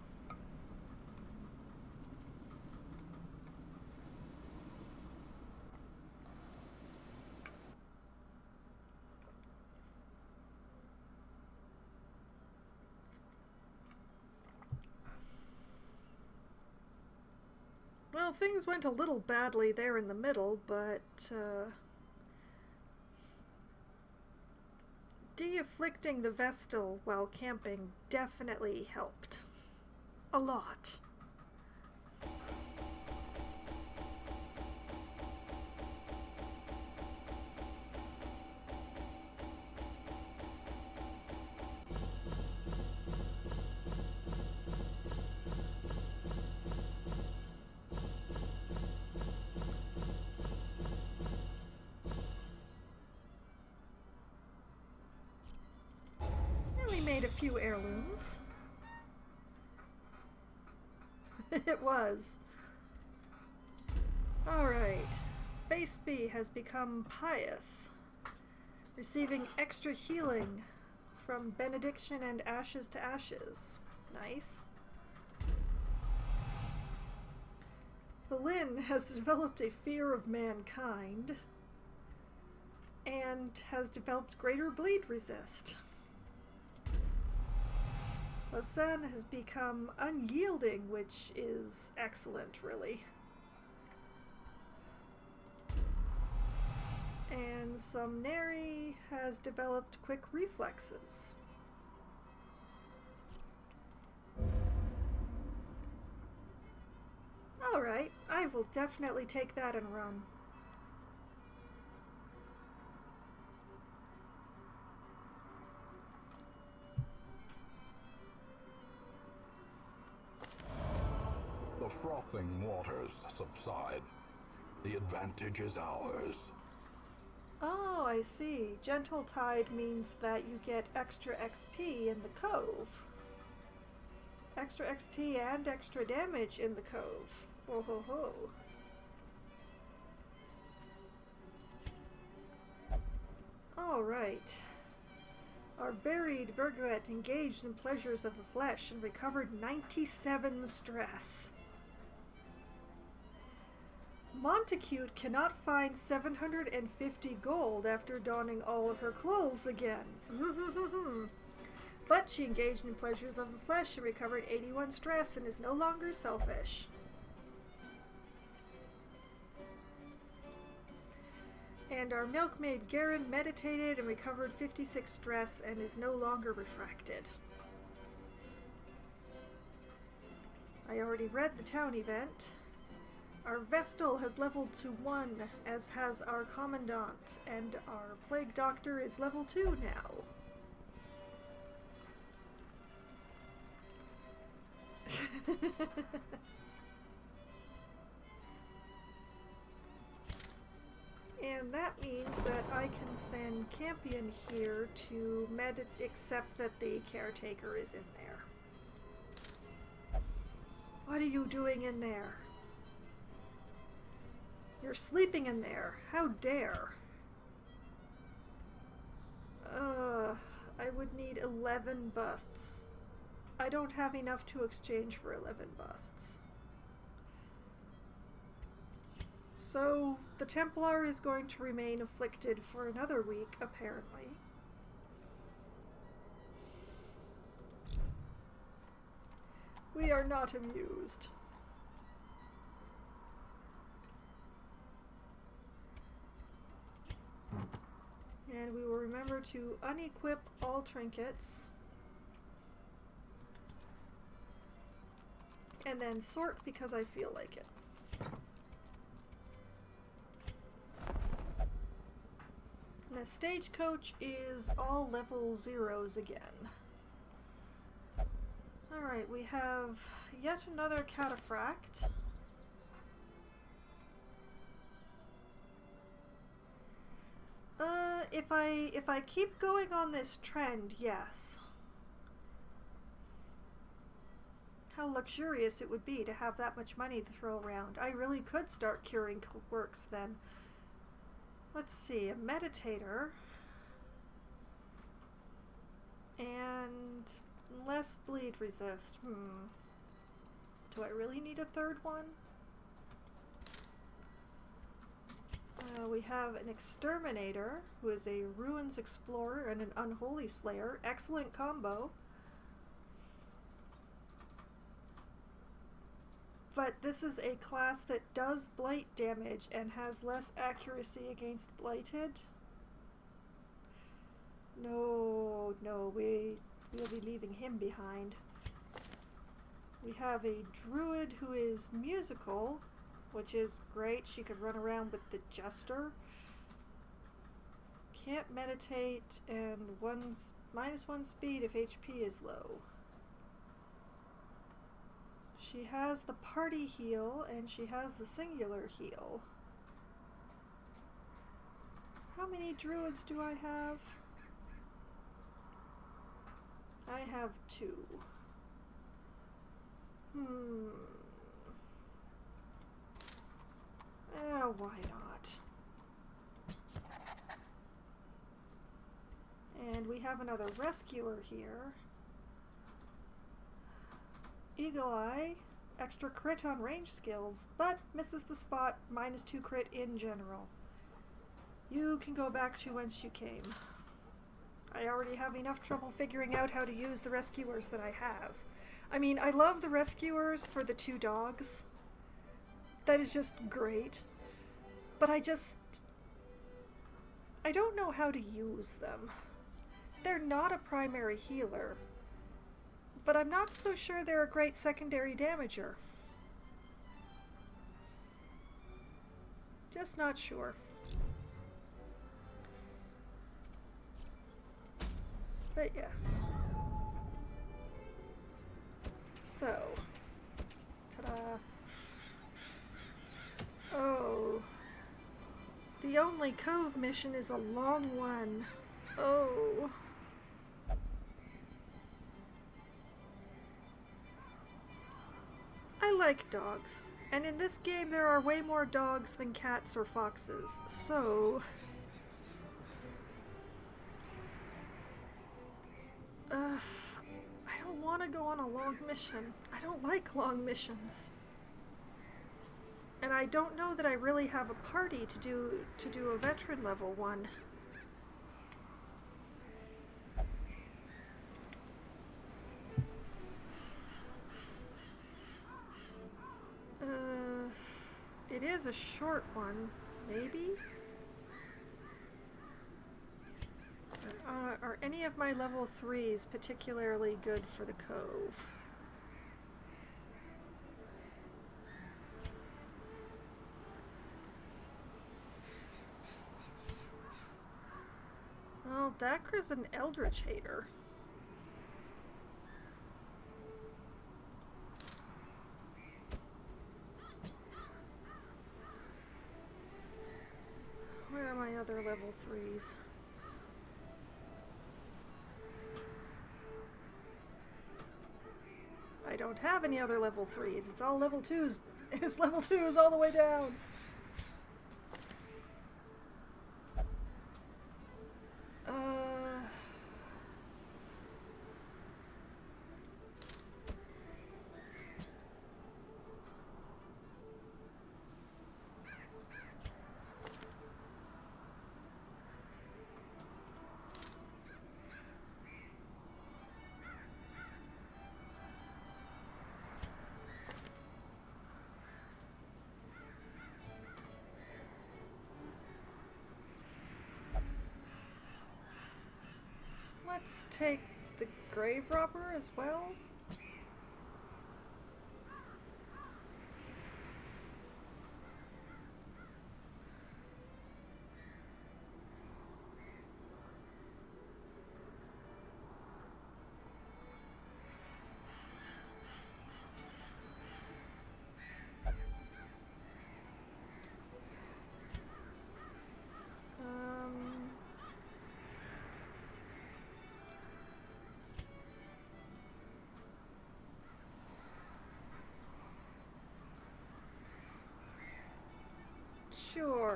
Well, things went a little badly there in the middle, but de-afflicting the Vestal while camping definitely helped. A lot. Made a few heirlooms. It was. Alright. Face B has become pious, receiving extra healing from benediction and ashes to ashes. Nice. Belin has developed a fear of mankind and has developed greater bleed resist. Lasan has become unyielding, which is excellent, really. And Somneri has developed quick reflexes. Alright, I will definitely take that and run. The frothing waters subside. The advantage is ours. Oh, I see. Gentle Tide means that you get extra XP in the cove. Extra XP and extra damage in the cove. Whoa ho ho. Alright. Our buried Berguet engaged in pleasures of the flesh and recovered 97 stress. Montacute cannot find 750 gold after donning all of her clothes again. But she engaged in pleasures of the flesh and recovered 81 stress and is no longer selfish. And our milkmaid Garen meditated and recovered 56 stress and is no longer refracted. I already read the town event. Our Vestal has leveled to 1, as has our Commandant, and our Plague Doctor is level 2 now. And that means that I can send Campion here to except that the caretaker is in there. What are you doing in there? You're sleeping in there. How dare? I would need 11 busts. I don't have enough to exchange for 11 busts. So, the Templar is going to remain afflicted for another week, apparently. We are not amused. And we will remember to unequip all trinkets. And then sort because I feel like it. And the stagecoach is all level 0s again. Alright, we have yet another Cataphract. If I keep going on this trend, yes. How luxurious it would be to have that much money to throw around. I really could start curing works then. Let's see, a meditator. And less bleed resist. Do I really need a third one? We have an exterminator, who is a ruins explorer and an unholy slayer. Excellent combo. But this is a class that does blight damage and has less accuracy against blighted. No, we'll be leaving him behind. We have a druid who is musical, which is great. She could run around with the jester. Can't meditate, and -1 speed if HP is low. She has the party heal, and she has the singular heal. How many druids do I have? I have 2. Why not? And we have another rescuer here. Eagle Eye, extra crit on range skills, but misses the spot, -2 crit in general. You can go back to whence you came. I already have enough trouble figuring out how to use the rescuers that I have. I mean, I love the rescuers for the 2 dogs. That is just great. But I don't know how to use them. They're not a primary healer, but I'm not so sure they're a great secondary damager. Just not sure. But yes. So, ta-da. Oh. The only cove mission is a long one. Oh. I like dogs, and in this game there are way more dogs than cats or foxes, so... I don't want to go on a long mission. I don't like long missions. And I don't know that I really have a party to do a veteran level one. It is a short one, maybe? Are any of my level 3s particularly good for the cove? Well, Dakra's an Eldritch Hater. Where are my other level 3s? I don't have any other level 3s. It's all level 2s. It's level 2s all the way down. Let's take the grave robber as well.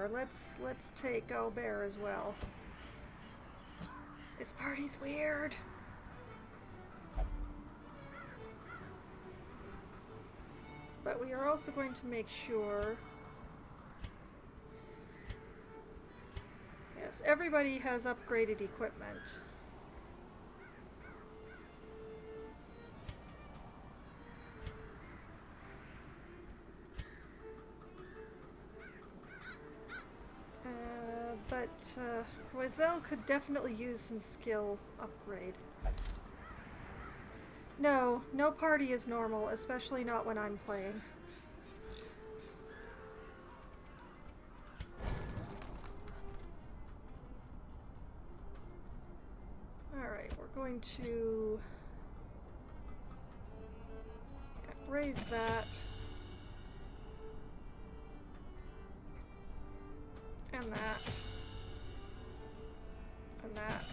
Owlbear. Let's take Owlbear as well. This party's weird. But we are also going to make sure... Yes, everybody has upgraded equipment. But Roiselle could definitely use some skill upgrade. No party is normal, especially not when I'm playing. Alright, we're going to raise that. And that. And that.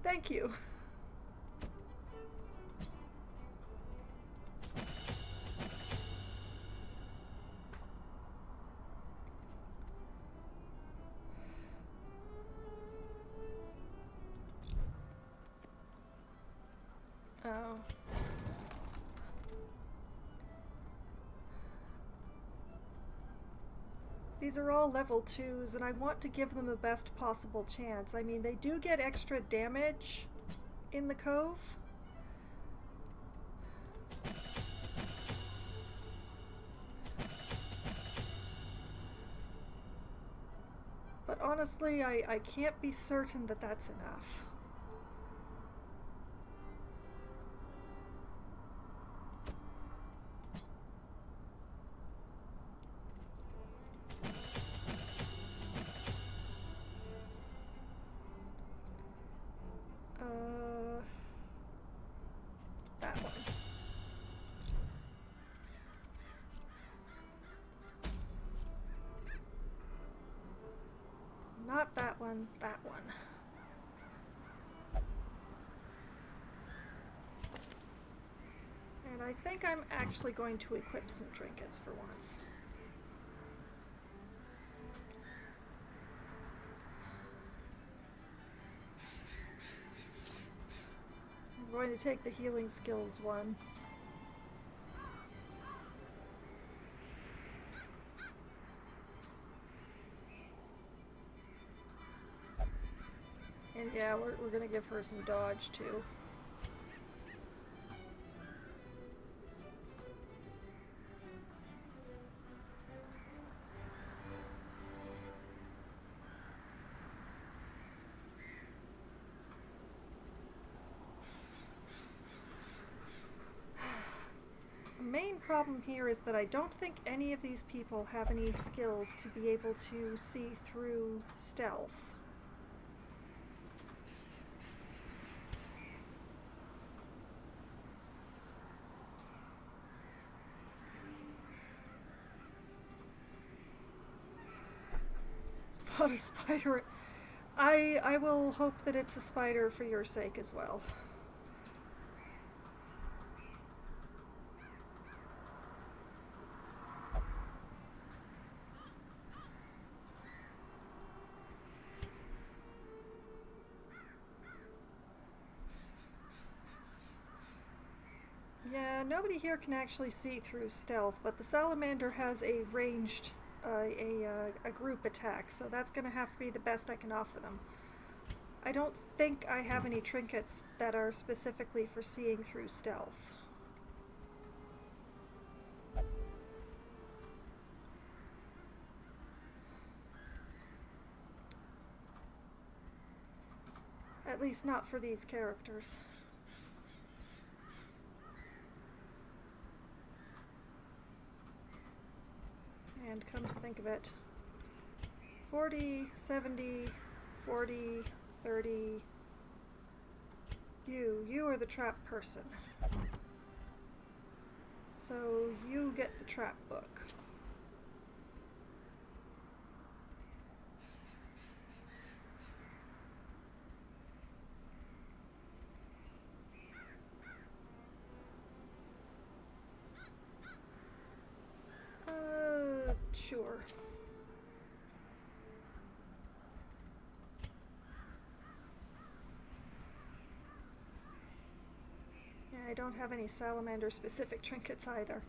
Thank you. Oh. These are all level 2s, and I want to give them the best possible chance. I mean, they do get extra damage in the cove. But honestly, I can't be certain that that's enough. That one. Not that one, that one. And I think I'm actually going to equip some trinkets for once. I'm going to take the healing skills one. And yeah, we're gonna give her some dodge too. The main problem here is that I don't think any of these people have any skills to be able to see through stealth. Spot a spider. I will hope that it's a spider for your sake as well. Yeah, nobody here can actually see through stealth, but the salamander has a ranged a group attack, so that's going to have to be the best I can offer them. I don't think I have any trinkets that are specifically for seeing through stealth. At least not for these characters. And come to think of it, 40, 70, 40, 30, you are the trap person. So you get the trap book. sure. Yeah, I don't have any salamander-specific trinkets either.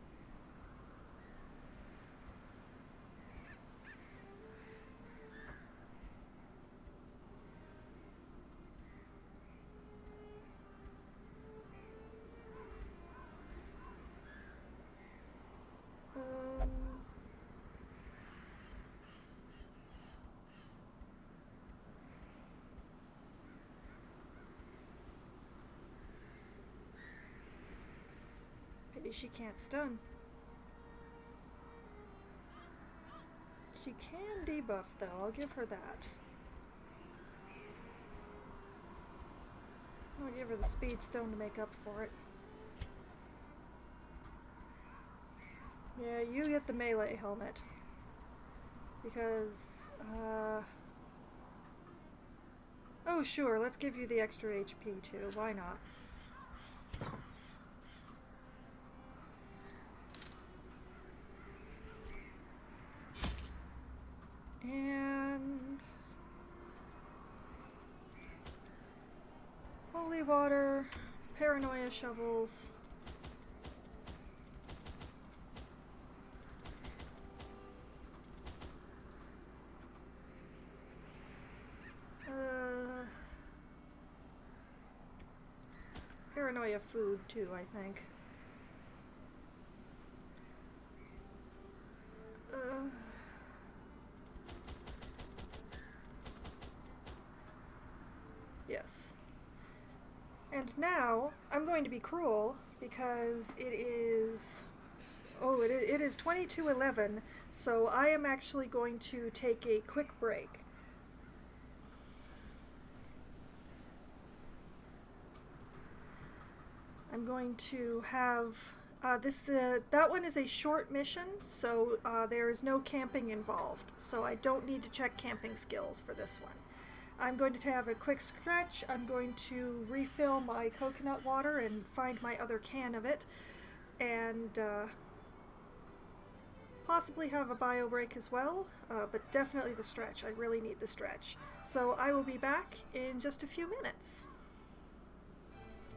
Pity she can't stun. She can debuff though, I'll give her that. I'll give her the speed stone to make up for it. Yeah, you get the melee helmet. Because, oh sure, let's give you the extra HP too, why not? And... holy water, paranoia shovels. Paranoia food too, I think. Yes. And now, I'm going to be cruel, because it is... oh, it is 22:11, so I am actually going to take a quick break. I'm going to have... that one is a short mission, so there is no camping involved, so I don't need to check camping skills for this one. I'm going to have a quick stretch. I'm going to refill my coconut water and find my other can of it, and possibly have a bio break as well, but definitely the stretch. I really need the stretch. So I will be back in just a few minutes.